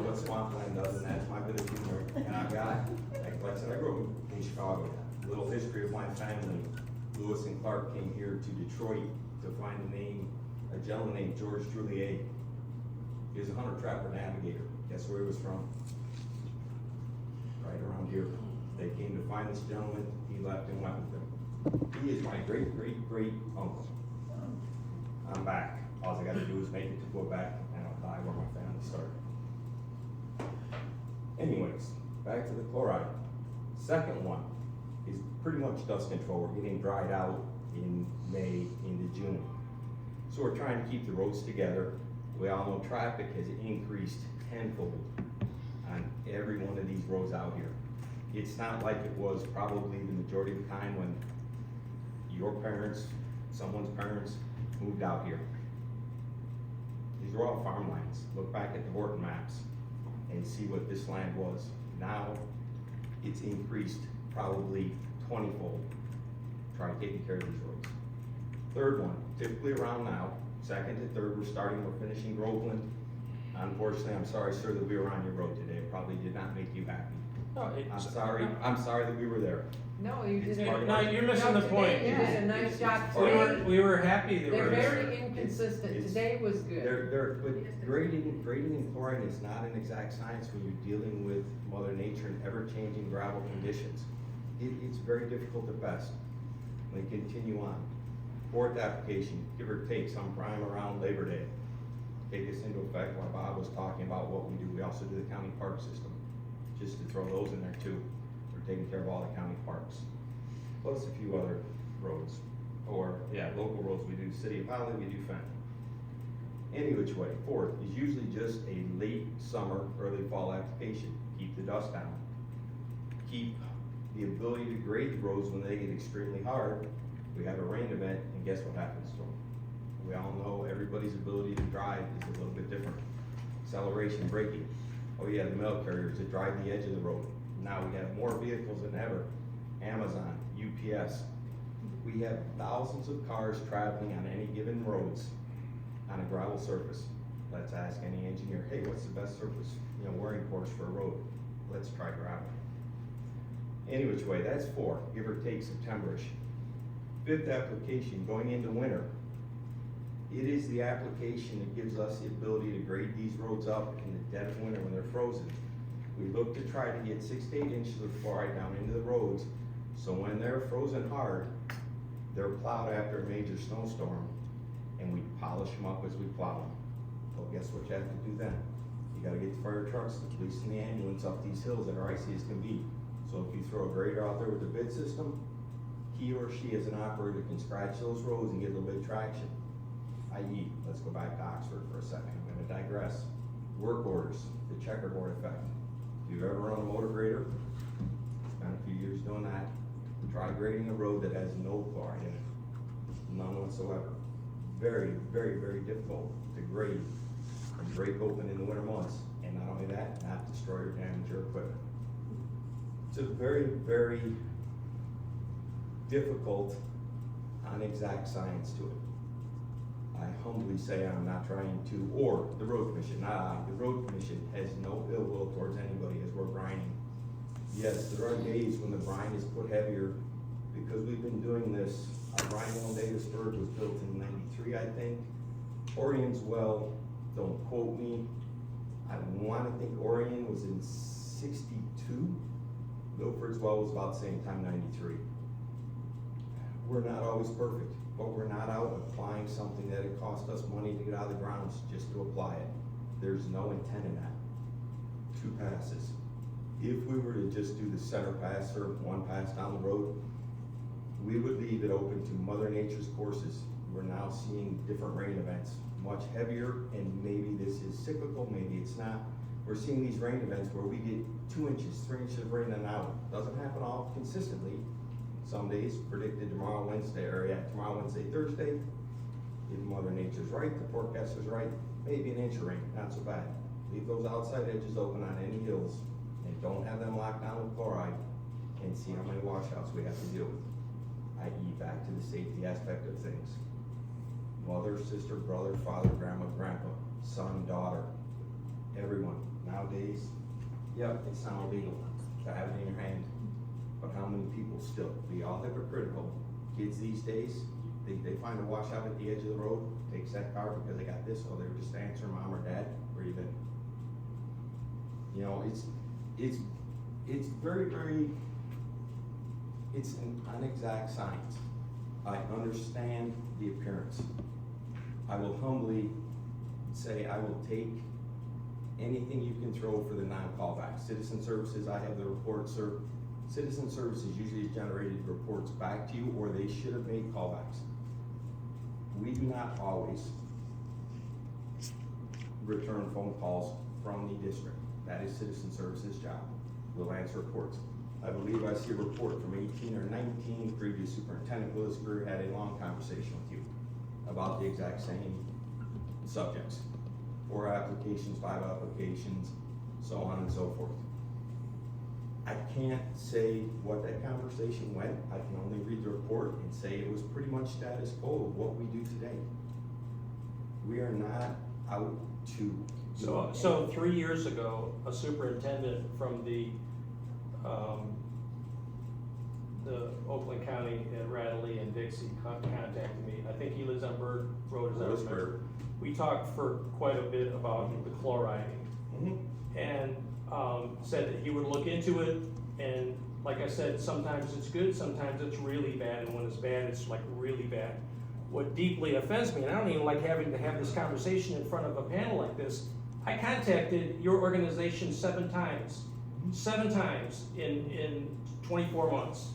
what swampland does, and that's my bit of humor, and I've got, like I said, I grew up in Chicago. A little history of my family. Lewis and Clark came here to Detroit to find a gentleman named George Juliet. He was a hunter-trapper navigator. Guess where he was from? Right around here. They came to find this gentleman, he left and went with them. He is my great uncle. I'm back. All I gotta do is make it to go back and I'll die where my family started. Anyways, back to the chloride. Second one is pretty much dust control. We're getting dried out in May into June. So we're trying to keep the roads together. We all know traffic has increased tenfold on every one of these roads out here. It's not like it was probably the majority of the time when your parents, someone's parents moved out here. These are all farmlands. Look back at the Horton maps and see what this land was. Now it's increased probably 20-fold. Try taking care of these roads. Third one, typically around now, second to third, we're finishing Groveland. Unfortunately, I'm sorry, sir, that we were on your road today. It probably did not make you happy. No, I'm sorry that we were there. No, you It's didn't. part of No, you're missing the point. You did a nice job We were happy they They're were there. very inconsistent. Today was good. But grading and chlorine is not an exact science when you're dealing with Mother Nature and ever-changing gravel conditions. It's very difficult at best. We continue on. Fourth application, give or take sometime around Labor Day. Take this into effect while Bob was talking about what we do. We also do the county park system. Just to throw those in there too. We're taking care of all the county parks. Plus a few other roads. Local roads. We do City of Holly, we do Fenton. Any which way. Fourth is usually just a late summer, early fall application. Keep the dust down. Keep the ability to grade the roads when they get extremely hard. We have a rain event, and guess what happens to them? We all know everybody's ability to drive is a little bit different. Acceleration, braking. Oh yeah, the mail carriers that drive the edge of the road. Now we have more vehicles than ever. Amazon, UPS. We have thousands of cars traveling on any given roads on a gravel surface. Let's ask any engineer, hey, what's the best surface, wearing course for a road? Let's try gravel. Any which way, that's 4, give or take September-ish. 5th application, going into winter. It is the application that gives us the ability to grade these roads up in the dead of winter when they're frozen. We look to try to get 6 to 8 inches of chloride down into the roads, so when they're frozen hard, they're plowed after a major snowstorm, and we polish them up as we plow them. Well, guess what you have to do then? You gotta get the fire trucks, the police, and the ambulance up these hills that are icy as can be. So if you throw a grader out there with a bid system, he or she as an operator can scratch those roads and get a little bit of traction. I.e., let's go back to Oxford for a second, I'm gonna digress. Work orders, the checkerboard effect. If you've ever run a motor grader, spent a few years doing that, try grading a road that has no chloride in it, none whatsoever. Very, very, very difficult to grade and break open in the winter months, and not only that, not destroy or damage your equipment. It's a very, very difficult, unexact science to it. I humbly say I'm not trying to, or the road commission, not I, the road commission has no ill will towards anybody as we're grinding. Yes, there are days when the brine is put heavier, because we've been doing this. Our brine well in Davisburg was built in '93, I think. Orion's well, don't quote me, I wanna think Orion was in '62. Milford's well was about the same time, '93. We're not always perfect, but we're not out applying something that it cost us money to get out of the grounds just to apply it. There's no intent in that. 2 passes. If we were to just do the center pass or 1 pass down the road, we would leave it open to Mother Nature's courses. We're now seeing different rain events, much heavier, and maybe this is cyclical, maybe it's not. We're seeing these rain events where we get 2 inches, 3 inches of rain in an hour. Doesn't happen all consistently. Some days predicted tomorrow, Wednesday, Thursday. If Mother Nature's right, the forecaster's right, maybe an inch of rain, not so bad. Leave those outside edges open on any hills and don't have them locked down with chloride, and see how many washouts we have to deal with. I.e. back to the safety aspect of things. Mother, sister, brother, father, grandma, grandpa, son, daughter, everyone. Nowadays, yep, it's not illegal to have it in your hand. But how many people still? Be all hypocritical. Kids these days, they find a washout at the edge of the road, takes that car because they got this, or they're just answering mom or dad, where you been? You know, it's very, very, it's an inexact science. I understand the appearance. I will humbly say I will take anything you can throw for the non-callback. Citizen services, I have the reports, sir. Citizen services usually generated reports back to you, or they should have made callbacks. We do not always return phone calls from the district. That is citizen services' job. We'll answer reports. I believe I see a report from 18 or 19, previous superintendent Willis Greer had a long conversation with you about the exact same subjects. 4 applications, 5 applications, so on and so forth. I can't say what that conversation went. I can only read the report and say it was pretty much status quo of what we do today. We are not out to. So 3 years ago, a superintendent from the Oakland County at Radley and Dixie contacted me. I think he lives on Bird Road, as I remember. We talked for quite a bit about the chloriding. And said that he would look into it, and like I said, sometimes it's good, sometimes it's really bad, and when it's bad, it's like really bad. What deeply offends me, and I don't even like having to have this conversation in front of a panel like this, I contacted your organization 7 times. 7 times in 24 months.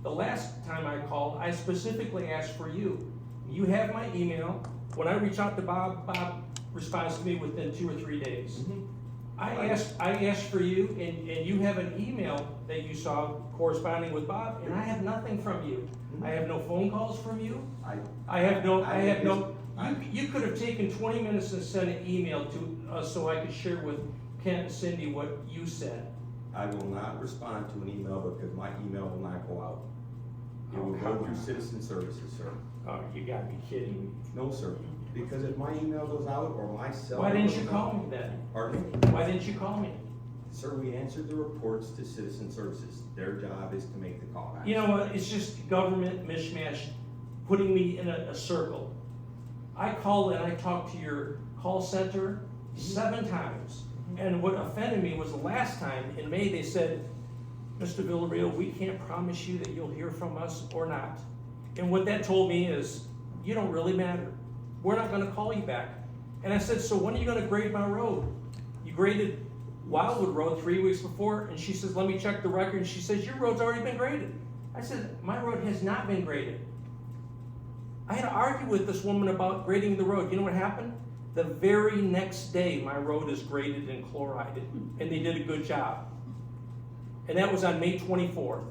The last time I called, I specifically asked for you. You have my email. When I reach out to Bob, Bob responds to me within 2 or 3 days. I asked for you, and you have an email that you saw corresponding with Bob, and I have nothing from you. I have no phone calls from you. You could have taken 20 minutes and sent an email to us so I could share with Kent and Cindy what you said. I will not respond to an email because my email will not go out. It will go through citizen services, sir. Oh, you gotta be kidding me. No, sir. Because if my email goes out or my cell. Why didn't you call me then? Pardon me? Why didn't you call me? Sir, we answered the reports to citizen services. Their job is to make the callbacks. You know what, it's just government mishmash, putting me in a circle. I called and I talked to your call center 7 times. And what offended me was the last time, in May, they said, Mr. Villarreal, we can't promise you that you'll hear from us or not. And what that told me is, you don't really matter. We're not gonna call you back. And I said, so when are you gonna grade my road? You graded Wildwood Road 3 weeks before, and she says, let me check the record, and she says, your road's already been graded. I said, my road has not been graded. I had to argue with this woman about grading the road. You know what happened? The very next day, my road is graded and chlorided, and they did a good job. And that was on May 24th,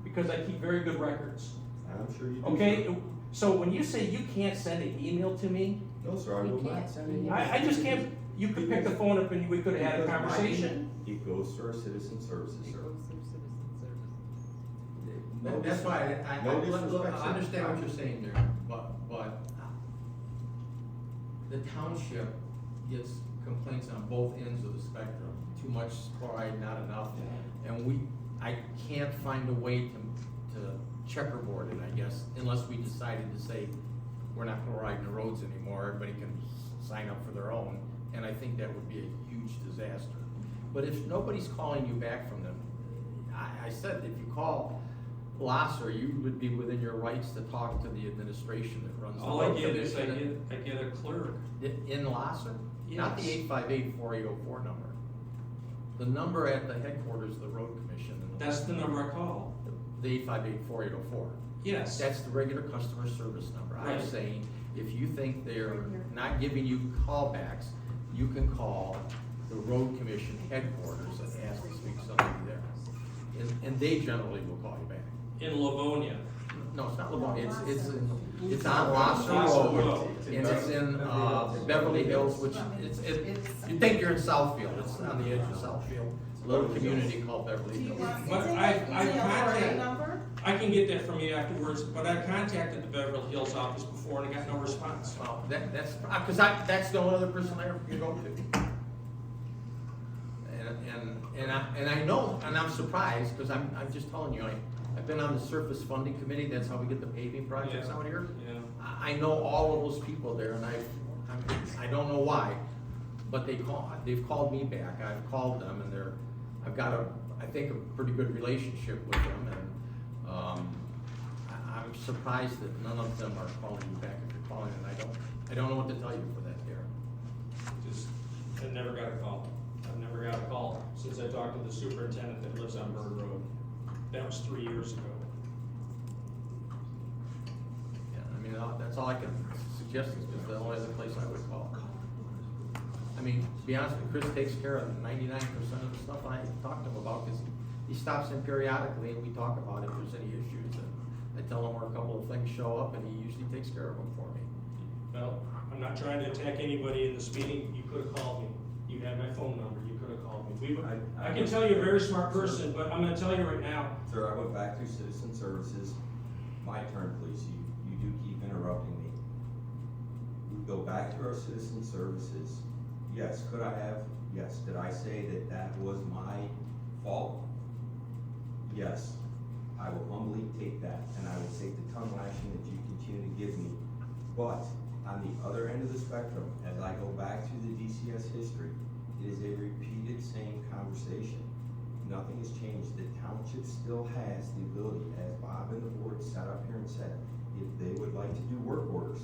because I keep very good records. I'm sure you do. Okay, So when you say you can't send an email to me, No, sir, I will not send any. I just can't, you could pick the phone up and we could have had a Because my conversation. It goes to our citizen services, sir. That's why No look, disrespect, I sir. understand what you're saying there, but the township gets complaints on both ends of the spectrum. Too much chloride, not enough, and I can't find a way to checkerboard it, I guess, unless we decided to say, we're not chloriding the roads anymore, everybody can sign up for their own, and I think that would be a huge disaster. But if nobody's calling you back from them, I said, if you call Lasser, you would be within your rights to talk to the administration that runs the All I road get is, commission. I get a clerk. In Lasser? Not the Yes. 858-4804 number. The number at the headquarters of the road commission. That's the number I call. The 858-4804. Yes. That's the regular customer service number. I'm Right. saying, if you think they're not giving you callbacks, you can call the road commission headquarters and ask to speak to somebody there. And they generally will call you back. In Livonia. No, it's not Livonia, it's on Lasser Lasser Road, Road. and it's in, Beverly Hills, which, you think you're in Southfield, it's on the edge of Southfield, a little community called Beverly Do you Hills. want, But is it I an email or a contact- number? I can get that from you afterwards, but I contacted the Beverly Hills office before and I got no response. Well, that's, cause that's the only other person I ever can go to. And I know, and I'm surprised, cause I'm just telling you, I've been on the surface funding committee, that's how we get the paving projects Yeah. out here. Yeah. I know all of those people there, and I don't know why, but they've called me back, I've called them, and I've got I think, a pretty good relationship with them, and, I'm surprised that none of them are calling you back if you're calling, and I don't know what to tell you for that, Darren. Just, I never got a call. I've never got a call since I talked to the superintendent that lives on Bird Road. That was 3 years ago. Yeah, I mean, that's all I can suggest, is just the only other place I would call. I mean, to be honest with you, Chris takes care of 99% of the stuff I talk to him about, because he stops in periodically and we talk about if there's any issues, and I tell him where a couple of things show up, and he usually takes care of them for me. Well, I'm not trying to attack anybody in this meeting. You could have called me. You had my phone number. You could have called me. I can tell you're a very smart person, but I'm gonna tell you right now. Sir, I went back through citizen services. My turn, please. You do keep interrupting me. We go back to our citizen services. Yes, could I have? Yes. Did I say that was my fault? Yes. I will humbly take that, and I will take the tongue lashing that you continue to give me. But on the other end of the spectrum, as I go back through the DCS history, it is a repeated same conversation. Nothing has changed. The township still has the ability, as Bob and the board sat up here and said, if they would like to do work orders,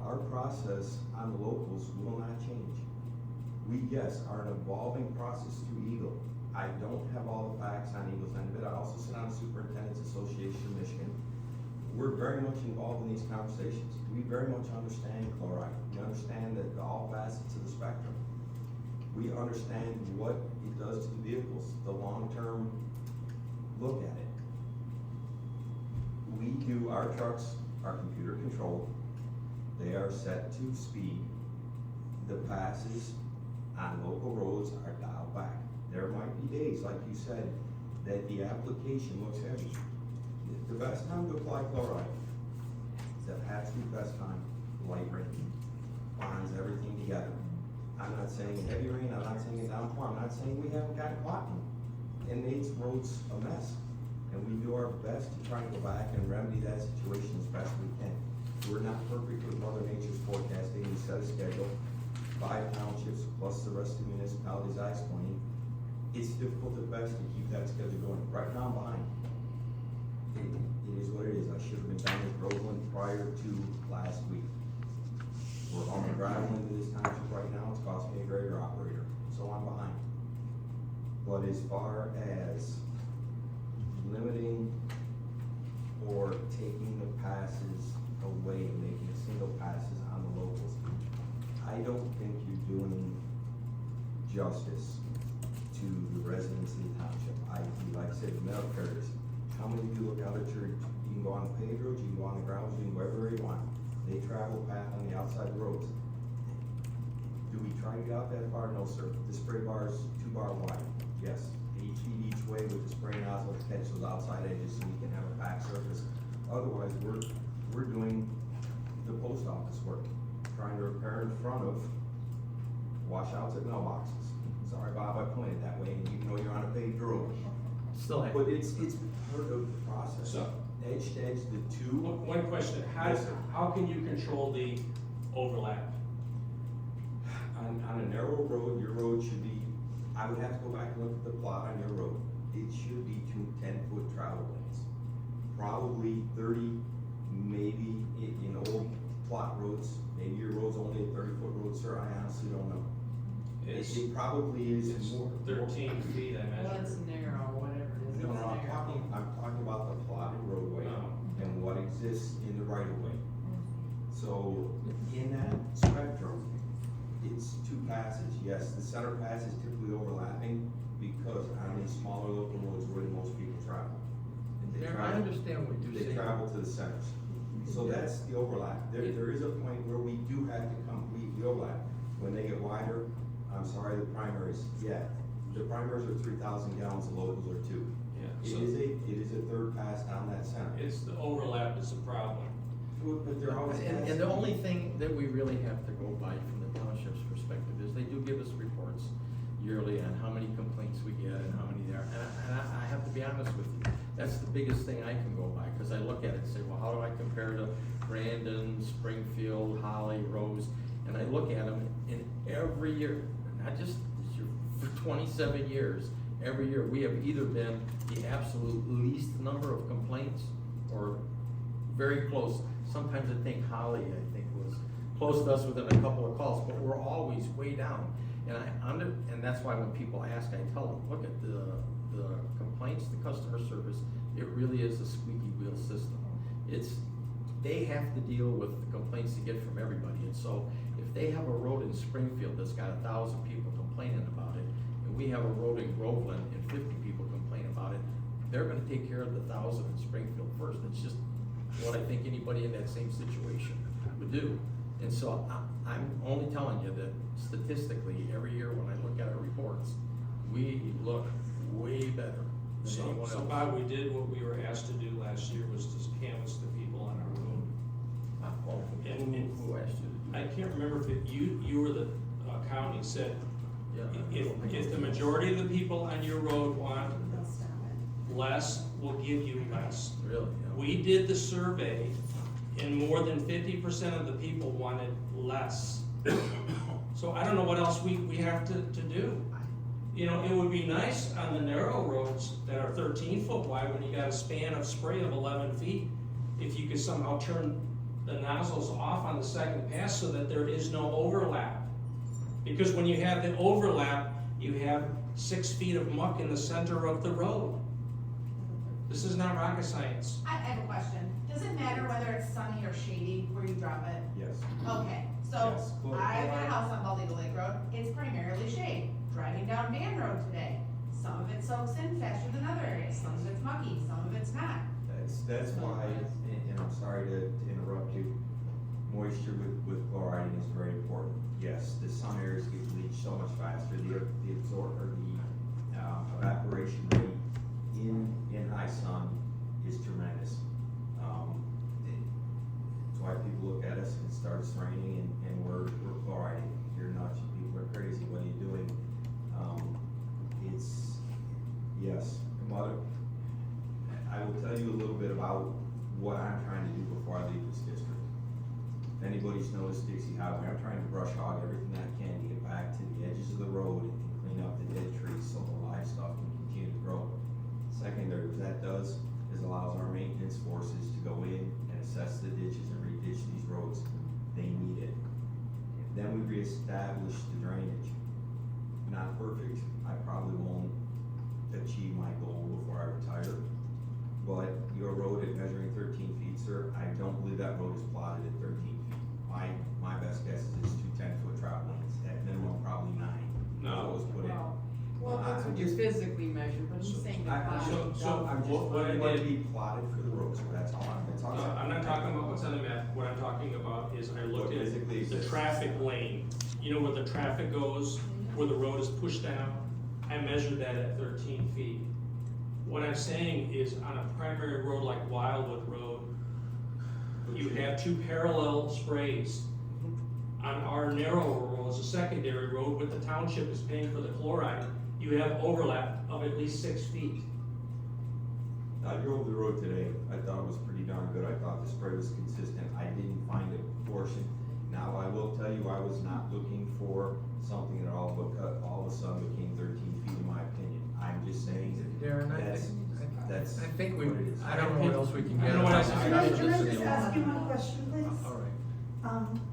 our process on the locals will not change. We, yes, are an evolving process through Eagle. I don't have all the facts on Eagle's end of it. I also sit on the Superintendent's Association of Michigan. We're very much involved in these conversations. We very much understand chloride. We understand that all facets of the spectrum. We understand what it does to the vehicles, the long-term look at it. We do, our trucks are computer controlled. They are set to speed. The passes on local roads are dialed back. There might be days, like you said, that the application looks heavy. The best time to apply chloride is the absolute best time, light rain, bonds everything together. I'm not saying heavy rain, I'm not saying a downpour, I'm not saying we haven't gotten caught in makes roads a mess. And we do our best to try to go back and remedy that situation as best we can. We're not perfect with Mother Nature's forecasting. We set a schedule, 5 townships plus the rest of the municipalities I explained. It's difficult at best to keep that schedule going. Right now I'm behind. It is what it is. I should have been down in Groveland prior to last week. We're on the gravel into this township right now. It's cost me a grader operator, so I'm behind. But as far as limiting or taking the passes away and making single passes on the locals, I don't think you're doing justice to the residents of the township. Like I said, mail carriers, how many of you look out at your can go on the paved roads, you can go on the gravels, you can go everywhere you want. They travel path on the outside roads. Do we try to get out that far? No, sir. The spray bar is 2 bar wide, yes. 8 feet each way with the spray nozzle to catch those outside edges so we can have a back surface. Otherwise, we're doing the post office work, trying to repair in front of washouts at mailboxes. Sorry, Bob, I pointed that way, and even though you're on a paved road. Still have. But it's part of the process. So- Edge to edge, the two. One question, Yes, sir. how can you control the overlap? On a narrow road, your road should be, I would have to go back and look at the plot on your road. It should be 2 10-foot travel lanes. Probably 30, maybe in old plot roads, maybe your road's only a 30-foot road, sir, I honestly don't know. It probably is It's more. 13 feet, I Well, imagine. it's narrow, whatever it is, No, it's no, I'm narrow. talking about the plotted roadway Oh. and what exists in the right of way. So in that spectrum, it's 2 passes, yes, the center pass is typically overlapping because on these smaller local roads where most people travel. And they Mayor, I travel- understand what you're They saying. travel to the centers. So that's the overlap. There is a point where we do have to come, we overlap. When they get wider, I'm sorry, the primaries, yeah, the primaries are 3,000 gallons, the locals are 2. Yeah, It so is a third pass down that center. it's the overlap is a problem. But they're always. And the only thing that we really have to go by from the township's perspective is they do give us reports yearly on how many complaints we get and how many there are. And I have to be honest with you, that's the biggest thing I can go by, because I look at it and say, well, how do I compare to Brandon, Springfield, Holly, Rose? And I look at them, and every year, not just this year, for 27 years, every year, we have either been the absolute least number of complaints or very close. Sometimes I think Holly, was close to us within a couple of calls, but we're always way down. And that's why when people ask, I tell them, look at the complaints, the customer service, it really is a squeaky wheel system. They have to deal with the complaints they get from everybody, and so if they have a road in Springfield that's got 1,000 people complaining about it, and we have a road in Groveland and 50 people complain about it, they're gonna take care of the 1,000 in Springfield first. It's just what I think anybody in that same situation would do. And so I'm only telling you that statistically, every year when I look at our reports, we look way better than So, anyone so else. Bob, we did what we were asked to do last year, was to canvass the people on our road. Who asked you to do I that? can't remember if you were the county said, Yeah. if the majority of the people on your road want They'll stop it. less, we'll give you less. Really, yeah. We did the survey, and more than 50% of the people wanted less. So I don't know what else we have to do. You know, it would be nice on the narrow roads that are 13 foot wide, when you got a span of spray of 11 feet, if you could somehow turn the nozzles off on the second pass so that there is no overlap. Because when you have the overlap, you have 6 feet of muck in the center of the road. This is not rocket science. I have a question. Does it matter whether it's sunny or shady where you drop it? Yes. Okay, so Yes. I got a house on Baldego Lake Road. It's primarily shade. Driving down Van Road today, some of it soaks in faster than other areas. Some of it's mucky, some of it's not. That's why, and I'm sorry to interrupt you, moisture with chloriding is very important. Yes, the sun areas get bleached so much faster, the evaporation rate in high sun is tremendous. That's why people look at us, it starts raining and we're chloriding. You're nuts, you people are crazy, what are you doing? Yes, I will tell you a little bit about what I'm trying to do before I leave this district. If anybody's noticed Dixie Highway, I'm trying to brush hog everything I can to get back to the edges of the road and clean up the dead trees so the livestock can continue to grow. Secondary, what that does is allows our maintenance forces to go in and assess the ditches and re-ditch these roads. They need it. Then we reestablish the drainage. Not perfect, I probably won't achieve my goal before I retire. But your road at measuring 13 feet, sir, I don't believe that road is plotted at 13 feet. My best guess is it's 2 10-foot travel lanes, at minimum probably 9. No. What was put in. Well, you physically measure, but he's saying the body. So I'm just, what I want to did, be plotted for the roads, that's all, that's all. I'm not talking about what's on the map, what I'm talking about is I looked What at physically the exists. traffic lane. You know where the traffic goes, where the road is pushed down? I measured that at 13 feet. What I'm saying is on a primary road like Wildwood Road, you have two parallel sprays. On our narrower roads, a secondary road, but the township is paying for the chloride, you have overlap of at least 6 feet. I drove the road today, I thought it was pretty darn good, I thought the spray was consistent, I didn't find a portion. Now, I will tell you, I was not looking for something that all of a sudden became 13 feet in my opinion. I'm just saying that Darren, that's. I think we, what it is. I don't know what else we can I get. don't know what else Can I just ask you one question, please? All right.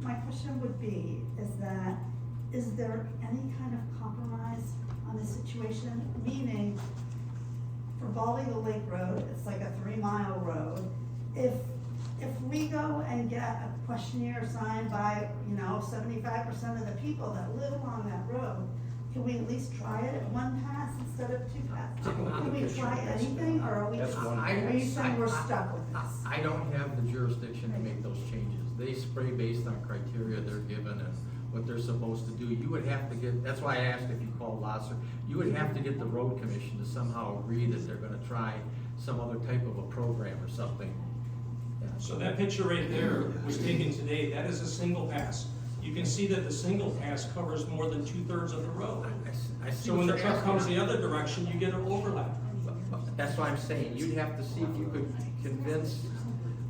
My question would be, is there any kind of compromise on this situation? Meaning, for Baldy to Lake Road, it's like a 3-mile road. If we go and get a questionnaire signed by, 75% of the people that live along that road, can we at least try it at one pass instead of 2 passes? Can we try anything, or are we just, are you saying we're stuck with this? I don't have the jurisdiction to make those changes. They spray based on criteria they're given and what they're supposed to do. You would have to get, that's why I asked if you called Lasser, you would have to get the road commission to somehow agree that they're gonna try some other type of a program or something. So that picture right there was taken today, that is a single pass. You can see that the single pass covers more than 2/3 of the road. I see So what when the you're truck asking. comes the other direction, you get an overlap. That's why I'm saying, you'd have to see if you could convince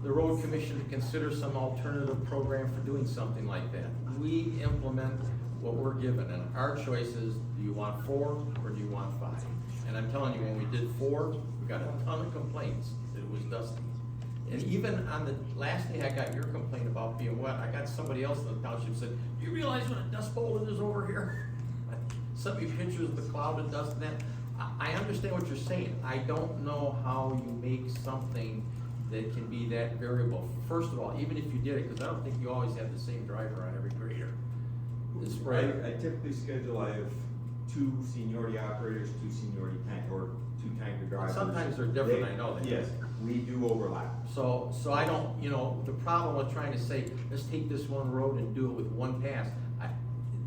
the road commission to consider some alternative program for doing something like that. We implement what we're given, and our choice is, do you want 4 or do you want 5? And I'm telling you, when we did 4, we got a ton of complaints that it was dusty. And even on the last day I got your complaint about being wet, I got somebody else in the township said, do you realize what a dust bowl it is over here? Sent me pictures of the cloud of dust and that. I understand what you're saying. I don't know how you make something that can be that variable. First of all, even if you did it, because I don't think you always have the same driver on every grader. The spray. I typically schedule, I have 2 seniority operators, 2 seniority or 2 tanker drivers. Sometimes they're different, I know that. Yes, we do overlap. So I don't, the problem with trying to say, let's take this one road and do it with one pass.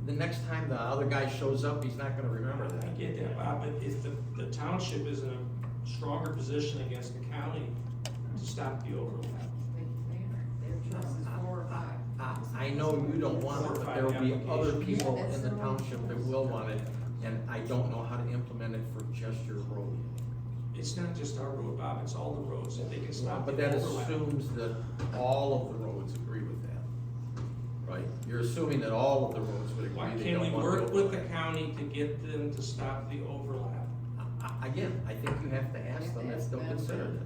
The next time the other guy shows up, he's not gonna remember I that. get that, Bob, but if the township is in a stronger position against the county to stop the overlap. Their choice is 4 or 5. I know you don't want it, but there will be other people in the township that will want it, and I don't know how to implement it for just your road. It's not just our road, Bob, it's all the roads, if they can stop the But that overlap. assumes that all of the roads agree with that, right? You're assuming that all of the roads would agree. Why they can't we don't want work with the overlap. county to get them to stop the overlap? Again, I think you have to ask them if they'll Ask them. consider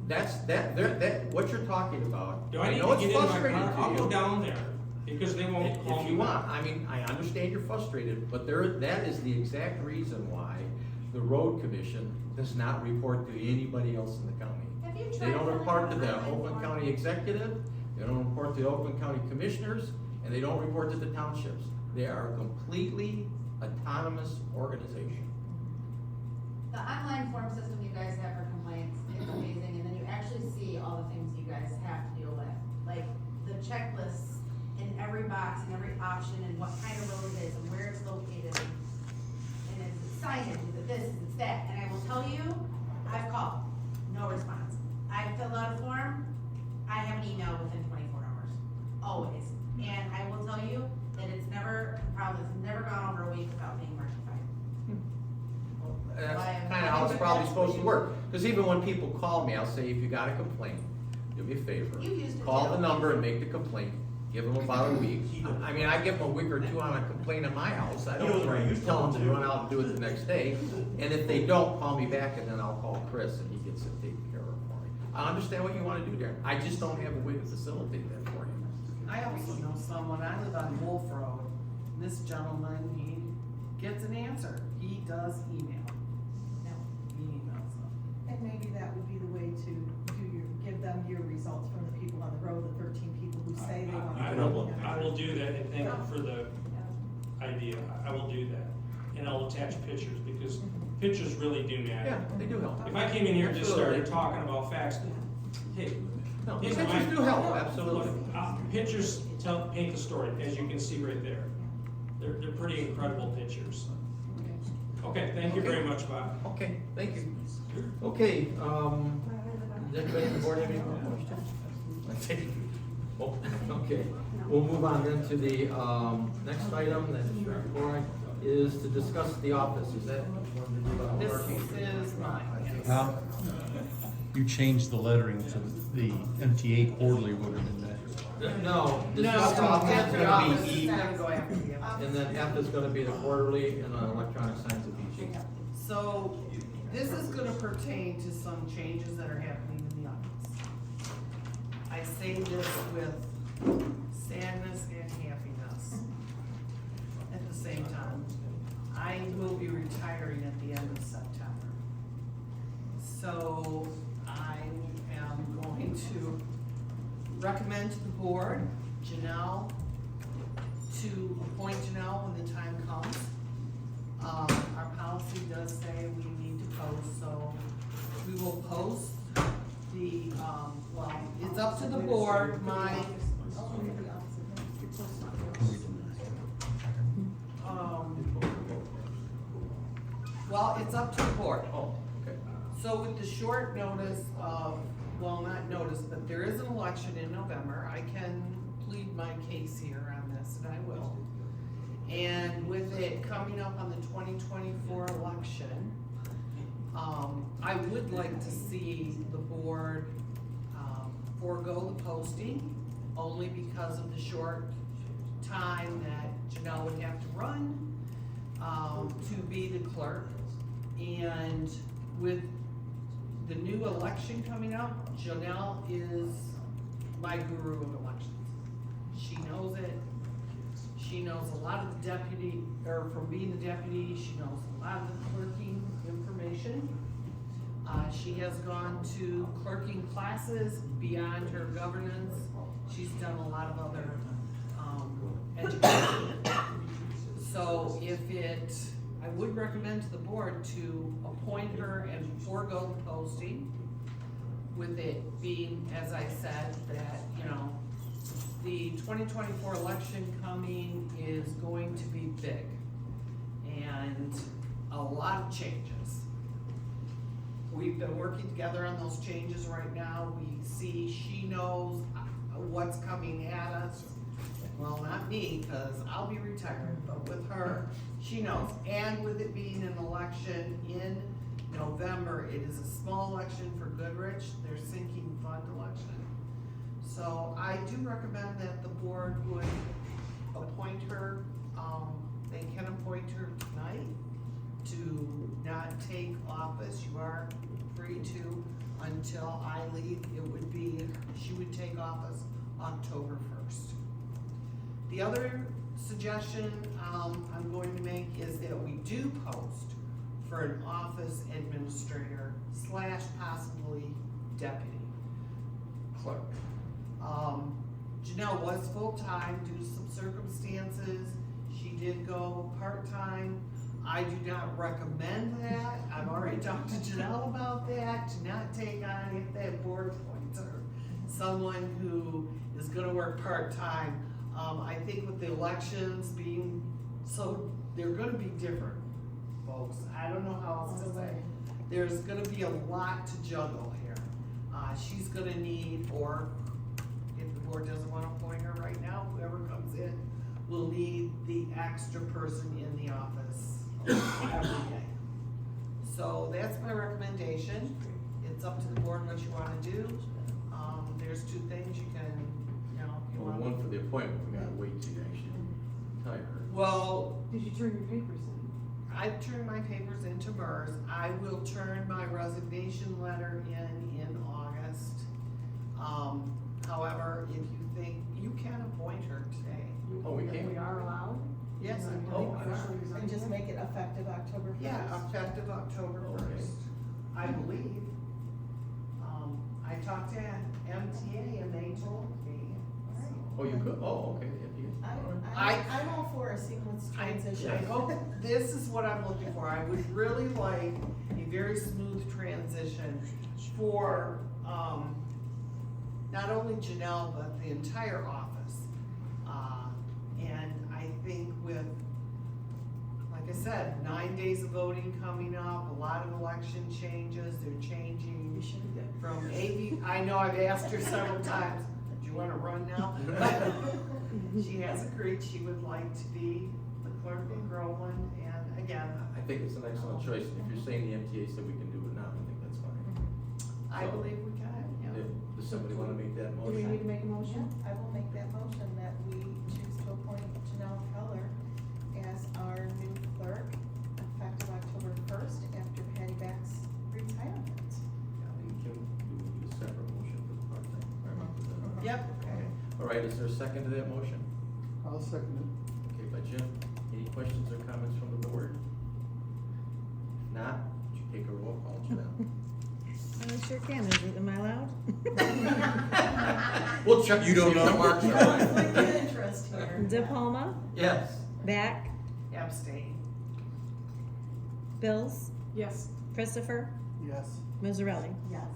that. What you're talking about, Do I I need know to it's get in my frustrating car? I'll to go you. down there, because they won't call If me you back. want, I mean, I understand you're frustrated, but that is the exact reason why the road commission does not report to anybody else in the county. Have you They tried don't filling report out to an the online Oakland form? County executive, they don't report to the Oakland County commissioners, and they don't report to the townships. They are a completely autonomous organization. The online form system you guys have for complaints is amazing, and then you actually see all the things you guys have to deal with. Like the checklists in every box and every option and what kind of road it is and where it's located. And is it signage, is it this, is it that? And I will tell you, I've called, no response. I filled out a form, I have an email within 24 hours, always. And I will tell you that it's never, it's never gone over a week without being rectified. That's Why- kinda how it's probably supposed to work, cause even when people call me, I'll say, if you got a complaint, do me a favor. You've used it Call too. the number and make the complaint, give them about a week. I mean, I give them a week or 2 on a complaint in my house, I don't tell them to run out and do it the next day. And if they don't, call me back and then I'll call Chris and he gets it taken care of for me. I understand what you wanna do there, I just don't have a way to facilitate that for you. I also know someone, I live on Wolf Road, this gentleman, he gets an answer, he does email. He emails them. And maybe that would be the way to give them your results from the people on the road, the 13 people who say they want to. I will do that, and thank you for the idea, I will do that. and I'll attach pictures, because pictures really do matter. Yeah, they do help. If I came in here and just started Absolutely. talking about facts, hey, No, these are pictures my- do help, absolutely. Look, pictures paint the story, as you can see right there. They're pretty incredible pictures. Okay, thank you very much, Bob. Okay, thank you. Okay, does anybody on the board have any more questions? Oh, okay, we'll move on then to the, next item, that is to discuss the office, is that? This is mine, yes. You changed the lettering to the MTA quarterly would have been that. No, No, discuss office is the gonna office be is E, gonna go after the office. and then F is gonna be the quarterly, and electronic signs will be G. So, this is gonna pertain to some changes that are happening in the office. I say this with sadness and happiness at the same time. I will be retiring at the end of September. So, I am going to recommend to the board, Janelle, to appoint Janelle when the time comes. Our policy does say we need to post, so we will post the, well, it's up to the board, well, it's up to the board. Oh, okay. So with the short notice of, well, not notice, but there is an election in November, I can plead my case here on this, and I will. And with it coming up on the 2024 election, I would like to see the board forego the posting, only because of the short time that Janelle would have to run to be the clerk. And with the new election coming up, Janelle is my guru of elections. She knows it. She knows a lot of the deputy, or from being the deputy, she knows a lot of the clerking information. She has gone to clerking classes beyond her governance. She's done a lot of other, education. So I would recommend to the board to appoint her and forego the posting, with it being, as I said, that, the 2024 election coming is going to be big, and a lot of changes. We've been working together on those changes right now. We see she knows what's coming at us. Well, not me, because I'll be retired, but with her, she knows. And with it being an election in November, it is a small election for Goodrich, their sinking fund election. So I do recommend that the board would appoint her, they can appoint her tonight to not take office. You are free to until I leave. She would take office October 1st. The other suggestion I'm going to make is that we do post for an office administrator / possibly deputy clerk. Janelle was full-time due to some circumstances. She did go part-time. I do not recommend that. I've already talked to Janelle about that, to not take on, if that board appoints her, someone who is gonna work part-time. I think with the elections being so, they're gonna be different, folks. I don't know how else to say. There's gonna be a lot to juggle here. She's gonna need, or if the board doesn't wanna appoint her right now, whoever comes in will need the extra person in the office every day. So that's my recommendation. It's up to the board what you wanna do. There's two things you can, if you Well, want. one for the appointment, we gotta wait till you actually retire. Well, Did you turn your papers in? I've turned my papers into MERS. I will turn my resignation letter in August. However, if you think, you can appoint her today. Oh, we can? We are allowed? Yes, I Oh, believe we are. And just make it effective October 1st. Yeah, effective October Okay. 1st, I believe. I talked to MTA and they told me, so. Oh, you could, oh, okay, yeah, you. I'm all for a seamless I transition. hope, this is what I'm looking for, I would really like a very smooth transition for, not only Janelle, but the entire office. And I think with, like I said, 9 days of voting coming up, a lot of election changes, they're changing from AV, I know I've asked her several times, do you wanna run now? She has agreed she would like to be the clerk in Groveland, and again, I think it's an excellent choice, and if you're saying the MTA said we can do it now, I think that's fine. I believe we can, yeah. Does somebody wanna make that Do we need to motion? make a motion? I will make that motion that we choose to appoint Janelle Keller as our new clerk effective October 1st after Patty Back's retirement. And Kim, do we need a separate motion for the part-time? Yep. Okay, all right, is there a second to that motion? I'll second it. Okay, by Jim, any questions or comments from the board? If not, would you take a roll call, Janelle? I sure can. Am I allowed? Well, Chuck, you don't know. Mark, Conflict of interest here. De Palma, Yes. Back, Abstain. Bills, Yes. Christopher, Yes. Mazzarelli. Yes.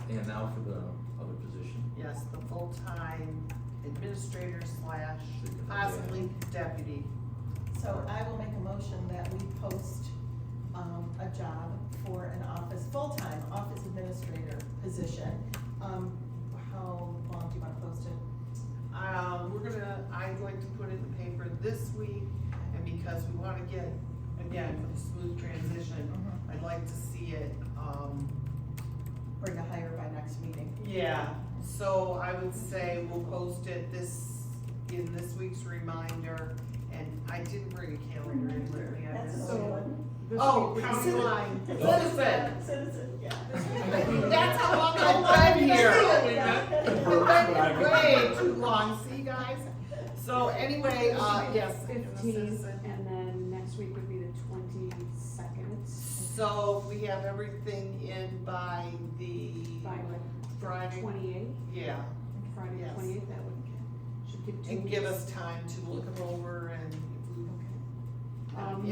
And now for the other position. Yes, the full-time administrator slash possibly deputy. So I will make a motion that we post, a job for an office, full-time office administrator position. How long do you wanna post it? I'm going to put it in the paper this week, and because we wanna get, again, a smooth transition, I'd like to see it, Bring a hire by next meeting. yeah, so I would say we'll post it in this week's reminder, and I didn't bring a calendar in with me, I That's missed another it. one. Oh, county line, citizen, Citizen, yeah. that's how long I've been here. It's been way too long, see, guys? So anyway, yes. 15th, and then next week would be the 22nd. So we have everything in by the By what? Friday? 28th, Yeah, Friday the Yes. 28th, that would, should give 2 and weeks. give us time to look them over and, Maybe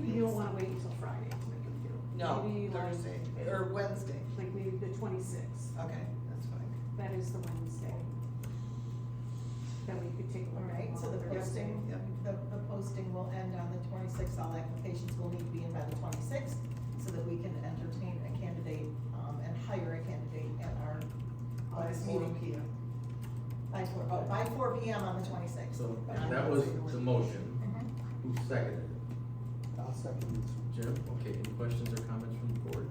you don't wanna wait until Friday to make them do. no, Maybe like- Thursday, or Wednesday. Like maybe the 26th, Okay, that's fine. that is the Wednesday. That we could take a look at. Alright, so the posting, the posting will end on the 26th, all applications will need to be in by the 26th, so that we can entertain a candidate, and hire a candidate at our By August 4 meeting. p.m. By 4 p.m. on the 26th. So that was the motion. Who seconded it? I'll second this one. Jim, okay, any questions or comments from the board?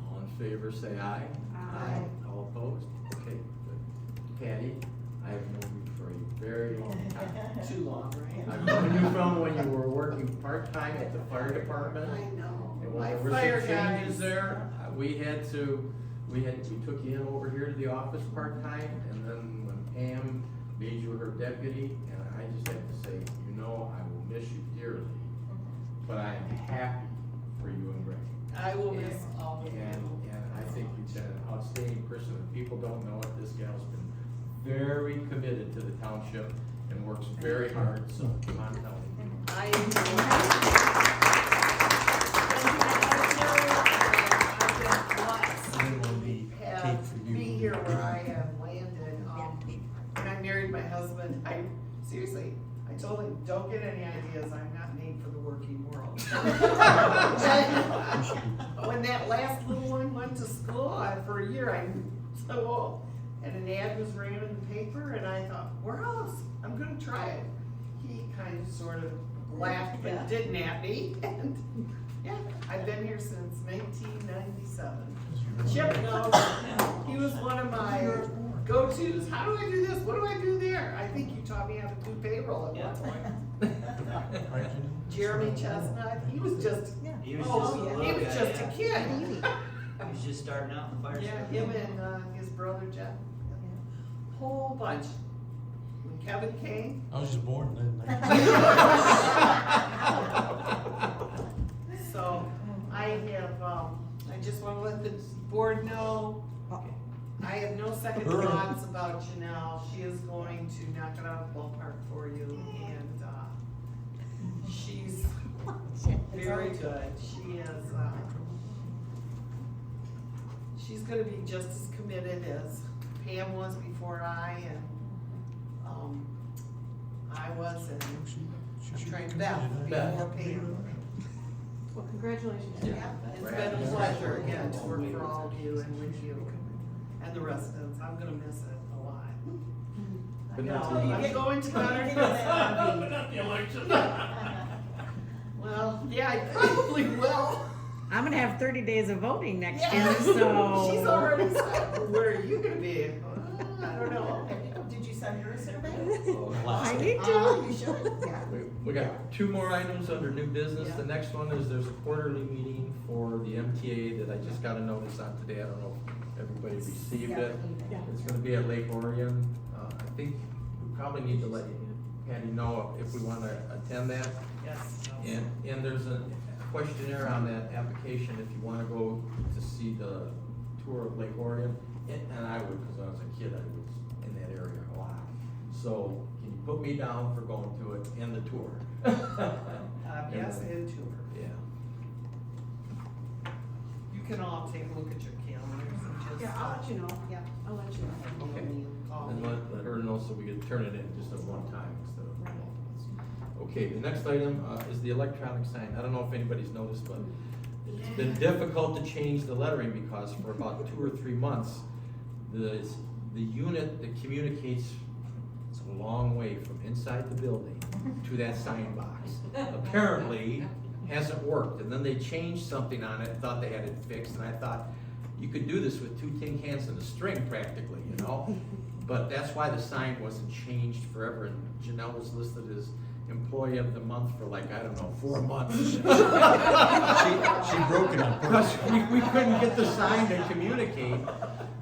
All in favor, say aye. Aye. All opposed? Okay, good. Patty, I have known you for a very long time. Too long, right? I've known you from when you were working part-time at the fire department. I know. And when My there were fire some changes guys. there, we took you in over here to the office part-time, and then when Pam made you her deputy, and I just have to say, you know, I will miss you dearly, but I am happy for you and Greg. I will miss all of you. And I think you've been an outstanding person, and people don't know it, this gal's been very committed to the township and works very hard, so come on down. I am. And then we'll be cake for you. Be here where I have landed. When I married my husband, seriously, I told him, don't get any ideas, I'm not made for the working world. When that last little one went to school, for a year, I'm so old. And an ad was ran in the paper, and I thought, where else? I'm gonna try it. He kind of sort of laughed, but didn't at me. And yeah, I've been here since 1997. Chip knows, he was one of my go-tos. How do I do this? What do I do there? I think you taught me how to do payroll at one point. Jeremy Chestnut, he was just, He was oh, just a little he was guy, just a yeah. kid. He was just starting out in the fire Yeah, service. him and his brother Jeff. Whole bunch. When Kevin came, I was just born then. so I have, I just wanna let the board know, I I have no second thoughts about Janelle. She is going to knock it out of the ballpark for you, and, she's very good. She is, she's gonna be just as committed as Pam was before I was, and I'm trying to Beth before Pam. Well, congratulations. Yeah, it's been a pleasure again to work for all of you and with you and the residents. I'm gonna miss it a lot. But not No, the I'm election. going to Monterey. But not the election. Well, yeah, I probably will. I'm gonna have 30 days of voting next Yeah. year, so. She's already said, where are you gonna be? I don't know. Did you send her a survey? I need to. You should, yeah. We got two more items under new business. The next one is there's a quarterly meeting for the MTA that I just got a notice on today. I don't know if everybody received it. Yeah. It's gonna be at Lake Orion. I think we probably need to let Patty know if we wanna attend that. Yes. And there's a questionnaire on that application if you wanna go to see the tour of Lake Orion. And I would, cause when I was a kid, I was in that area a lot. So can you put me down for going to it and the tour? Yes, and tour. Yeah. You can all take a look at your calendars and just. Yeah, I'll let you know. Yeah. I'll let you know. Okay. Call And me. let her know so we can turn it in just at one time instead of multiple. Okay, the next item is the electronic sign. I don't know if anybody's noticed, but it's been difficult to change the lettering because for about 2 or 3 months, the unit that communicates, it's a long way from inside the building to that sign box. Apparently, hasn't worked, and then they changed something on it, thought they had it fixed, and I thought, you could do this with 2 tin cans and a string practically, you know? But that's why the sign wasn't changed forever, and Janelle was listed as employee of the month for like, I don't know, 4 months. She broke it on purpose. Because we couldn't get the sign to communicate.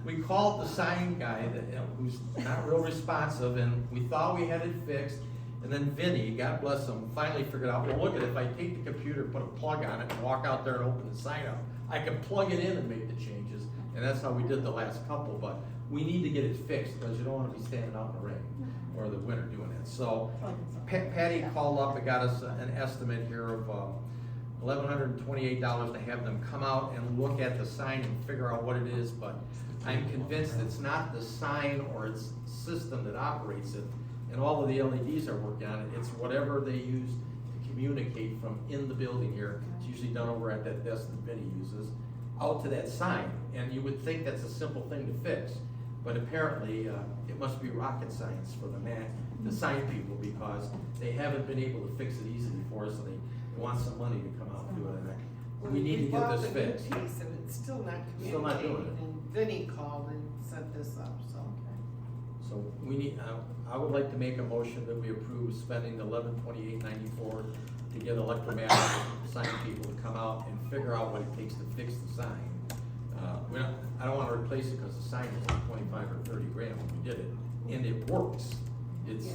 We called the sign guy that, who's not real responsive, and we thought we had it fixed. And then Vinny, God bless him, finally figured out, well, look at it, if I take the computer, put a plug on it, and walk out there and open the sign up, I can plug it in and make the changes. And that's how we did the last couple, but we need to get it fixed, because you don't wanna be standing out in the rain or the winter doing it. So Patty called up and got us an estimate here of $1,128 to have them come out and look at the sign and figure out what it is, but I'm convinced it's not the sign or its system that operates it, and all of the LEDs are working on it, it's whatever they use to communicate from in the building here. It's usually done over at that desk that Vinny uses, out to that sign, and you would think that's a simple thing to fix, but apparently, it must be rocket science for the sign people, because they haven't been able to fix it easily for us, and they want some money to come out and do it, and we need to get this fixed. We bought the new piece and it's still not Still not doing communicating, and Vinny called and set this up, so. So we need, I would like to make a motion that we approve spending the $1128.94 to get electromagnetic sign people to come out and figure out what it takes to fix the sign. I don't wanna replace it because the sign was like 25 or 30 grand when we did it, and it works. It's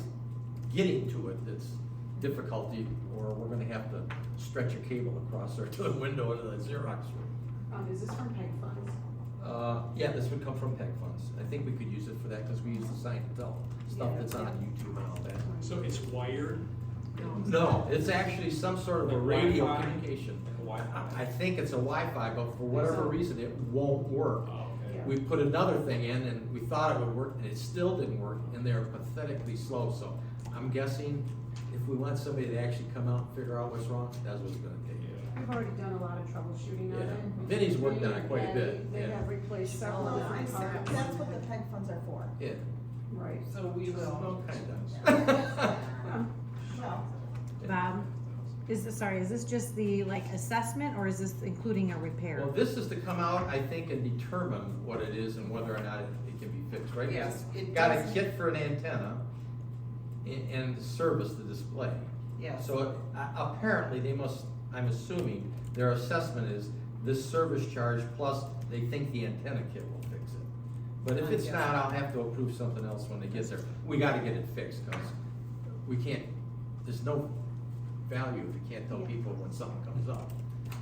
getting to it that's difficulty, or we're gonna have to stretch a cable across there to the window into the Xerox room. Is this from PEG funds? Yeah, this would come from PEG funds. I think we could use it for that because we use the sign to tell stuff that's on YouTube and all that. So it's wired? No, it's actually some sort of a Like radio Wi-Fi? communication. Like Wi-Fi? I think it's a Wi-Fi, but for whatever reason, it won't work. Oh, okay. We put another thing in and we thought it would work and it still didn't work, and they're pathetically slow, so I'm guessing if we want somebody to actually come out and figure out what's wrong, that's what it's gonna take. We've already done a lot of troubleshooting on Yeah, it. Vinny's worked on it quite a And bit, They yeah. have replaced several Well, different parts. that's what the PEG funds are for. Yeah. Right. So we will. Well, kinda. Well, Bob, is this just the like assessment, or is this including a repair? Well, this is to come out, I think, and determine what it is and whether or not it can be fixed, right? Yes, it Got a does. kit for an antenna and service the display. Yes. So apparently they must, I'm assuming, their assessment is this service charge plus they think the antenna kit will fix it. But if it's not, I'll have to approve something else when it gets there. We gotta get it fixed, cause we can't, there's no value if you can't tell people when something comes up.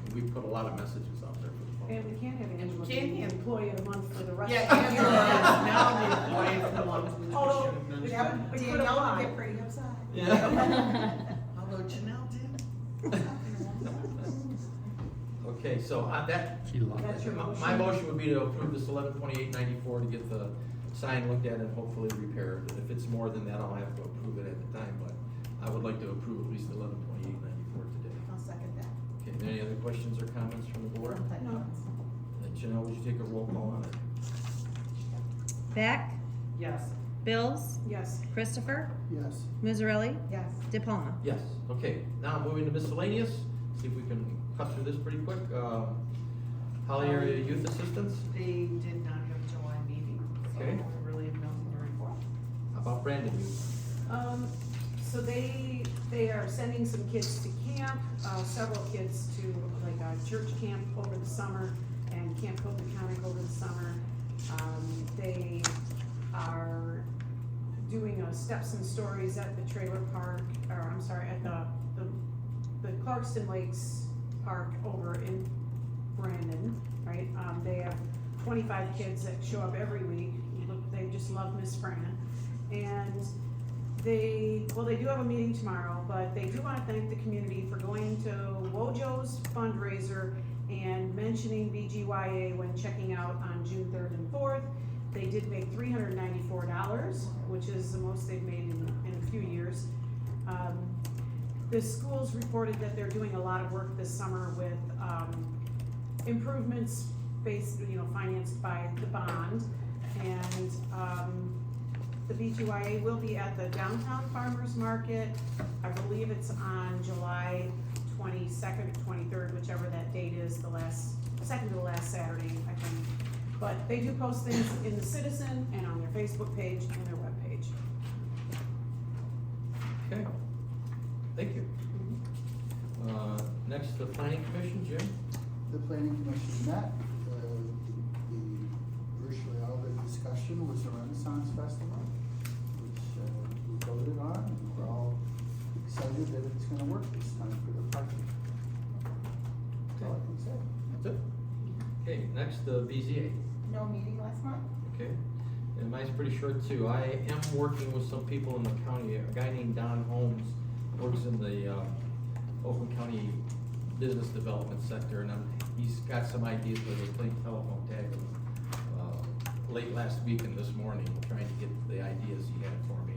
And we put a lot of messages out there for the And we can't have Angela can't be the have- employee of the month for the rest Yeah, of the year. Angela is now the employee of the month, which we Although, should have mentioned. Yeah, We could Danielle apply. would get pretty upset. Yeah. Although Janelle did. Okay, so that, That's your motion? my motion would be to approve this 11/28/94 to get the sign looked at and hopefully repaired. If it's more than that, I'll have to approve it at the time, but I would like to approve at least 11/28/94 today. I'll second that. Okay, any other questions or comments from the board? No. Janelle, would you take a roll call on it? Beck, Yes. Bills, Yes. Christopher, Yes. Mazzarelli, Yes. De Palma. Yes, okay, now moving to miscellaneous, see if we can cut through this pretty quick. Holly Area Youth Assistance, They did not have a July meeting, so Okay. I really have nothing to report. how about Brandon Youth? So they are sending some kids to camp, several kids to like a church camp over the summer and Camp Hope over the summer. They are doing a Steps and Stories at the trailer park, or I'm sorry, at the Clarkston Lakes Park over in Brandon, right? They have 25 kids that show up every week. They just love Miss Fran. And they do have a meeting tomorrow, but they do want to thank the community for going to Wojo's fundraiser and mentioning BGYA when checking out on June 3rd and 4th. They did make $394, which is the most they've made in a few years. The schools reported that they're doing a lot of work this summer with improvements based, financed by the bond. And the BGYA will be at the Downtown Farmers Market. I believe it's on July 22nd or 23rd, whichever that date is, second to the last Saturday, I think. But they do post things in the Citizen and on their Facebook page and their webpage. Okay, thank you. Next, the Planning Commission, Jim? The planning commission met, virtually all the discussion was the Renaissance Festival, which we voted on, and we're all excited that it's gonna work this time for the parking. That's all I can say. That's it? Okay, next, the BZA. No meeting last month? Okay, and mine's pretty short too. I am working with some people in the county. A guy named Don Holmes works in the Oakland County business development sector, and he's got some ideas where they're playing telephone tag with him, late last week and this morning, trying to get the ideas he had for me.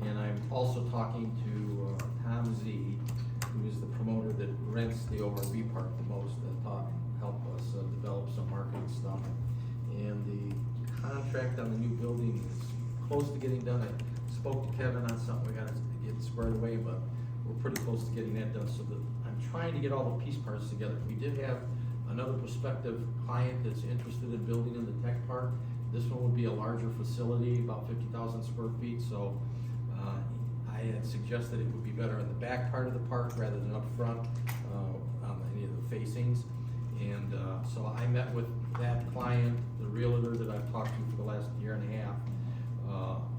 And I'm also talking to Tom Z, who is the promoter that rents the ORV park the most, that help us develop some marketing stuff. And the contract on the new building is close to getting done. I spoke to Kevin on something we gotta get squared away, but we're pretty close to getting that done, so that I'm trying to get all the piece parts together. We did have another prospective client that's interested in building in the tech park. This one would be a larger facility, about 50,000 square feet, so I had suggested it would be better in the back part of the park rather than up front on any of the facings. And so I met with that client, the realtor that I've talked to for the last year and a half,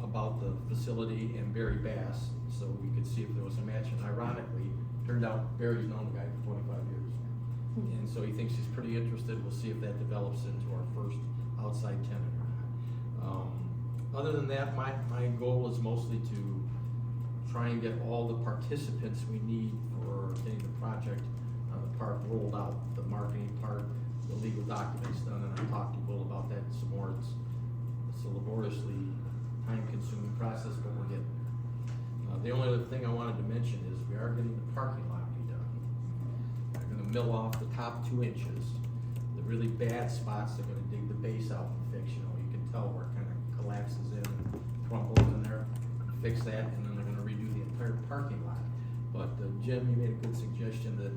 about the facility, and Barry Bass, so we could see if there was a match. And ironically, turned out Barry's known the guy for 25 years. And so he thinks he's pretty interested. We'll see if that develops into our first outside tenant or not. Other than that, my goal is mostly to try and get all the participants we need for getting the project, the park rolled out, the marketing part, the legal documents done, and I talked to Will about that some more. It's a laboriously time-consuming process, but we're getting. The only other thing I wanted to mention is we are getting the parking lot redone. They're gonna mill off the top 2 inches. The really bad spots, they're gonna dig the base out and fix. You can tell where it kind of collapses in and crumples in there. Fix that, and then they're gonna redo the entire parking lot. But Jim, you made a good suggestion that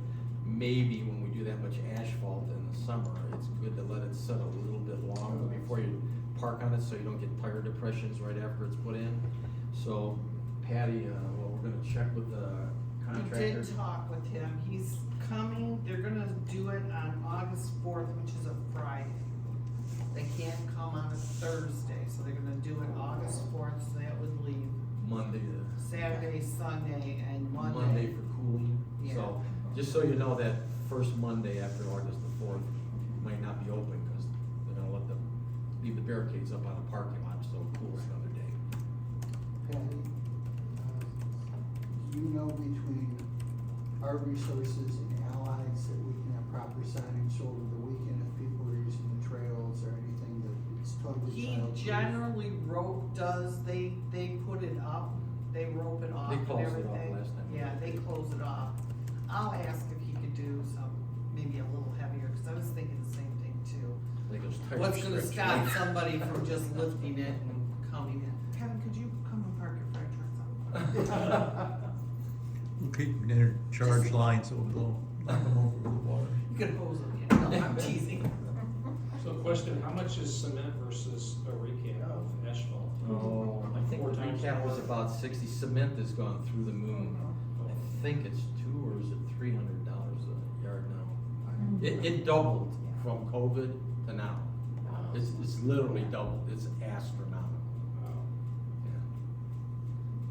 maybe when we do that much asphalt in the summer, it's good to let it set a little bit longer before you park on it, so you don't get tire depressions right after it's put in. So Patty, well, we're gonna check with the contractor. We did talk with him, he's coming, they're gonna do it on August 4th, which is a Friday. They can't come on a Thursday, so they're gonna do it August 4th, so that would leave Monday Saturday, Sunday, and Monday. Monday for cooling. Yeah. So, just so you know, that first Monday after August the 4th, might not be open, cause they're gonna let them leave the barricades up on the parking lot, so it cools another day. Patty, do you know between our resources and allies that we can have proper signage over the weekend if people are using the trails or anything that it's totally He child-proof? generally they put it up, they rope it off They and closed it off everything. last time. Yeah, they close it off. I'll ask if he could do some, maybe a little heavier, cause I was thinking the same thing too. Like those tire What's gonna strips. stop somebody from just lifting it and coming in? Kevin, could you come and park your fire trucks out? We'll keep them in charge lines so we'll knock them over with the water. You can hose them, you know, I'm teasing. So question, how much is cement versus a recap of asphalt? Oh, I think 4 the times recap was more? about 60, cement has gone through the moon. I think it's $200 or is it $300 a yard now? It doubled from COVID to now. It's literally doubled, it's astronomical. Yeah.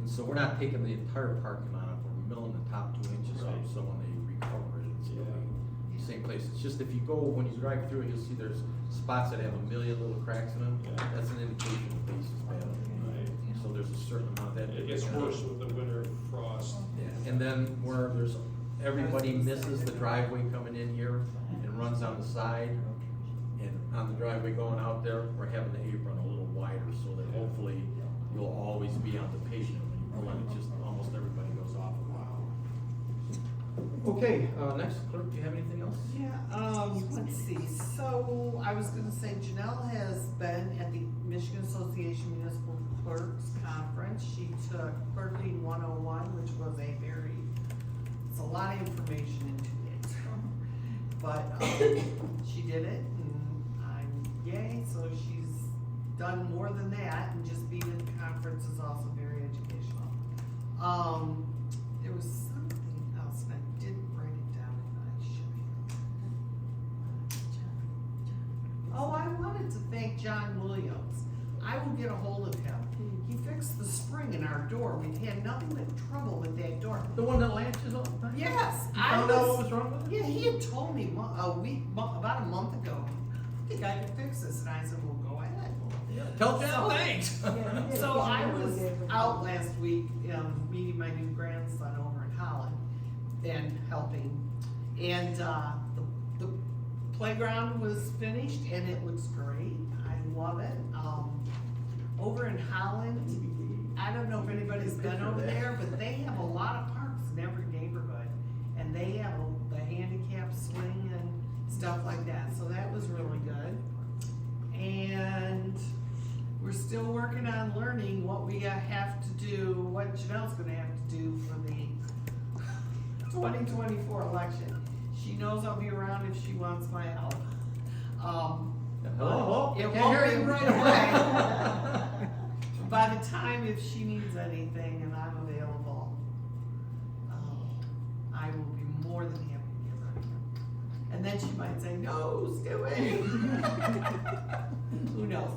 And so we're not taking the entire parking lot, we're milling the top 2 inches off, Right. so when they recover it, it's Yeah. really the same place. It's just if you go, when you drive through it, you'll see there's spots that have a million little cracks in them. Yeah. That's an indication the base is bad. Right. So there's a certain amount of that. It gets worse with the winter frost. Yeah, and then where there's, everybody misses the driveway coming in here and runs on the side. And on the driveway going out there, we're having the apron a little wider so that hopefully you'll always be on the pavement. When you pull in, it just, almost everybody goes off. Okay, next, clerk, do you have anything else? Yeah, let's see, so I was gonna say Janelle has been at the Michigan Association Municipal Clerks Conference. She took Clerking 101, which was it's a lot of information into it. But, she did it and yay, so she's done more than that, and just being at the conference is also very educational. There was something else, and I didn't write it down, and I should have. Oh, I wanted to thank John Williams. I will get a hold of him. He fixed the spring in our door. We've had nothing but trouble with that door. The one that latches all the time? Yes, You found out what was wrong with it? Yeah, he had told me about a month ago, I think I could fix this, and I said, well, go ahead. Yeah, tell John So- thanks. So I was out last week, meeting my new grandson over in Holland and helping. And, the playground was finished and it looks great. I love it. Over in Holland, I don't know if anybody's been over there, but they have a lot of parks in every neighborhood. And they have the handicap swing and stuff like that, so that was really good. And we're still working on learning what we have to do, what Janelle's gonna have to do for the 2024 election. She knows I'll be around if she wants my help. Hello? It Can't won't hear be you. right away. By the time if she needs anything and I'm available, I will be more than happy to give her a hand. And then she might say, no, stay away. Who knows?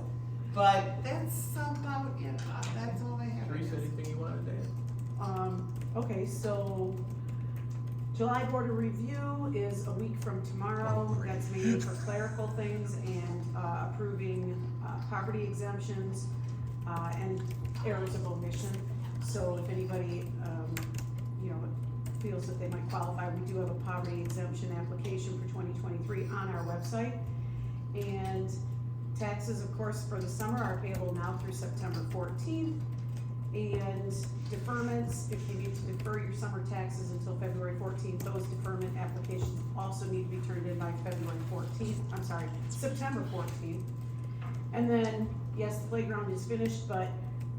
But that's about it. That's all I have. Teresa, anything you wanted to add? Okay, so July Board of Review is a week from tomorrow. That's mainly for clerical things and approving poverty exemptions and errors of omission. So if anybody, feels that they might qualify, we do have a poverty exemption application for 2023 on our website. And taxes, of course, for the summer are payable now through September 14th. And deferments, if you need to defer your summer taxes until February 14th, those deferment applications also need to be turned in by September 14th. And then, yes, the playground is finished, but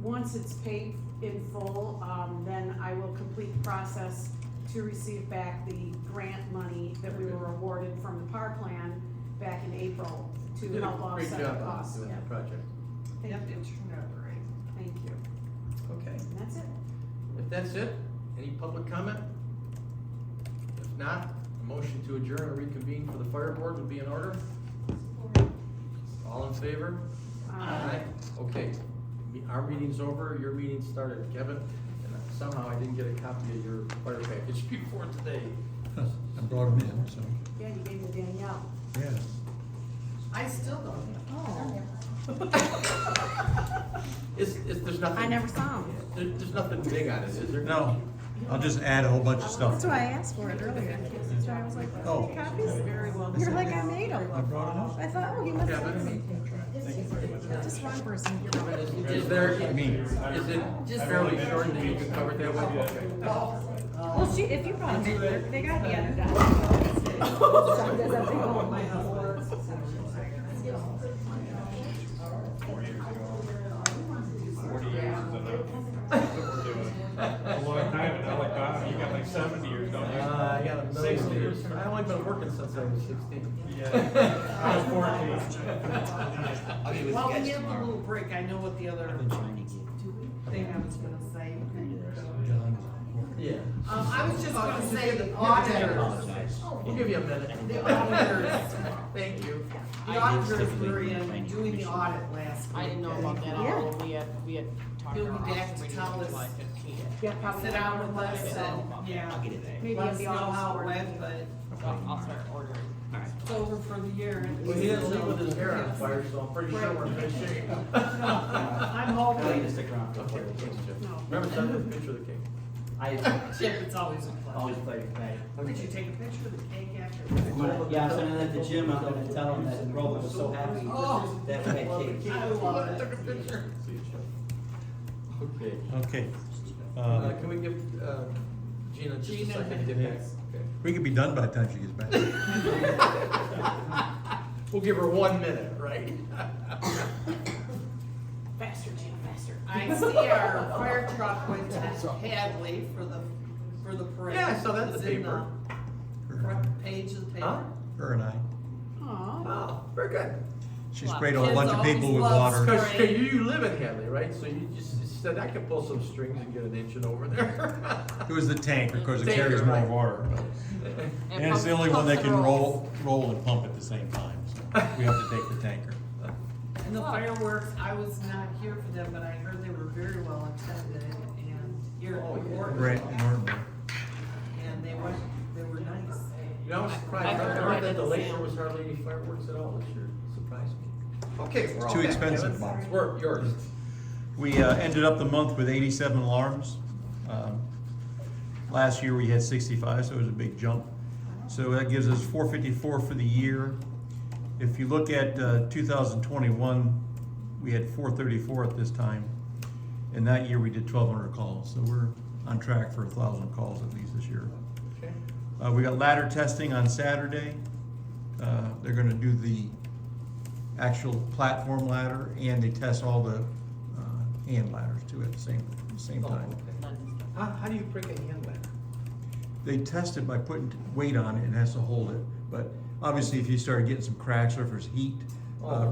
once it's paid in full, then I will complete the process to receive back the grant money that we were awarded from the PAR plan back in April to help offset the costs. Doing Yeah. the project. Thank Yep, you. it turned out great. Thank you. Okay, And that's it. if that's it, any public comment? If not, a motion to adjourn and reconvene for the fire board would be in order. All in favor? Okay, our meeting's over, your meeting started, Kevin, and somehow I didn't get a copy of your fire package before today. I brought them in, so, Yeah, you gave me Danielle. yeah. I still don't. There's nothing. I never saw them. There's nothing big on it, is there? No, I'll just add a whole bunch of stuff. That's why I asked for it earlier. That's why I was like, Oh. copies? Very well. You're like, I made them. I brought it up. I thought, oh, he must Yeah, have but- me. Just one person. Is there, is it fairly short that you can cover that one? Okay. Well, she, if you brought them, they got the other done. A long time, and now like, you got like 70 years, don't you? I got a million 60 years. I've only been working since I was 16. Yeah. I was 14. While we have a little break, I know what the other thing I was gonna say. Yeah. I was just gonna say the auditors, We'll give you a minute. the auditors, Thank you. the auditors were in doing the audit last week. I didn't know about that at all. We had talked. He'll to be our back office to meeting tell us, July 15th. Yeah, probably. sit down with us and, yeah, Maybe let in us the know office how it board went, meeting. but I'll start ordering. it's over for the year. Well, he didn't leave with his hair on fire, so I'm pretty sure we're in good shape. I'm hoping. I need to stick around for Okay, the thanks, Jim. No. Remember, send me a picture of the cake. Chip, it's always a pleasure. Always play back. Did you take a picture of the cake after? Yeah, I'm sending that to Jim, I'm gonna tell him that Groveland was so happy Oh. that we had cake. I love it. See you, Jim. Okay. Okay. Can we give, Gina just a second to get back? Okay. We could be done by the time she gets back. We'll give her 1 minute, right? Faster, Gina, faster. I see our fire truck went to Hadley for the parade. Yeah, I saw that in the It's paper. the front page of the Huh? paper. Her and I. Aw. Oh, very good. She sprayed a whole Kids bunch of people with always love water. spray. Because you live in Hadley, right? So you just said I could pull some strings and get an engine over there. It was the tanker, because it Tanker, carries more right. water. And it's the only one that can roll and pump at the same time, so we have to take the tanker. And the fireworks, I was not here for them, but I heard they were very well attended and here Oh, in yeah. Morton. Right, Norton. And they were nice. You know, I was surprised. I heard that the lake there was hardly any fireworks at all this year. Surprised me. Okay, we're all Too back. expensive. Kevin, it's work, yours. We ended up the month with 87 alarms. Last year we had 65, so it was a big jump. So that gives us 454 for the year. If you look at 2021, we had 434 at this time. And that year we did 1,200 calls, so we're on track for 1,000 calls at least this year. Okay. We got ladder testing on Saturday. They're gonna do the actual platform ladder, and they test all the hand ladders too at the same Oh, time. okay. How do you break a hand ladder? They test it by putting weight on it and it has to hold it. But obviously, if you start getting some cracks or if there's heat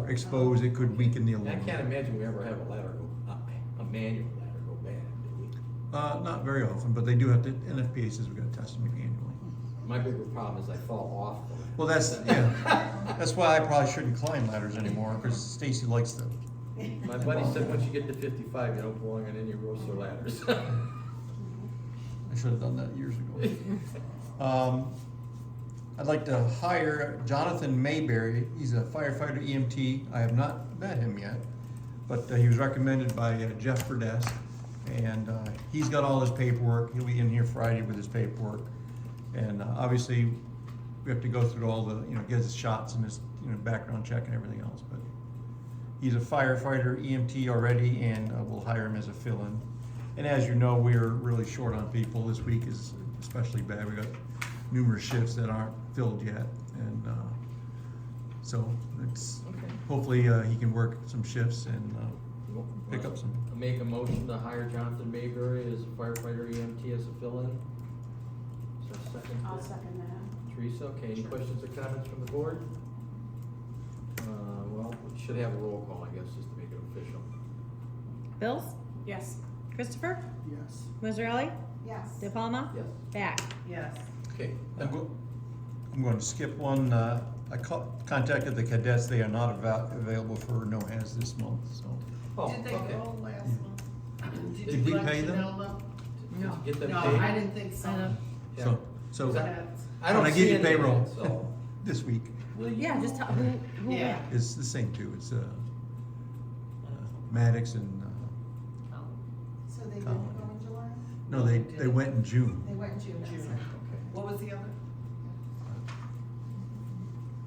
exposed, it could weaken the I aluminum. can't imagine we ever have a ladder go, a manual ladder go bad, do we? Not very often, but they do have to, NFPA says we gotta test them annually. My bigger problem is I fall off the ladder. Well, that's why I probably shouldn't climb ladders anymore, because Stacy likes them. My buddy said once you get to 55, you don't belong on any roofs or ladders. I should have done that years ago. I'd like to hire Jonathan Mayberry. He's a firefighter EMT. I have not met him yet, but he was recommended by Jeff Burdess. And he's got all his paperwork. He'll be in here Friday with his paperwork. And obviously, we have to go through all the, get his shots and his, background check and everything else. But he's a firefighter EMT already, and we'll hire him as a fill-in. And as you know, we're really short on people. This week is especially bad. We got numerous shifts that aren't filled yet, and so it's hopefully he can work some shifts and pick up some. I'll make a motion to hire Jonathan Mayberry as a firefighter EMT as a fill-in. Is there a second? I'll second that. Teresa, okay, any questions or comments from the board? Well, we should have a roll call, I guess, just to make it official. Bills? Yes. Christopher? Yes. Mazzarelli? Yes. De Palma? Yes. Back. Yes. Okay. I'm going to skip one. I contacted the cadets. They are not available for no-haz this month, so. Oh, Did they okay. go last month? Did you we let pay them? Janelle know? Did you get them No, paid? I didn't think so. So Is that- That's- I don't when I see give you any of payroll it, so. this week, Yeah, just tell, who Yeah. went? It's the same two, it's, Maddox and, So they didn't Colin. go in July? no, they went in June. They went in June, that's June. it. What was the other?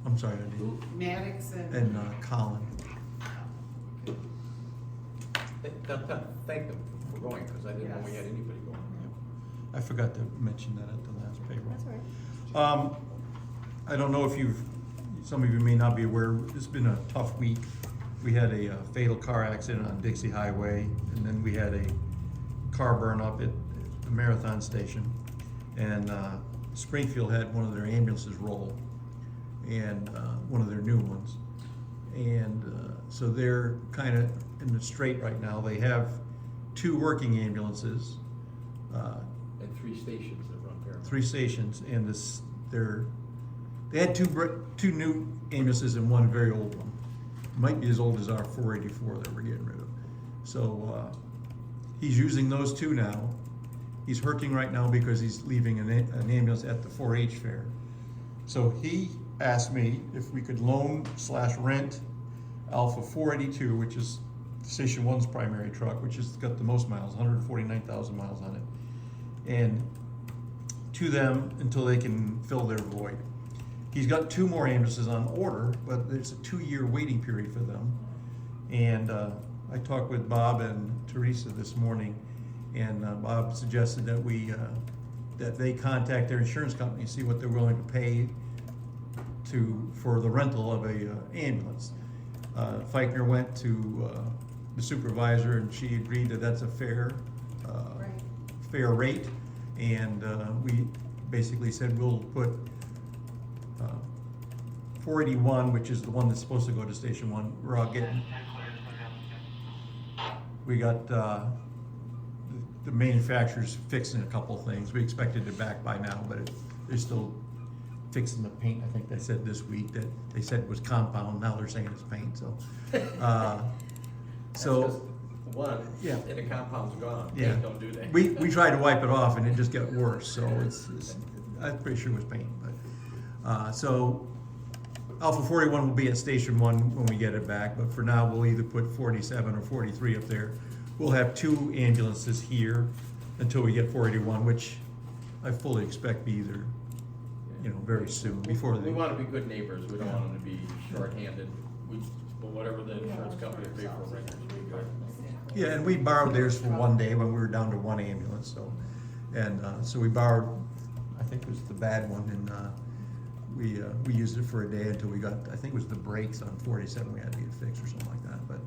I'm sorry, I didn't. Maddox and? And, Colin. Thank them for going, because I didn't know we had anybody going. I forgot to mention that at the last payroll. That's all right. I don't know if some of you may not be aware, it's been a tough week. We had a fatal car accident on Dixie Highway, and then we had a car burn up at the Marathon Station. And Springfield had one of their ambulances roll, and one of their new ones. And so they're kind of in the straight right now. They have 2 working ambulances. And 3 stations that run parallel. 3 stations, and they had two new ambulances and one very old one. Might be as old as our 484 that we're getting rid of. So he's using those 2 now. He's hurting right now because he's leaving an ambulance at the 4-H fair. So he asked me if we could loan/rent Alpha 482, which is Station 1's primary truck, which has got the most miles, 149,000 miles on it, and to them until they can fill their void. He's got 2 more ambulances on order, but there's a 2-year waiting period for them. And I talked with Bob and Teresa this morning, and Bob suggested that that they contact their insurance company, see what they're willing to pay for the rental of a ambulance. Feichner went to the supervisor, and she agreed that that's a fair rate, and we basically said we'll put 481, which is the one that's supposed to go to Station 1. We're out getting. We got the manufacturer's fixing a couple things. We expected it back by now, but they're still fixing the paint. I think they said this week that they said it was compound. Now they're saying it's paint. So, One, yeah, and the compound's gone. yeah. Paint don't do that. We tried to wipe it off and it just got worse. So I'm pretty sure it was paint. But so Alpha 41 will be at Station 1 when we get it back. But for now, we'll either put 47 or 43 up there. We'll have 2 ambulances here until we get 481, which I fully expect be either, very soon before We want to be good neighbors. We don't want them to be short-handed. But whatever the insurance company will pay for renters, we go. Yeah, and we borrowed theirs for one day when we were down to 1 ambulance, so we borrowed, I think it was the bad one, and we used it for a day until we got, I think it was the brakes on 47 we had to get fixed or something like that, but,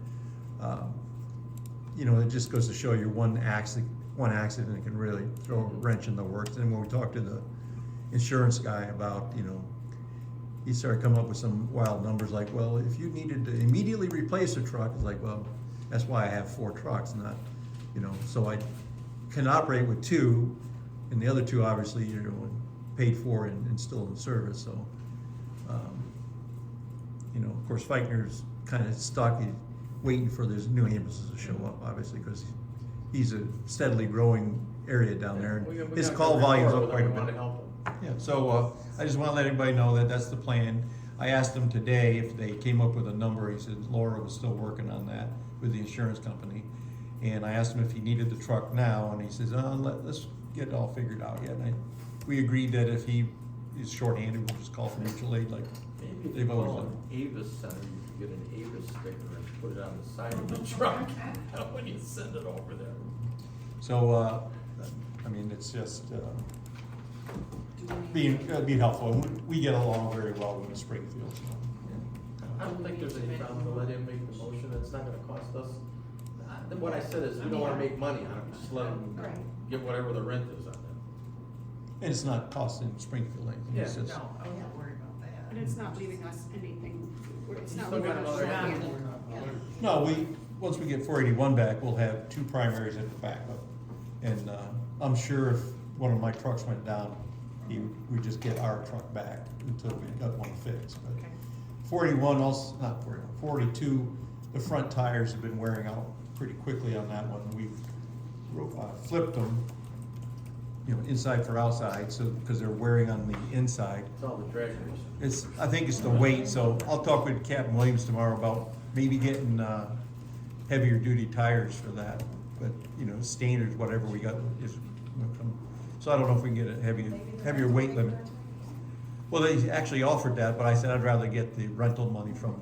it just goes to show you one accident can really throw a wrench in the works. And when we talked to the insurance guy about, he started coming up with some wild numbers like, well, if you needed to immediately replace a truck, it's like, well, that's why I have 4 trucks, not, so I can operate with 2, and the other 2 obviously, paid for and still in service, so, of course, Feichner's kind of stuck, he's waiting for those new ambulances to show up, obviously, because he's a steadily growing area down there, and his call volume's up quite a bit. Yeah, so I just want to let everybody know that that's the plan. I asked him today if they came up with a number. He said Laura was still working on that with the insurance company. And I asked him if he needed the truck now, and he says, let's get it all figured out yet. And we agreed that if he is shorthanded, we'll just call for mutual aid like they've always done. Avis Center, you could get an Avis sticker and put it on the side of the truck when you send it over there. So, it's just being helpful. We get along very well with Springfield. So. I don't think there's any problem to let him make the motion. It's not gonna cost us. What I said is, we don't wanna make money on it, just let him get whatever the rent is on it. And it's not costing Springfield anything. Yeah. It's just, No, I wouldn't worry about that. And it's not leaving us anything, it's not Still leaving got us another short-handed. no, once we get 481 back, we'll have 2 primaries at the backup. And I'm sure if one of my trucks went down, we'd just get our truck back until we got one fixed. But Okay. 42, the front tires have been wearing out pretty quickly on that one. We've flipped them you know, inside for outside, so, because they're wearing on the inside. It's all the treasures. I think it's the weight, so I'll talk with Captain Williams tomorrow about maybe getting, heavier duty tires for that. But, you know, standards, whatever we got is, so I don't know if we can get a heavier weight limit. Well, they actually offered that, but I said I'd rather get the rental money from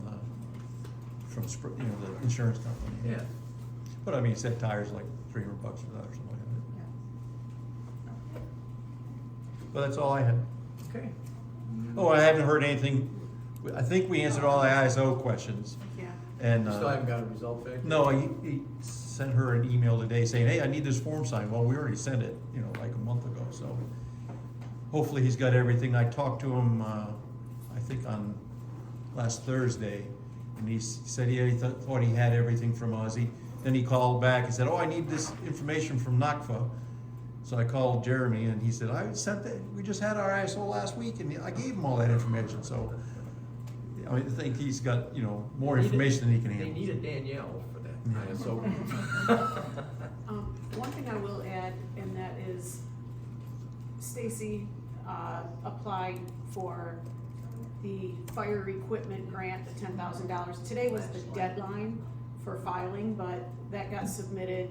you know, the insurance company. Yeah. But I mean, he said tires like $300 for that or something like that. But that's all I had. Okay. Oh, I haven't heard anything. I think we answered all the ISO questions. Yeah. And, You still haven't got a result back? no, he sent her an email today saying, hey, I need this form signed. Well, we already sent it, you know, like a month ago, so. Hopefully he's got everything. I talked to him, I think on last Thursday, and he said he thought he had everything from Ozzy. Then he called back and said, oh, I need this information from NACFA. So I called Jeremy and he said, I sent that, we just had our ISO last week and I gave him all that information, so. I think he's got, you know, more information than he can They handle. need a Danielle for that Yeah. ISO. One thing I will add, and that is Stacy, applied for the fire equipment grant, the $10,000. Today was the deadline for filing, but that got submitted,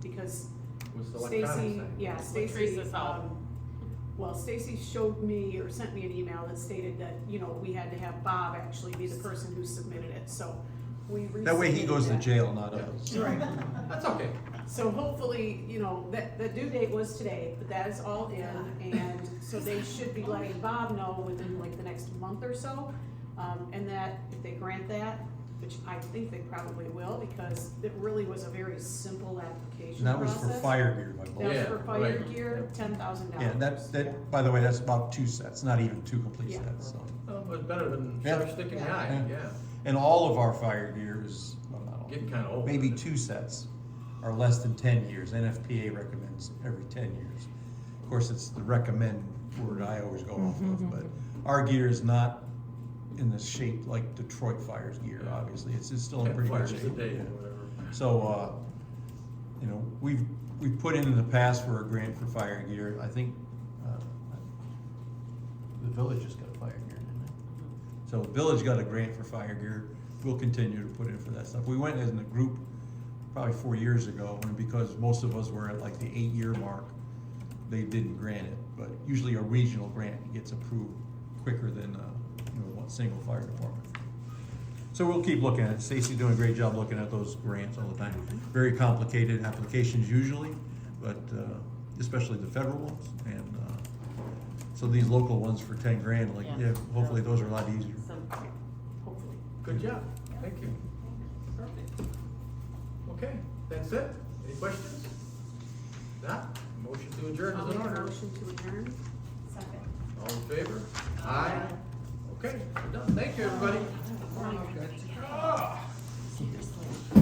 because With the electronic Stacy, side. yeah, Stacy, Teresa's help. well, Stacy showed me or sent me an email that stated that, you know, we had to have Bob actually be the person who submitted it, so we That way he resubmitted goes to that. jail, not us. Right. That's okay. So hopefully, you know, that, the due date was today, but that is all in, and so they should be letting Bob know within like the next month or so. And that if they grant that, which I think they probably will, because it really was a very simple application And that was process. for fire gear, by the That way. was Yeah, for fire right. gear, $10,000. Yeah, that, by the way, that's about 2 sets, not even 2 complete Yeah. sets, so. Well, it's better than Yeah. sharp sticking the eye, Yeah. yeah. And all of our fire gear is, well, not all, Getting kinda old. maybe 2 sets are less than 10 years. NFPA recommends every 10 years. Of course, it's the recommend word I always go off of, but our gear is not in the shape like Detroit Fire's gear, obviously. It's still in 10 pretty good fires a shape. day Yeah. or whatever. So, you know, we've put in the past for a grant for fire gear. I think, the village just got fire gear, didn't it? So the village got a grant for fire gear. We'll continue to put in for that stuff. We went as a group probably 4 years ago, and because most of us were at like the 8-year mark, they didn't grant it. But usually a regional grant gets approved quicker than, you know, one single fire department. So we'll keep looking at it. Stacy's doing a great job looking at those grants all the time. Very complicated applications usually, but, especially the federal ones. And, so these local ones for 10 grand, like, yeah, hopefully those are a lot easier. Hopefully. Good job, thank you. Okay, that's it. Any questions? Not? Motion to adjourn I'll is in make a order. motion to adjourn. Second. All in favor? Aye. Okay, we're done. Thank you, everybody. Wow. Ah.